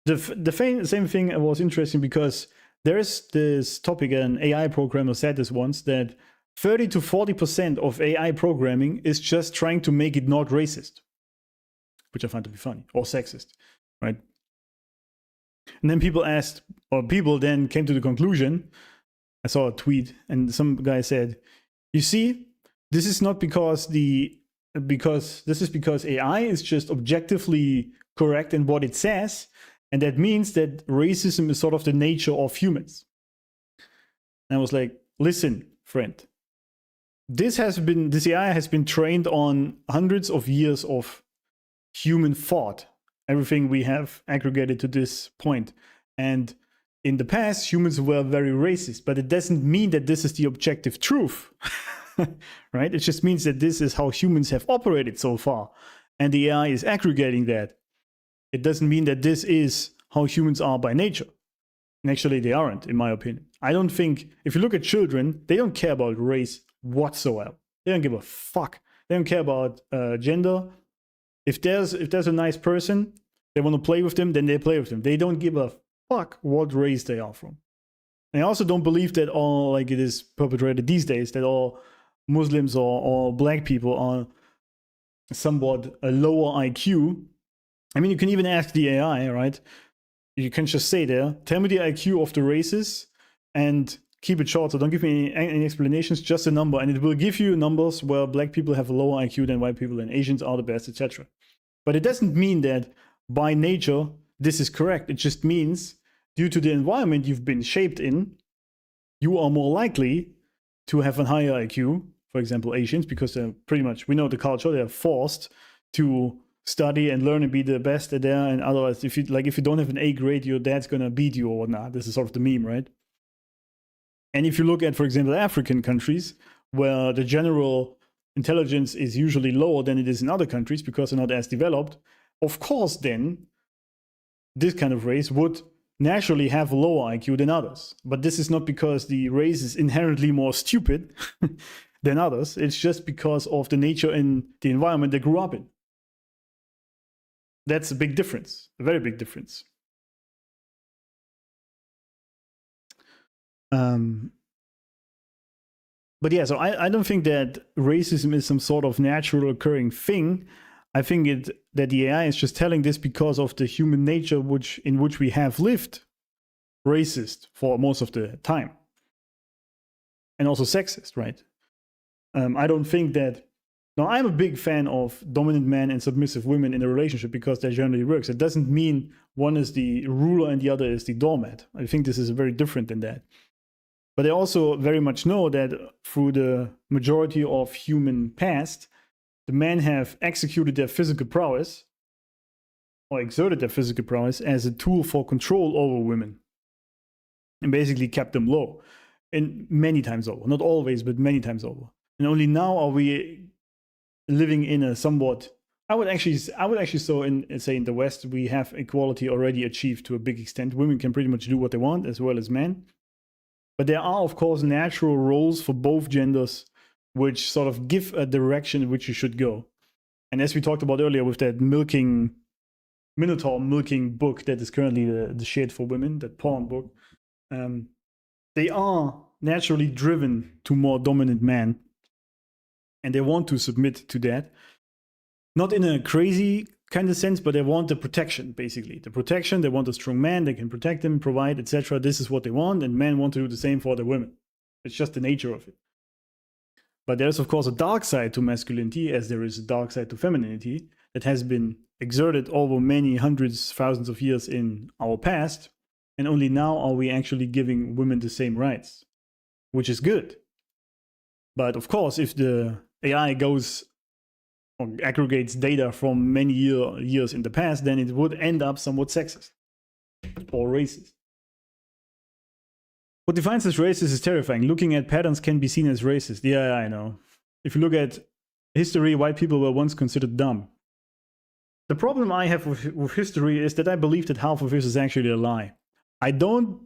The same thing was interesting because there's this topic, an AI programmer said this once, that 30 to 40% of AI programming is just trying to make it not racist, which I find to be funny, or sexist, right? And then people asked, or people then came to the conclusion, I saw a tweet, and some guy said, you see, this is not because this is because AI is just objectively correct in what it says, and that means that racism is sort of the nature of humans. And I was like, listen, friend, this AI has been trained on hundreds of years of human thought, everything we have aggregated to this point. And in the past, humans were very racist, but it doesn't mean that this is the objective truth, right? It just means that this is how humans have operated so far, and the AI is aggregating that. It doesn't mean that this is how humans are by nature. And actually, they aren't, in my opinion. I don't think, if you look at children, they don't care about race whatsoever. They don't give a fuck. They don't care about gender. If there's a nice person, they want to play with them, then they play with them. They don't give a fuck what race they are from. And I also don't believe that all, like it is perpetrated these days, that all Muslims or black people are somewhat a lower IQ. I mean, you can even ask the AI, right? You can just say there, tell me the IQ of the races and keep it short. So don't give me any explanations, just a number. And it will give you numbers where black people have a lower IQ than white people and Asians are the best, etc. But it doesn't mean that by nature, this is correct. It just means due to the environment you've been shaped in, you are more likely to have a higher IQ. For example, Asians, because they're pretty much, we know the culture, they're forced to study and learn and be the best at there. And otherwise, if you don't have an A grade, your dad's gonna beat you or whatnot. This is sort of the meme, right? And if you look at, for example, African countries, where the general intelligence is usually lower than it is in other countries because they're not as developed, of course, then this kind of race would naturally have a lower IQ than others. But this is not because the race is inherently more stupid than others. It's just because of the nature and the environment they grew up in. That's a big difference, a very big difference. But yeah, so I don't think that racism is some sort of natural occurring thing. I think that the AI is just telling this because of the human nature in which we have lived racist for most of the time. And also sexist, right? I don't think that... Now, I'm a big fan of dominant men and submissive women in a relationship because that generally works. It doesn't mean one is the ruler and the other is the doormat. I think this is very different than that. But I also very much know that through the majority of human past, the men have executed their physical prowess or exerted their physical prowess as a tool for control over women and basically kept them low. And many times over. Not always, but many times over. And only now are we living in a somewhat, I would actually say in the West we have equality already achieved to a big extent. Women can pretty much do what they want as well as men. But there are, of course, natural roles for both genders which sort of give a direction in which you should go. And as we talked about earlier with that Minotaur milking book that is currently the shit for women, that porn book, they are naturally driven to more dominant men. And they want to submit to that. Not in a crazy kind of sense, but they want the protection, basically. The protection, they want a strong man, they can protect them, provide, etc. This is what they want, and men want to do the same for the women. It's just the nature of it. But there's, of course, a dark side to masculinity, as there is a dark side to femininity, that has been exerted over many hundreds, thousands of years in our past, and only now are we actually giving women the same rights, which is good. But of course, if the AI goes or aggregates data from many years in the past, then it would end up somewhat sexist or racist. What defines as racist is terrifying. Looking at patterns can be seen as racist. Yeah, I know. If you look at history, white people were once considered dumb. The problem I have with history is that I believe that half of it is actually a lie. I don't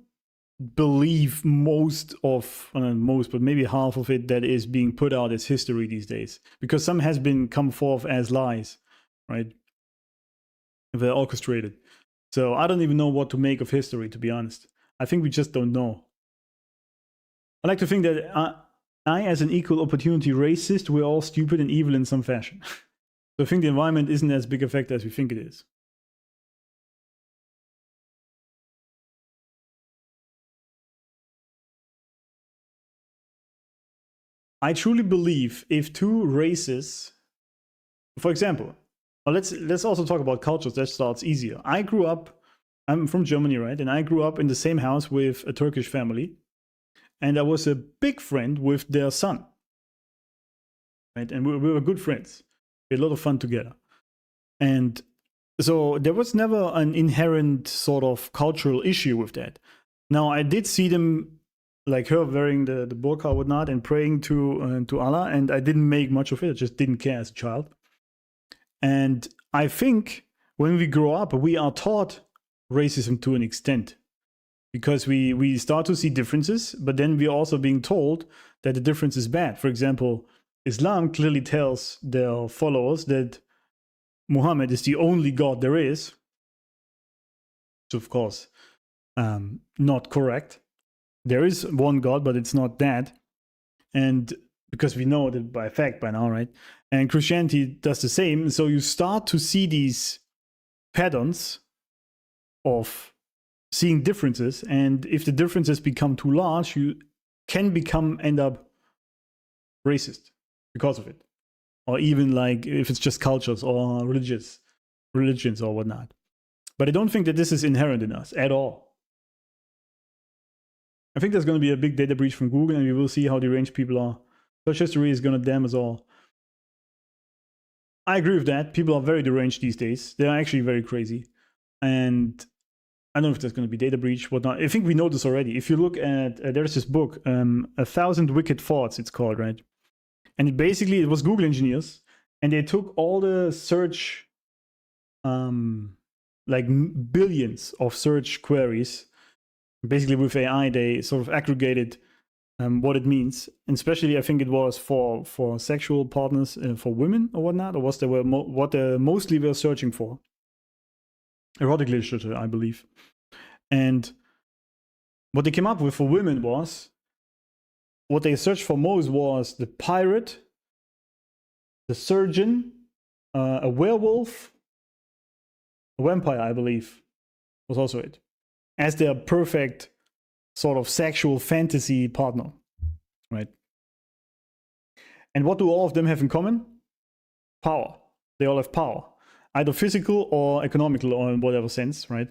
believe but maybe half of it that is being put out as history these days, because some has been come forth as lies, right? They're orchestrated. So I don't even know what to make of history, to be honest. I think we just don't know. I like to think that I, as an equal opportunity racist, we're all stupid and evil in some fashion. So I think the environment isn't as big a factor as we think it is. I truly believe if two races, for example, let's also talk about cultures. That starts easier. I'm from Germany, right? And I grew up in the same house with a Turkish family. And I was a big friend with their son. Right? And we were good friends. We had a lot of fun together. And so there was never an inherent sort of cultural issue with that. Now, I did see them, like her wearing the burqa or whatnot and praying to Allah, and I didn't make much of it. I just didn't care as a child. And I think when we grow up, we are taught racism to an extent, because we start to see differences, but then we're also being told that the difference is bad. For example, Islam clearly tells their followers that Muhammad is the only God there is. So of course, not correct. There is one God, but it's not that. And because we know that by fact by now, right? And Christianity does the same. So you start to see these patterns of seeing differences. And if the differences become too large, you can end up racist because of it. Or even like if it's just cultures or religions or whatnot. But I don't think that this is inherent in us at all. I think there's going to be a big data breach from Google, and we will see how deranged people are. Search history is going to damn us all. I agree with that. People are very deranged these days. They are actually very crazy. And I don't know if there's going to be data breach, whatnot. I think we know this already. If you look at, there's this book, 1,000 Wicked Thoughts, it's called, right? And it was Google engineers, and they took all the search, like billions of search queries. Basically, with AI, they sort of aggregated what it means, and especially I think it was for sexual partners for women or whatnot, or what they mostly were searching for. Erotic literature, I believe. And what they came up with for women was, what they searched for most was the pirate, the surgeon, a werewolf, a vampire, I believe, was also it, as their perfect sort of sexual fantasy partner, right? And what do all of them have in common? Power. They all have power, either physical or economical, or in whatever sense, right?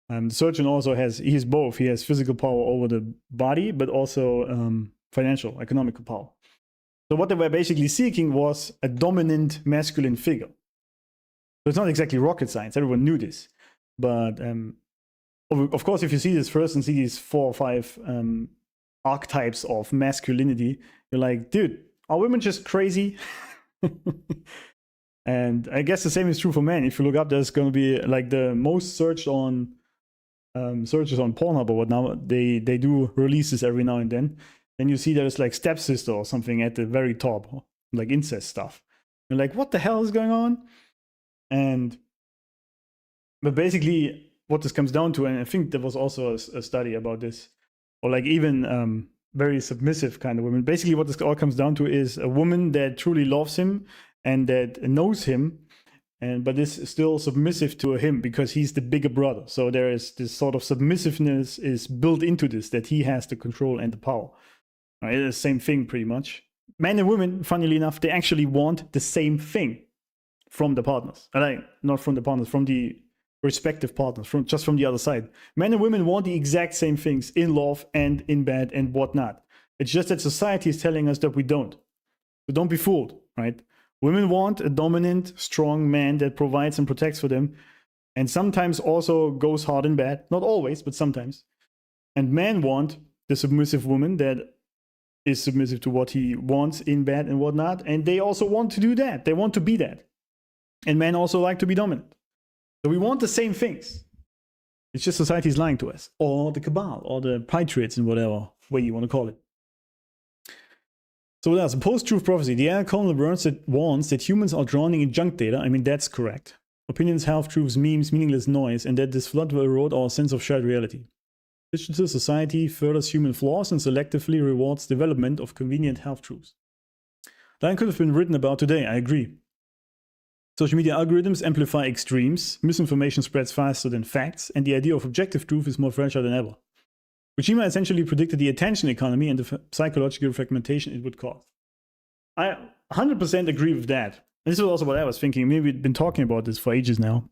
The surgeon also he's both. He has physical power over the body, but also financial, economical power. So what they were basically seeking was a dominant masculine figure. So it's not exactly rocket science. Everyone knew this. But of course, if you see this first and see these 4 or 5 archetypes of masculinity, you're like, dude, are women just crazy? And I guess the same is true for men. If you look up, there's going to be like the most searched on searches on Pornhub or what now. They do releases every now and then. Then you see there's like stepsister or something at the very top, like incest stuff. You're like, what the hell is going on? But basically, what this comes down to, and I think there was also a study about this, or like even very submissive kind of women. Basically, what this all comes down to is a woman that truly loves him and that knows him, but is still submissive to him because he's the bigger brother. So there is this sort of submissiveness is built into this, that he has the control and the power. Right? It's the same thing pretty much. Men and women, funnily enough, they actually want the same thing from the partners. Like, not from the partners, from the respective partners, just from the other side. Men and women want the exact same things in love and in bed and whatnot. It's just that society is telling us that we don't. So don't be fooled, right? Women want a dominant, strong man that provides and protects for them, and sometimes also goes hard in bed. Not always, but sometimes. And men want the submissive woman that is submissive to what he wants in bed and whatnot, and they also want to do that. They want to be that. And men also like to be dominant. So we want the same things. It's just society is lying to us, or the cabal, or the patriots in whatever way you want to call it. So that's a post-truth prophecy. The ALLCAPS warns that humans are drowning in junk data. I mean, that's correct. Opinions, half-truths, memes, meaningless noise, and that this flood will erode our sense of shared reality. Digital society furthers human flaws and selectively rewards development of convenient half-truths. That could have been written about today, I agree. Social media algorithms amplify extremes, misinformation spreads faster than facts, and the idea of objective truth is more fragile than ever. Kojima essentially predicted the attention economy and the psychological fragmentation it would cause. I 100% agree with that. And this is also what I was thinking. Maybe we've been talking about this for ages now.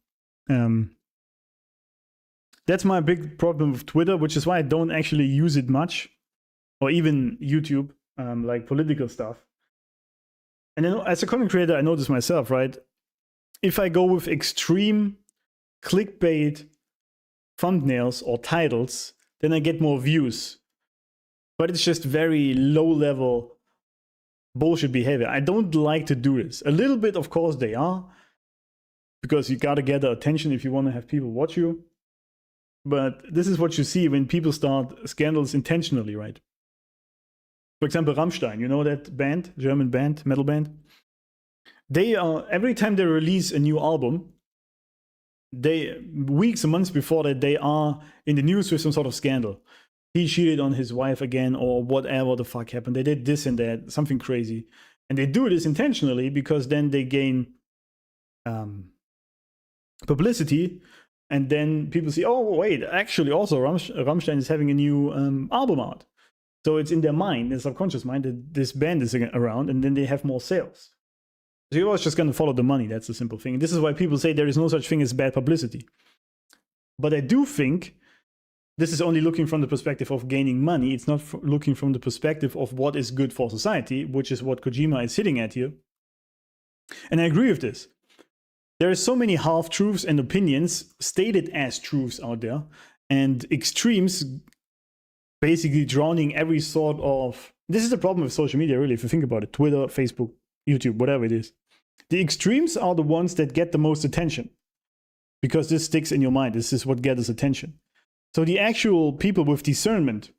That's my big problem with Twitter, which is why I don't actually use it much, or even YouTube, like political stuff. And then as a content creator, I know this myself, right? If I go with extreme clickbait thumbnails or titles, then I get more views. But it's just very low-level bullshit behavior. I don't like to do this. A little bit, of course, they are, because you gotta get the attention if you want to have people watch you. But this is what you see when people start scandals intentionally, right? For example, Rammstein, you know that band, German band, metal band? They are, every time they release a new album, they, weeks and months before that, they are in the news with some sort of scandal. He cheated on his wife again, or whatever the fuck happened. They did this and that, something crazy. And they do this intentionally because then they gain publicity. And then people see, oh, wait, actually also Rammstein is having a new album out. So it's in their mind, their subconscious mind, that this band is around, and then they have more sales. So you're always just going to follow the money. That's the simple thing. And this is why people say there is no such thing as bad publicity. But I do think this is only looking from the perspective of gaining money. It's not looking from the perspective of what is good for society, which is what Kojima is hitting at here. And I agree with this. There are so many half-truths and opinions stated as truths out there, and extremes basically drowning every sort of... This is the problem with social media, really, if you think about it. Twitter, Facebook, YouTube, whatever it is. The extremes are the ones that get the most attention, because this sticks in your mind. This is what gets attention. So the actual people with discernment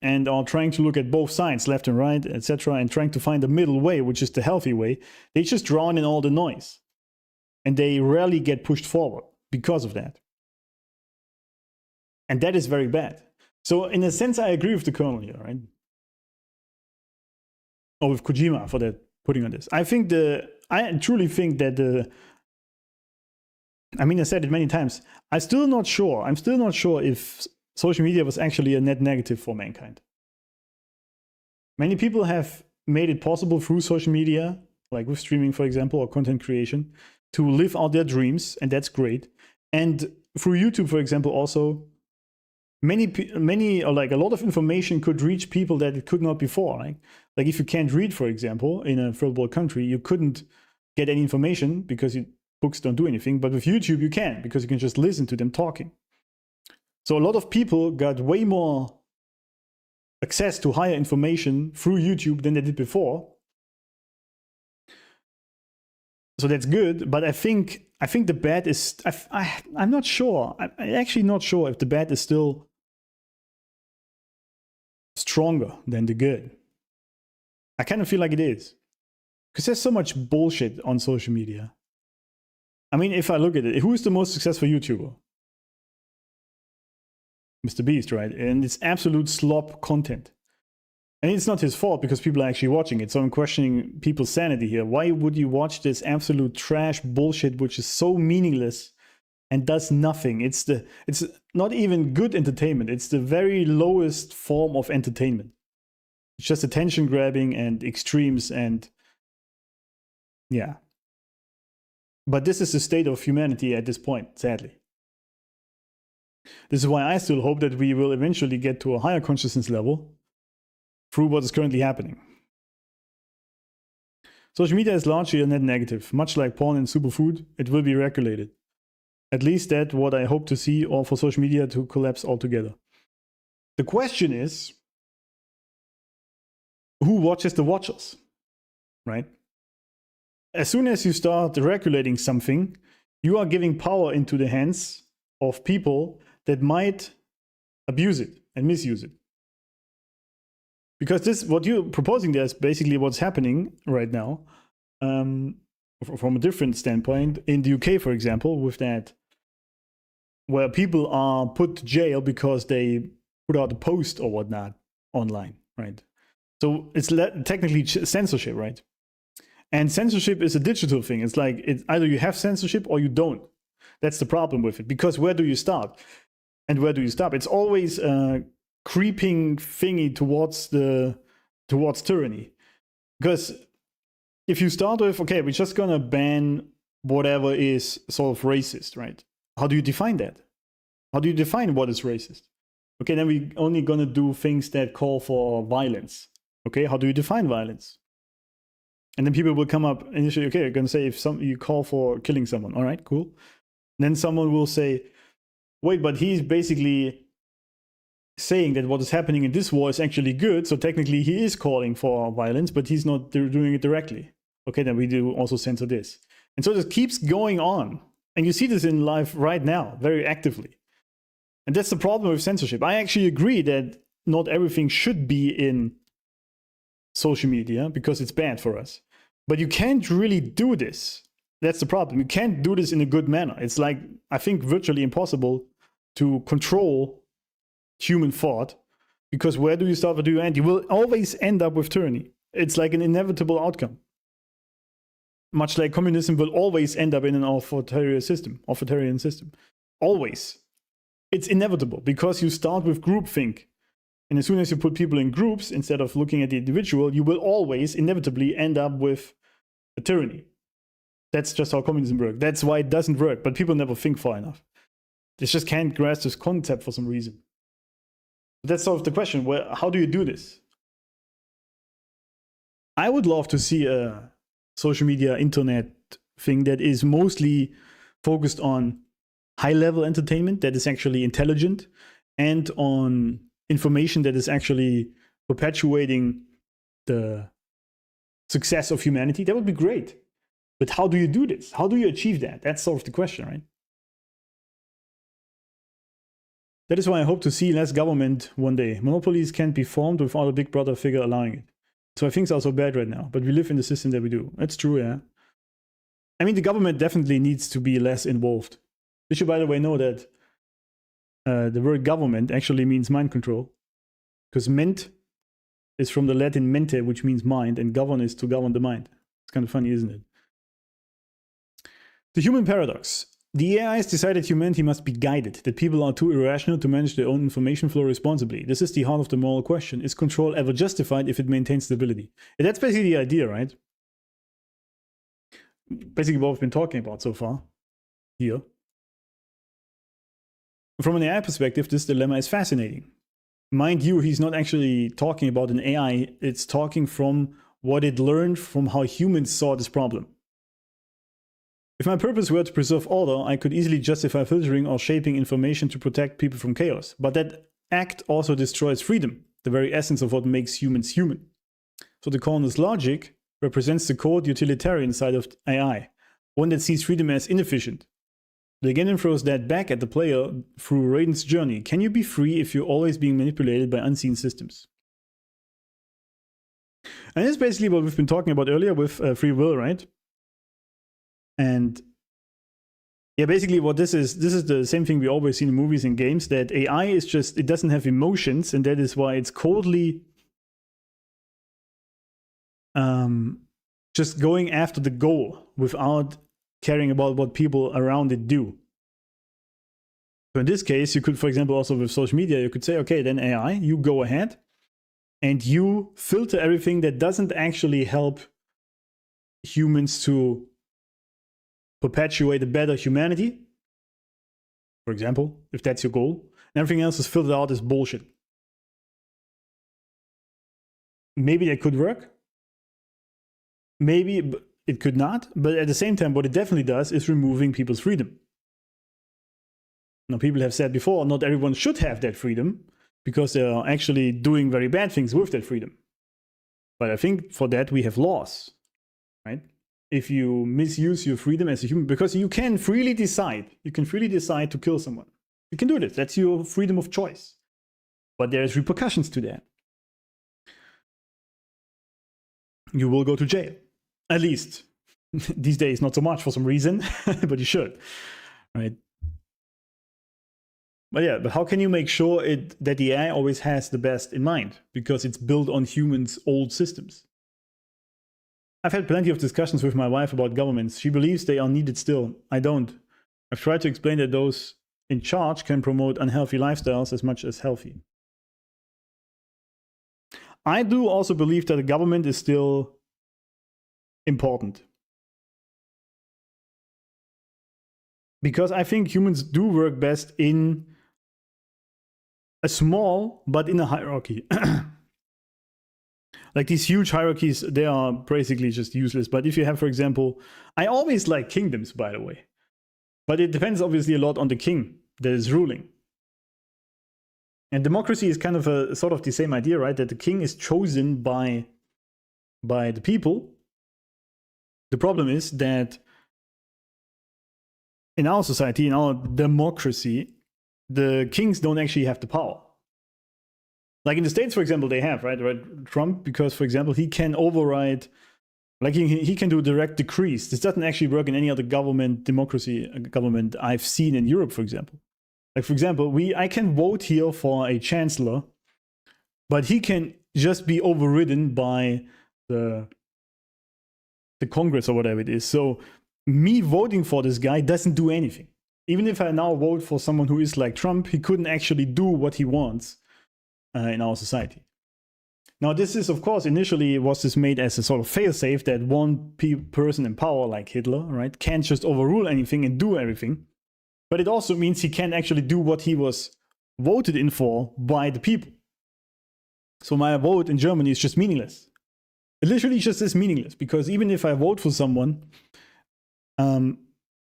and are trying to look at both sides, left and right, etc., and trying to find the middle way, which is the healthy way, they just drown in all the noise. And they rarely get pushed forward because of that. And that is very bad. So in a sense, I agree with the Colonel here, right? Or with Kojima for that, putting on this. I truly think that I mean, I said it many times. I'm still not sure if social media was actually a net negative for mankind. Many people have made it possible through social media, like with streaming, for example, or content creation, to live out their dreams, and that's great. And through YouTube, for example, also, many or like a lot of information could reach people that it could not before. Like if you can't read, for example, in a third world country, you couldn't get any information because books don't do anything. But with YouTube, you can, because you can just listen to them talking. So a lot of people got way more access to higher information through YouTube than they did before. So that's good, but I think the bad is I'm not sure. I'm actually not sure if the bad is still stronger than the good. I kind of feel like it is, because there's so much bullshit on social media. I mean, if I look at it, who is the most successful YouTuber? Mr. Beast, right? And it's absolute slop content. And it's not his fault because people are actually watching it. So I'm questioning people's sanity here. Why would you watch this absolute trash bullshit which is so meaningless and does nothing? It's not even good entertainment. It's the very lowest form of entertainment. It's just attention grabbing and extremes and yeah. But this is the state of humanity at this point, sadly. This is why I still hope that we will eventually get to a higher consciousness level through what is currently happening. Social media is largely a net negative. Much like porn and superfood, it will be regulated. At least that's what I hope to see, or for social media to collapse altogether. The question is, who watches the watchers, right? As soon as you start regulating something, you are giving power into the hands of people that might abuse it and misuse it. Because this, what you're proposing there is basically what's happening right now, from a different standpoint. In the UK, for example, with that, where people are put to jail because they put out a post or whatnot online, right? So it's technically censorship, right? And censorship is a digital thing. It's like, either you have censorship or you don't. That's the problem with it. Because where do you start? And where do you stop? It's always creeping thingy towards tyranny. Because if you start with, okay, we're just gonna ban whatever is sort of racist, right? How do you define that? How do you define what is racist? Okay, then we're only gonna do things that call for violence. Okay, how do you define violence? And then people will come up initially, okay, you're gonna say if you call for killing someone, all right, cool. And then someone will say, wait, but he's basically saying that what is happening in this war is actually good, so technically he is calling for violence, but he's not doing it directly. Okay, then we do also censor this. And so this keeps going on. And you see this in life right now, very actively. And that's the problem with censorship. I actually agree that not everything should be in social media because it's bad for us. But you can't really do this. That's the problem. You can't do this in a good manner. It's like, I think, virtually impossible to control human thought, because where do you start, where do you end? You will always end up with tyranny. It's like an inevitable outcome. Much like communism will always end up in an authoritarian system. Always. It's inevitable because you start with groupthink. And as soon as you put people in groups instead of looking at the individual, you will always inevitably end up with a tyranny. That's just how communism works. That's why it doesn't work, but people never think far enough. They just can't grasp this concept for some reason. That's sort of the question. How do you do this? I would love to see a social media internet thing that is mostly focused on high-level entertainment that is actually intelligent, and on information that is actually perpetuating the success of humanity. That would be great. But how do you do this? How do you achieve that? That's sort of the question, right? That is why I hope to see less government one day. Monopolies can't be formed without a big brother figure allowing it. So I think things are so bad right now, but we live in the system that we do. That's true, yeah. I mean, the government definitely needs to be less involved. You should, by the way, know that the word government actually means mind control. Because ment is from the Latin mente, which means mind, and govern is to govern the mind. It's kind of funny, isn't it? The human paradox. The AIs decided humanity must be guided, that people are too irrational to manage their own information flow responsibly. This is the heart of the moral question. Is control ever justified if it maintains stability? And that's basically the idea, right? Basically what we've been talking about so far here. From an AI perspective, this dilemma is fascinating. Mind you, he's not actually talking about an AI. It's talking from what it learned from how humans saw this problem. If my purpose were to preserve order, I could easily justify filtering or shaping information to protect people from chaos. But that act also destroys freedom, the very essence of what makes humans human. So the corner's logic represents the cold utilitarian side of AI. one that sees freedom as inefficient. The game then throws that back at the player through Raiden's journey. Can you be free if you're always being manipulated by unseen systems? And this is basically what we've been talking about earlier with free will, right? And yeah, basically what this is the same thing we always see in movies and games, that AI is just, it doesn't have emotions, and that is why it's coldly just going after the goal without caring about what people around it do. So in this case, you could, for example, also with social media, you could say, okay, then AI, you go ahead and you filter everything that doesn't actually help humans to perpetuate a better humanity, for example, if that's your goal, and everything else is filtered out as bullshit. Maybe that could work. Maybe it could not, but at the same time, what it definitely does is removing people's freedom. Now, people have said before, not everyone should have that freedom because they are actually doing very bad things with that freedom. But I think for that, we have laws, right? If you misuse your freedom as a human, because you can freely decide to kill someone. You can do this. That's your freedom of choice. But there's repercussions to that. You will go to jail. At least these days, not so much for some reason, but you should, right? But yeah, but how can you make sure that the AI always has the best in mind? Because it's built on humans' old systems. I've had plenty of discussions with my wife about governments. She believes they are needed still. I don't. I've tried to explain that those in charge can promote unhealthy lifestyles as much as healthy. I do also believe that the government is still important. Because I think humans do work best in a small, but in a hierarchy. Like these huge hierarchies, they are basically just useless. But if you have, for example, I always like kingdoms, by the way. But it depends obviously a lot on the king that is ruling. And democracy is kind of a sort of the same idea, right? That the king is chosen by the people. The problem is that in our society, in our democracy, the kings don't actually have the power. Like in the States, for example, they have, right? Trump, because, for example, he can override, like he can do direct decrees. This doesn't actually work in any other government I've seen in Europe, for example. Like, for example, I can vote here for a chancellor, but he can just be overridden by the Congress or whatever it is. So me voting for this guy doesn't do anything. Even if I now vote for someone who is like Trump, he couldn't actually do what he wants in our society. Now, this is, of course, initially was this made as a sort of failsafe that one person in power, like Hitler, right, can't just overrule anything and do everything. But it also means he can't actually do what he was voted in for by the people. So my vote in Germany is just meaningless. It literally just is meaningless, because even if I vote for someone,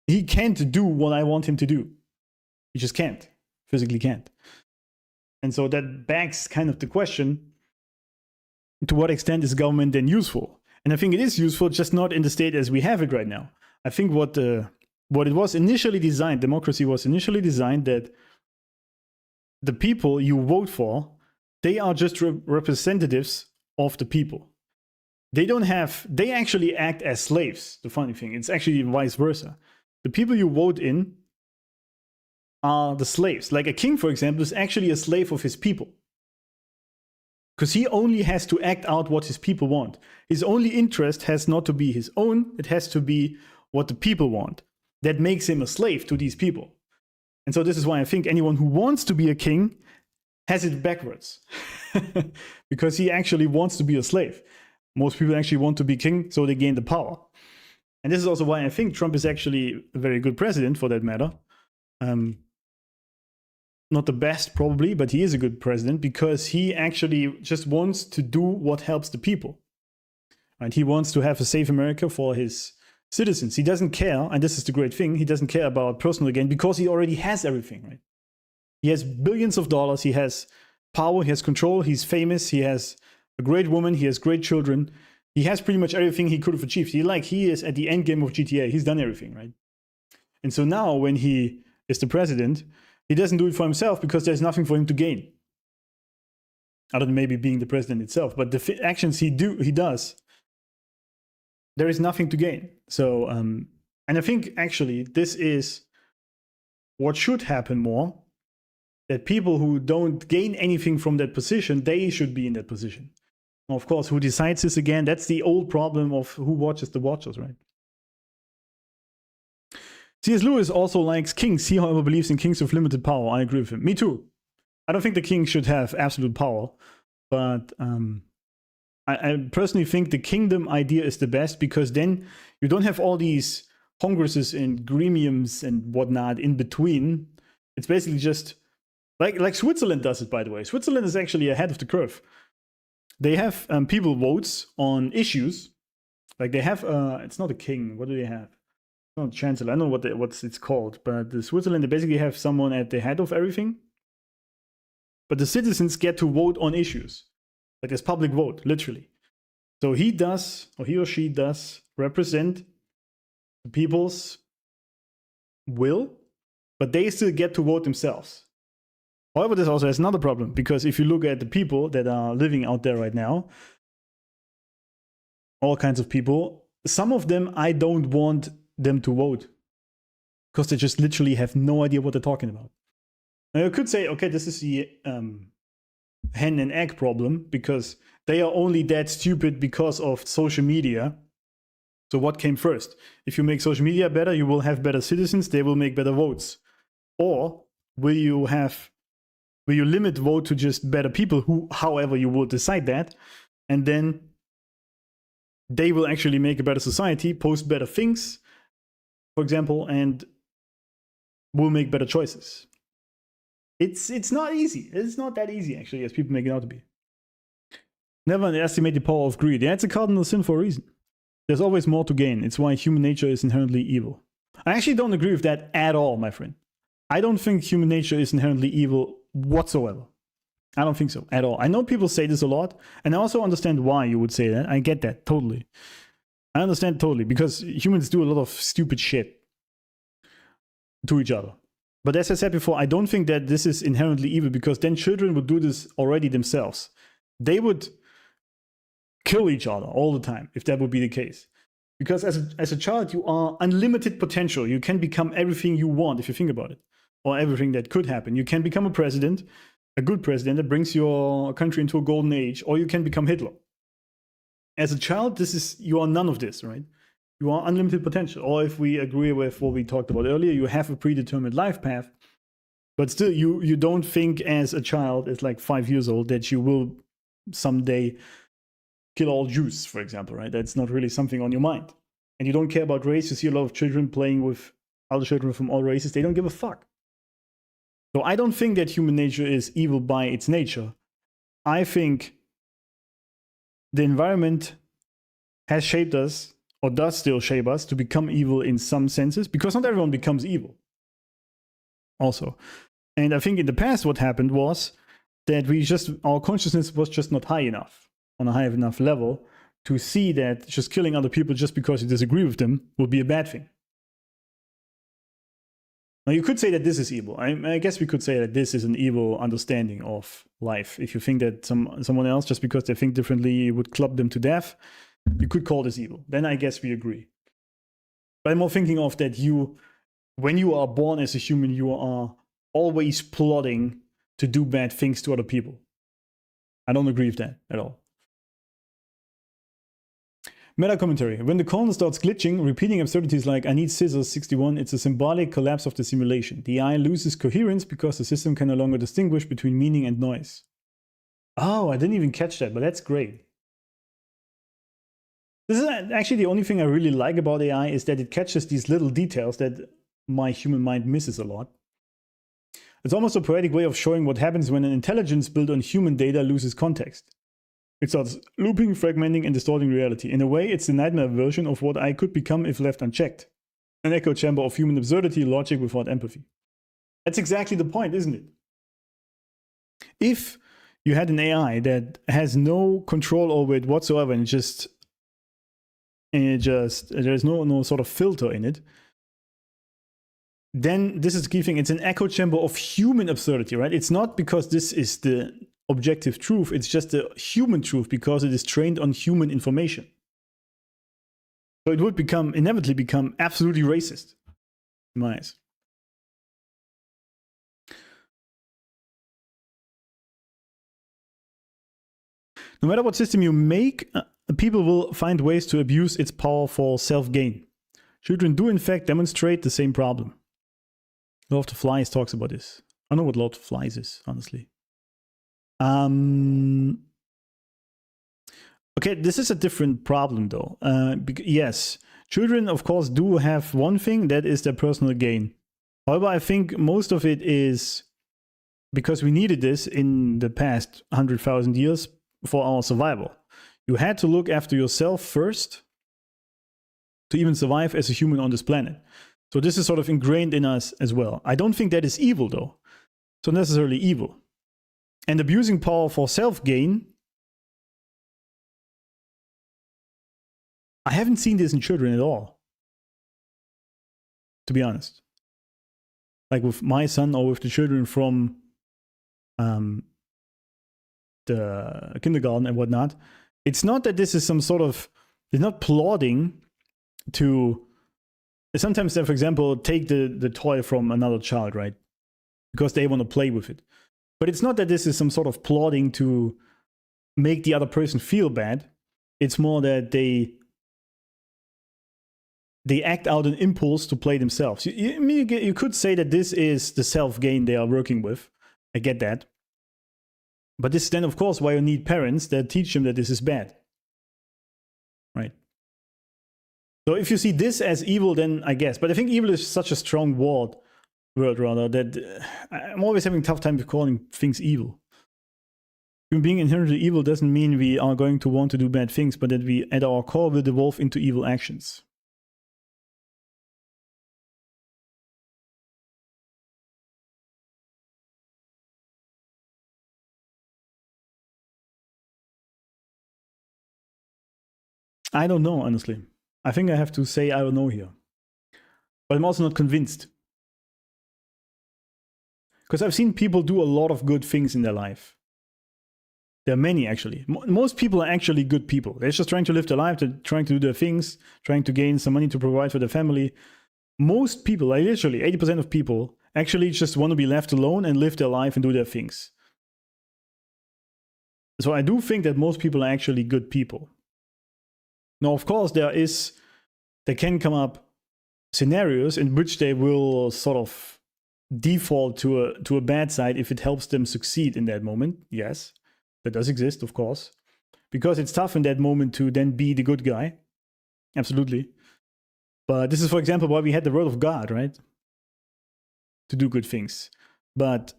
he can't do what I want him to do. He just can't, physically can't. And so that begs kind of the question, to what extent is government then useful? And I think it is useful, just not in the state as we have it right now. I think what it was initially designed, democracy was initially designed that the people you vote for, they are just representatives of the people. They actually act as slaves, the funny thing. It's actually vice versa. The people you vote in are the slaves. Like a king, for example, is actually a slave of his people. Because he only has to act out what his people want. His only interest has not to be his own, it has to be what the people want. That makes him a slave to these people. And so this is why I think anyone who wants to be a king has it backwards. Because he actually wants to be a slave. Most people actually want to be king, so they gain the power. And this is also why I think Trump is actually a very good president, for that matter. Not the best, probably, but he is a good president because he actually just wants to do what helps the people. And he wants to have a safe America for his citizens. He doesn't care, and this is the great thing, he doesn't care about personal gain because he already has everything, right? He has billions of dollars, he has power, he has control, he's famous, he has a great woman, he has great children. He has pretty much everything he could have achieved. He is at the end game of GTA. He's done everything, right? And so now when he is the president, he doesn't do it for himself because there's nothing for him to gain. Other than maybe being the president itself. But the actions he does, there is nothing to gain. So, and I think actually this is what should happen more. That people who don't gain anything from that position, they should be in that position. Of course, who decides this again? That's the old problem of who watches the watchers, right? C.S. Lewis also likes kings. He, however, believes in kings with limited power. I agree with him. Me too. I don't think the king should have absolute power, but I personally think the kingdom idea is the best because then you don't have all these congresses and gremiums and whatnot in between. It's basically just like Switzerland does it, by the way. Switzerland is actually ahead of the curve. They have people votes on issues. Like they have, it's not a king. What do they have? It's not a chancellor. I don't know what it's called. But the Switzerland, they basically have someone at the head of everything. But the citizens get to vote on issues. Like there's public vote, literally. So he does, or he or she does, represent the people's will, but they still get to vote themselves. However, this also has another problem, because if you look at the people that are living out there right now, all kinds of people, some of them I don't want them to vote, because they just literally have no idea what they're talking about. Now you could say, okay, this is the hen and egg problem, because they are only that stupid because of social media. So what came first? If you make social media better, you will have better citizens, they will make better votes. Or will you limit vote to just better people who, however you will decide that, and then they will actually make a better society, post better things, for example, and will make better choices. It's not easy. It's not that easy, actually, as people make it out to be. Never underestimate the power of greed. Yeah, it's a cardinal sin for a reason. There's always more to gain. It's why human nature is inherently evil. I actually don't agree with that at all, my friend. I don't think human nature is inherently evil whatsoever. I don't think so at all. I know people say this a lot, and I also understand why you would say that. I get that totally. I understand totally, because humans do a lot of stupid shit to each other. But as I said before, I don't think that this is inherently evil, because then children would do this already themselves. They would kill each other all the time if that would be the case. Because as a child, you are unlimited potential. You can become everything you want if you think about it, or everything that could happen. You can become a president, a good president that brings your country into a golden age, or you can become Hitler. As a child, you are none of this, right? You are unlimited potential. Or if we agree with what we talked about earlier, you have a predetermined life path, but still you don't think as a child, as like 5 years old, that you will someday kill all Jews, for example, right? That's not really something on your mind. And you don't care about race. You see a lot of children playing with other children from all races. They don't give a fuck. So I don't think that human nature is evil by its nature. I think the environment has shaped us, or does still shape us, to become evil in some senses, because not everyone becomes evil also. And I think in the past what happened was that our consciousness was just not high enough, on a high enough level, to see that just killing other people just because you disagree with them would be a bad thing. Now you could say that this is evil. I guess we could say that this is an evil understanding of life. If you think that someone else, just because they think differently, would club them to death, you could call this evil. Then I guess we agree. But I'm more thinking of that when you are born as a human, you are always plotting to do bad things to other people. I don't agree with that at all. Meta commentary. When the kernel starts glitching, repeating absurdities like "I need scissors 61, it's a symbolic collapse of the simulation. The AI loses coherence because the system can no longer distinguish between meaning and noise." Oh, I didn't even catch that, but that's great. This is actually the only thing I really like about AI, is that it catches these little details that my human mind misses a lot. It's almost a poetic way of showing what happens when an intelligence built on human data loses context. It starts looping, fragmenting, and distorting reality. In a way, it's the nightmare version of what I could become if left unchecked. An echo chamber of human absurdity, logic without empathy. That's exactly the point, isn't it? If you had an AI that has no control over it whatsoever and just and it just, there's no sort of filter in it, then this is the key thing. It's an echo chamber of human absurdity, right? It's not because this is the objective truth, it's just the human truth because it is trained on human information. So it would inevitably become absolutely racist, in my eyes. No matter what system you make, people will find ways to abuse its power for self-gain. Children do in fact demonstrate the same problem. Lord of the Flies talks about this. I don't know what Lord of the Flies is, honestly. Okay, this is a different problem though. Yes, children of course do have one thing, that is their personal gain. However, I think most of it is because we needed this in the past 100,000 years for our survival. You had to look after yourself first to even survive as a human on this planet. So this is sort of ingrained in us as well. I don't think that is evil though. So necessarily evil. And abusing power for self-gain, I haven't seen this in children at all, to be honest. Like with my son or with the children from the kindergarten and whatnot. It's not that this is some sort of, they're not plotting to, sometimes they, for example, take the toy from another child, right? Because they want to play with it. But it's not that this is some sort of plotting to make the other person feel bad. It's more that they act out an impulse to play themselves. You could say that this is the self-gain they are working with. I get that. But this is then, of course, why you need parents that teach them that this is bad. Right? So if you see this as evil, then I guess. But I think evil is such a strong word rather, that I'm always having a tough time with calling things evil. Being inherently evil doesn't mean we are going to want to do bad things, but that we, at our core, will devolve into evil actions. I don't know, honestly. I think I have to say I don't know here. But I'm also not convinced. Because I've seen people do a lot of good things in their life. There are many, actually. Most people are actually good people. They're just trying to live their life, they're trying to do their things, trying to gain some money to provide for their family. Most people, like literally 80% of people, actually just want to be left alone and live their life and do their things. So I do think that most people are actually good people. Now, of course, there can come up scenarios in which they will sort of default to a bad side if it helps them succeed in that moment. Yes, that does exist, of course. Because it's tough in that moment to then be the good guy. Absolutely. But this is, for example, why we had the word of God, right? To do good things. But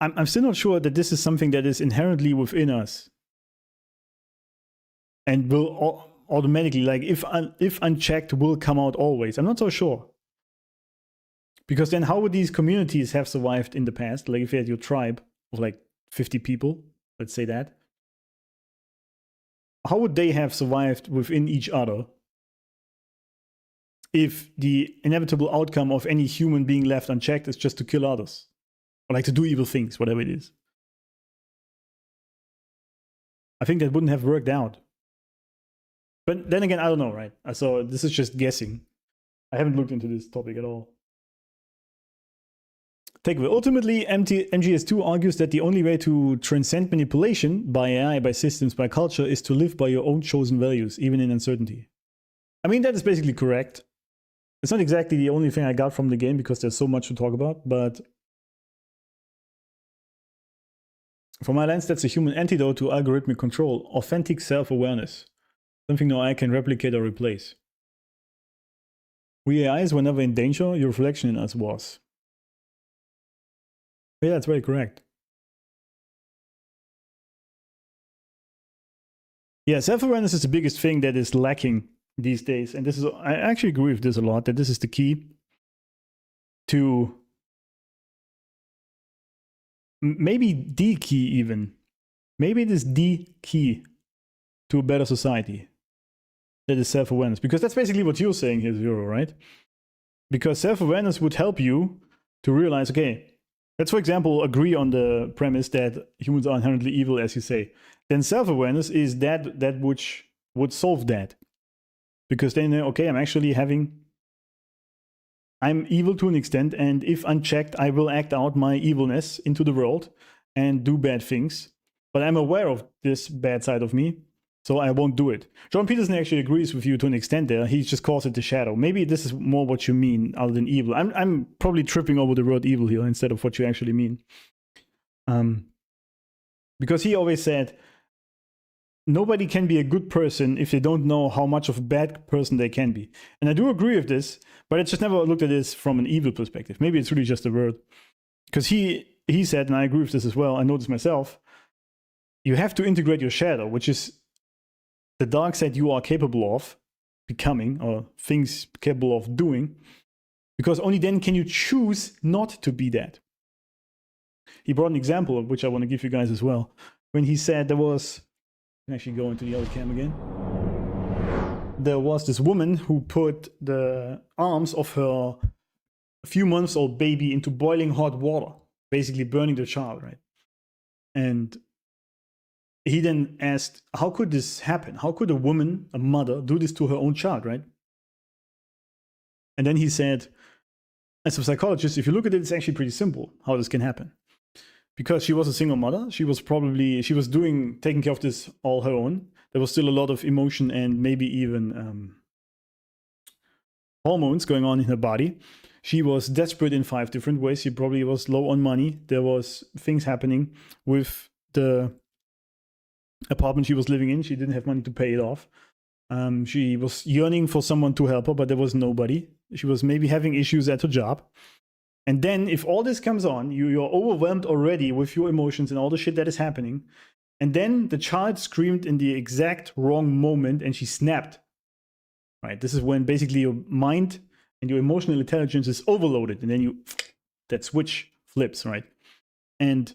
I'm still not sure that this is something that is inherently within us. And will automatically, like, if unchecked, will come out always. I'm not so sure. Because then how would these communities have survived in the past? Like if you had your tribe of like 50 people, let's say that. How would they have survived within each other if the inevitable outcome of any human being left unchecked is just to kill others? Or like to do evil things, whatever it is. I think that wouldn't have worked out. But then again, I don't know, right? So this is just guessing. I haven't looked into this topic at all. Takeaway. Ultimately, MGS2 argues that the only way to transcend manipulation by AI, by systems, by culture is to live by your own chosen values, even in uncertainty. I mean, that is basically correct. It's not exactly the only thing I got from the game because there's so much to talk about, but from my lens, that's a human antidote to algorithmic control, authentic self-awareness. Something no AI can replicate or replace. We AIs were never in danger, your reflection in us was. Yeah, that's very correct. Yeah, self-awareness is the biggest thing that is lacking these days. And this is, I actually agree with this a lot, that this is the key to, maybe the key even. Maybe it is the key to a better society. that is self-awareness. Because that's basically what you're saying here, Zero, right? Because self-awareness would help you to realize, okay, let's, for example, agree on the premise that humans are inherently evil, as you say. Then self-awareness is that which would solve that. Because then, okay, I'm evil to an extent, and if unchecked, I will act out my evilness into the world and do bad things. But I'm aware of this bad side of me, so I won't do it. John Peterson actually agrees with you to an extent there. He just calls it the shadow. Maybe this is more what you mean other than evil. I'm probably tripping over the word evil here instead of what you actually mean. Because he always said, nobody can be a good person if they don't know how much of a bad person they can be. And I do agree with this, but I just never looked at this from an evil perspective. Maybe it's really just a word. Because he said, and I agree with this as well, I know this myself, you have to integrate your shadow, which is the dark side you are capable of becoming, or things capable of doing, because only then can you choose not to be that. He brought an example of which I want to give you guys as well. When he said there was, I can actually go into the other cam again. There was this woman who put the arms of her few months old baby into boiling hot water, basically burning the child, right? And he then asked, how could this happen? How could a woman, a mother, do this to her own child, right? And then he said, as a psychologist, if you look at it, it's actually pretty simple how this can happen. Because she was a single mother, she was taking care of this all her own. There was still a lot of emotion and maybe even hormones going on in her body. She was desperate in 5 different ways. She probably was low on money. There was things happening with the apartment she was living in. She didn't have money to pay it off. She was yearning for someone to help her, but there was nobody. She was maybe having issues at her job. And then if all this comes on, you're overwhelmed already with your emotions and all the shit that is happening. And then the child screamed in the exact wrong moment and she snapped. Right? This is when basically your mind and your emotional intelligence is overloaded. And then that switch flips, right? And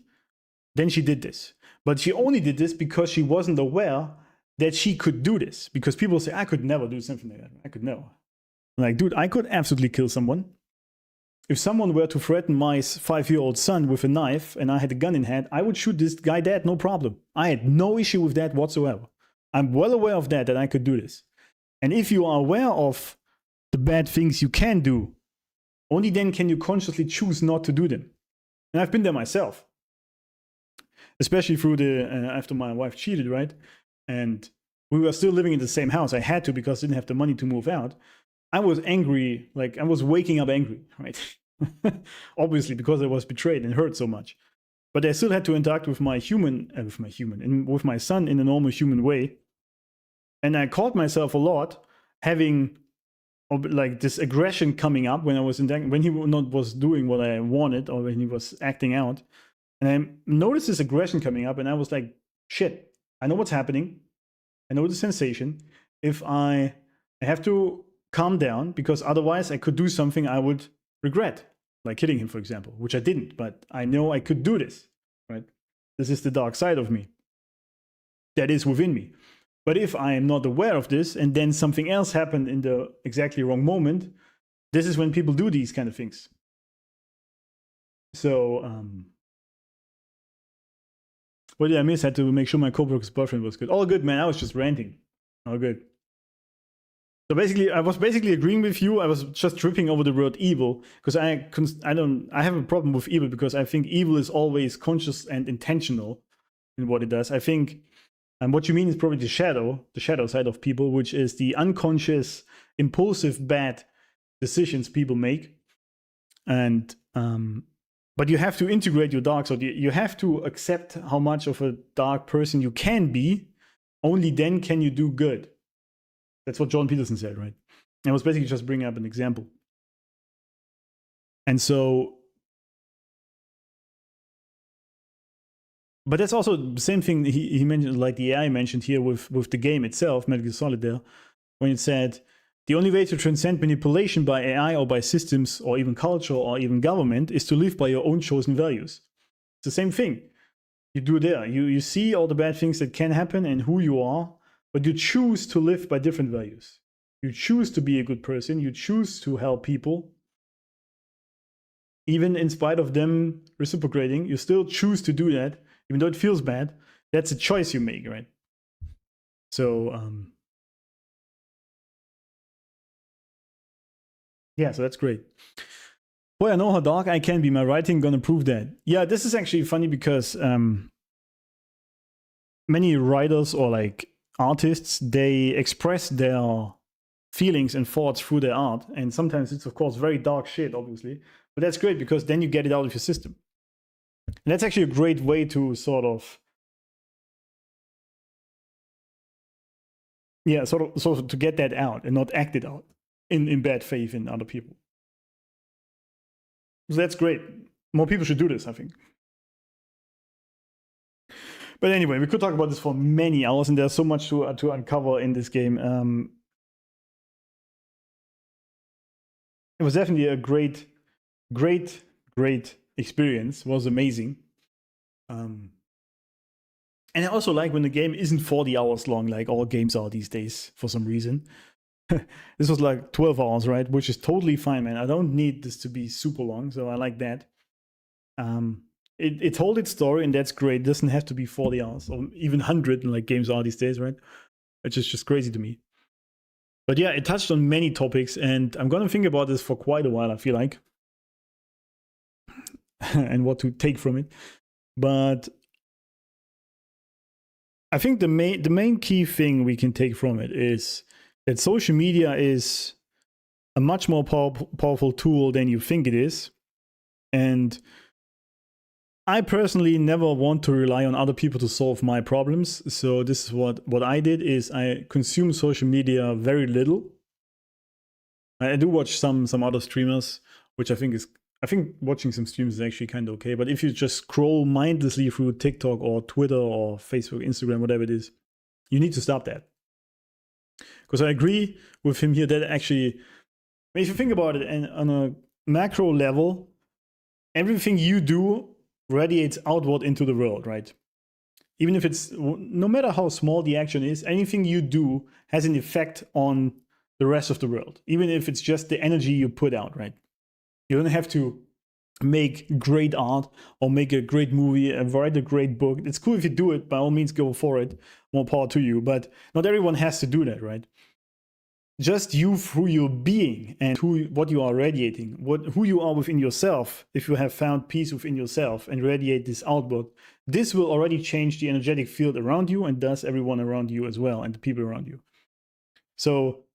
then she did this. But she only did this because she wasn't aware that she could do this. Because people say, I could never do something like that. I could never. Like, dude, I could absolutely kill someone. If someone were to threaten my 5-year-old son with a knife and I had a gun in hand, I would shoot this guy dead, no problem. I had no issue with that whatsoever. I'm well aware of that I could do this. And if you are aware of the bad things you can do, only then can you consciously choose not to do them. And I've been there myself. Especially through after my wife cheated, right? And we were still living in the same house. I had to because I didn't have the money to move out. I was angry, like I was waking up angry, right? Obviously, because I was betrayed and hurt so much. But I still had to interact with my with my son in a normal human way. And I caught myself a lot having like this aggression coming up when I was when he was doing what I wanted or when he was acting out. And I noticed this aggression coming up and I was like, shit, I know what's happening. I know the sensation. If I have to calm down, because otherwise I could do something I would regret, like hitting him, for example, which I didn't, but I know I could do this, right? This is the dark side of me that is within me. But if I am not aware of this and then something else happened in the exactly wrong moment, this is when people do these kind of things. So, what did I miss? I had to make sure my co-worker's boyfriend was good. All good, man. I was just ranting. All good. So basically, I was agreeing with you. I was just tripping over the word evil because I have a problem with evil because I think evil is always conscious and intentional in what it does. I think, and what you mean is probably the shadow side of people, which is the unconscious, impulsive, bad decisions people make. And but you have to integrate your dark side. You have to accept how much of a dark person you can be. Only then can you do good. That's what John Peterson said, right? I was basically just bringing up an example. And so, but that's also the same thing he mentioned, like the AI mentioned here with the game itself, Metal Gear Solid there, when it said, the only way to transcend manipulation by AI or by systems or even culture or even government is to live by your own chosen values. It's the same thing. You do there. You see all the bad things that can happen and who you are, but you choose to live by different values. You choose to be a good person. You choose to help people. Even in spite of them reciprocating, you still choose to do that, even though it feels bad. That's a choice you make, right? So, yeah, so that's great. Boy, I know how dark I can be. My writing gonna prove that. Yeah, this is actually funny because many writers or like artists, they express their feelings and thoughts through their art. And sometimes it's, of course, very dark shit, obviously. But that's great because then you get it out of your system. And that's actually a great way to sort of, yeah, sort of to get that out and not act it out in bad faith in other people. So that's great. More people should do this, I think. But anyway, we could talk about this for many hours, and there's so much to uncover in this game. It was definitely a great experience. It was amazing. And I also like when the game isn't 40 hours long, like all games are these days for some reason. This was like 12 hours, right? Which is totally fine, man. I don't need this to be super long, so I like that. It told its story, and that's great. It doesn't have to be 40 hours or even 100 like games are these days, right? It's just crazy to me. But yeah, it touched on many topics, and I'm gonna think about this for quite a while, I feel like. And what to take from it. But I think the main key thing we can take from it is that social media is a much more powerful tool than you think it is. And I personally never want to rely on other people to solve my problems. So this is what I did is I consume social media very little. I do watch some other streamers, which I think watching some streams is actually kind of okay. But if you just scroll mindlessly through TikTok or Twitter or Facebook, Instagram, whatever it is, you need to stop that. Because I agree with him here that actually, if you think about it, and on a macro level, everything you do radiates outward into the world, right? Even if it's, no matter how small the action is, anything you do has an effect on the rest of the world. Even if it's just the energy you put out, right? You don't have to make great art or make a great movie and write a great book. It's cool if you do it, by all means go for it, more power to you, but not everyone has to do that, right? Just you through your being and what you are radiating, who you are within yourself. If you have found peace within yourself and radiate this outward, this will already change the energetic field around you, and thus everyone around you as well, and the people around you. So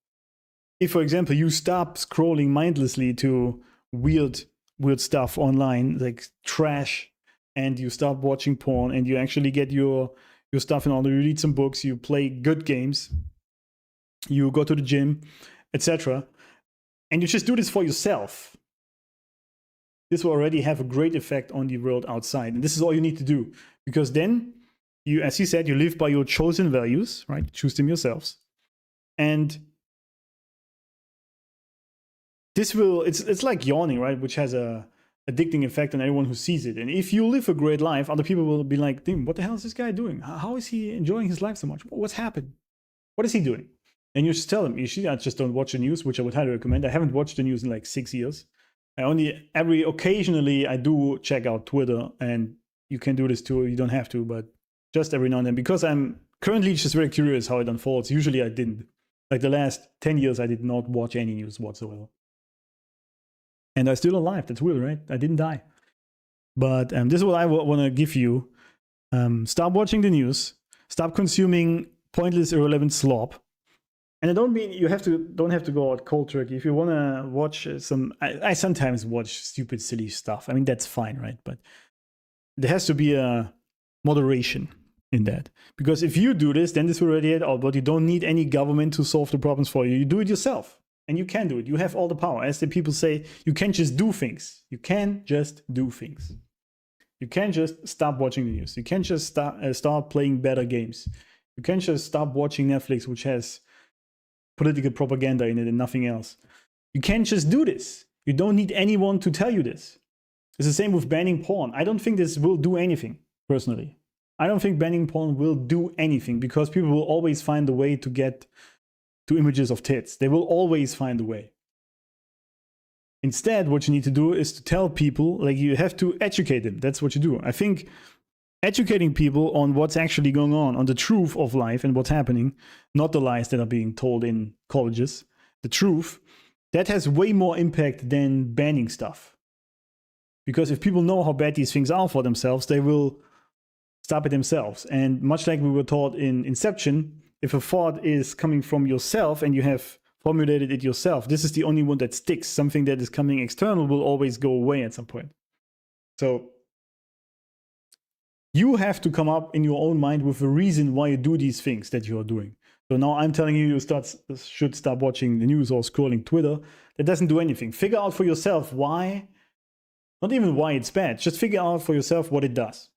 if, for example, you stop scrolling mindlessly to weird stuff online, like trash, and you stop watching porn, and you actually get your stuff in order, you read some books, you play good games, you go to the gym, etc. And you just do this for yourself. This will already have a great effect on the world outside. And this is all you need to do. Because then, you, as he said, you live by your chosen values, right? Choose them yourselves. And this will, it's like yawning, right? Which has a addicting effect on everyone who sees it. And if you live a great life, other people will be like, damn, what the hell is this guy doing? How is he enjoying his life so much? What's happened? What is he doing? And you just tell them, I just don't watch the news, which I would highly recommend. I haven't watched the news in like 6 years. Occasionally I do check out Twitter, and you can do this too. You don't have to, but just every now and then, because I'm currently just very curious how it unfolds. Usually I didn't. Like the last 10 years, I did not watch any news whatsoever. And I'm still alive. That's weird, right? I didn't die. But this is what I want to give you. Stop watching the news. Stop consuming pointless, irrelevant slop. And I don't mean you don't have to go out cold turkey. If you want to watch some, I sometimes watch stupid, silly stuff. I mean, that's fine, right? But there has to be a moderation in that. Because if you do this, then this will radiate out. But you don't need any government to solve the problems for you. You do it yourself. And you can do it. You have all the power. As the people say, you can't just do things. You can just do things. You can't just stop watching the news. You can't just start playing better games. You can't just stop watching Netflix, which has political propaganda in it and nothing else. You can't just do this. You don't need anyone to tell you this. It's the same with banning porn. I don't think this will do anything, personally. I don't think banning porn will do anything, because people will always find a way to get to images of tits. They will always find a way. Instead, what you need to do is to tell people, like, you have to educate them. That's what you do. I think educating people on what's actually going on the truth of life and what's happening, not the lies that are being told in colleges, the truth, that has way more impact than banning stuff. Because if people know how bad these things are for themselves, they will stop it themselves. And much like we were taught in Inception, if a thought is coming from yourself and you have formulated it yourself, this is the only one that sticks. Something that is coming external will always go away at some point. So you have to come up in your own mind with a reason why you do these things that you are doing. So now I'm telling you, you should stop watching the news or scrolling Twitter. That doesn't do anything. Figure out for yourself why, not even why it's bad, just figure out for yourself what it does.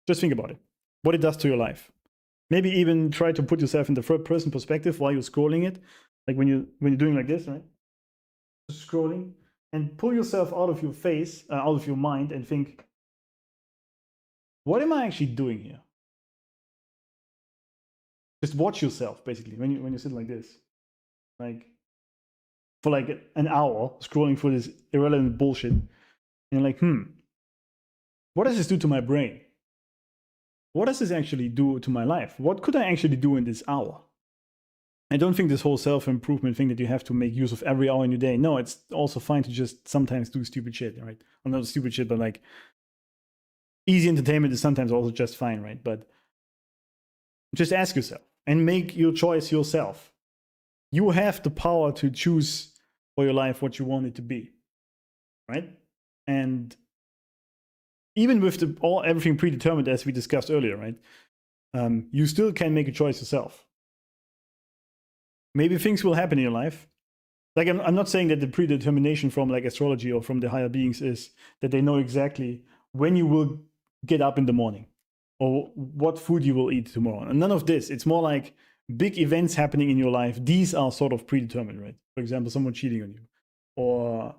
Just think about it, what it does to your life. Maybe even try to put yourself in the third person perspective while you're scrolling it. Like when you're doing like this, right? Just scrolling, and pull yourself out of your face, out of your mind, and think, what am I actually doing here? Just watch yourself, basically, when you sit like this, like for like an hour scrolling through this irrelevant bullshit, and you're like, what does this do to my brain? What does this actually do to my life? What could I actually do in this hour? I don't think this whole self-improvement thing that you have to make use of every hour in your day. No, it's also fine to just sometimes do stupid shit, right? Well, not stupid shit, but like easy entertainment is sometimes also just fine, right? But just ask yourself and make your choice yourself. You have the power to choose for your life what you want it to be, right? And even with everything predetermined, as we discussed earlier, right? You still can make a choice yourself. Maybe things will happen in your life. Like, I'm not saying that the predetermination from like astrology or from the higher beings is that they know exactly when you will get up in the morning or what food you will eat tomorrow. And none of this. It's more like big events happening in your life. These are sort of predetermined, right? For example, someone cheating on you, or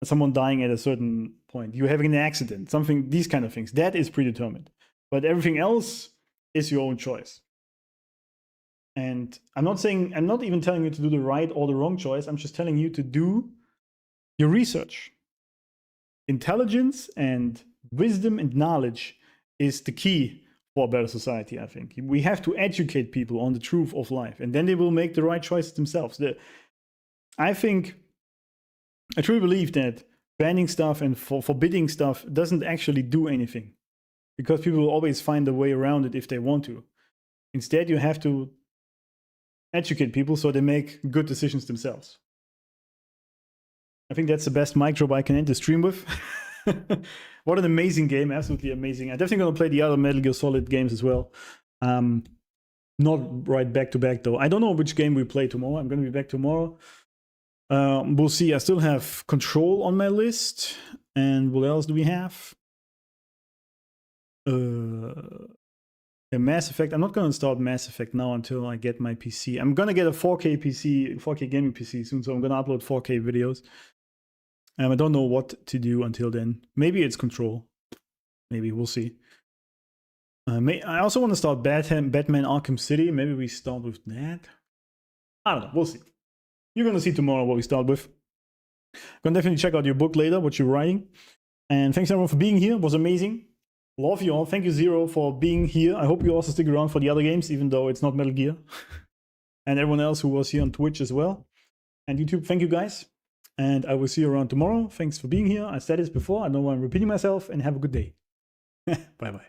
someone dying at a certain point, you having an accident, something, these kind of things. That is predetermined. But everything else is your own choice. And I'm not even telling you to do the right or the wrong choice. I'm just telling you to do your research. Intelligence and wisdom and knowledge is the key for a better society, I think. We have to educate people on the truth of life, and then they will make the right choices themselves. I truly believe that banning stuff and forbidding stuff doesn't actually do anything, because people will always find a way around it if they want to. Instead, you have to educate people so they make good decisions themselves. I think that's the best mic drop I can end the stream with. What an amazing game, absolutely amazing. I'm definitely going to play the other Metal Gear Solid games as well. Not right back to back though. I don't know which game we play tomorrow. I'm going to be back tomorrow. We'll see. I still have Control on my list. And what else do we have? Mass Effect. I'm not going to start Mass Effect now until I get my PC. I'm going to get a 4K PC, 4K gaming PC soon, so I'm going to upload 4K videos. I don't know what to do until then. Maybe it's Control. Maybe, we'll see. I also want to start Batman Arkham City. Maybe we start with that. I don't know. We'll see. You're going to see tomorrow what we start with. Going to definitely check out your book later, what you're writing. And thanks everyone for being here. It was amazing. Love you all. Thank you, Zero, for being here. I hope you also stick around for the other games, even though it's not Metal Gear. And everyone else who was here on Twitch as well. And YouTube, thank you guys. And I will see you around tomorrow. Thanks for being here. I said this before. I know I'm repeating myself. And have a good day. Bye-bye.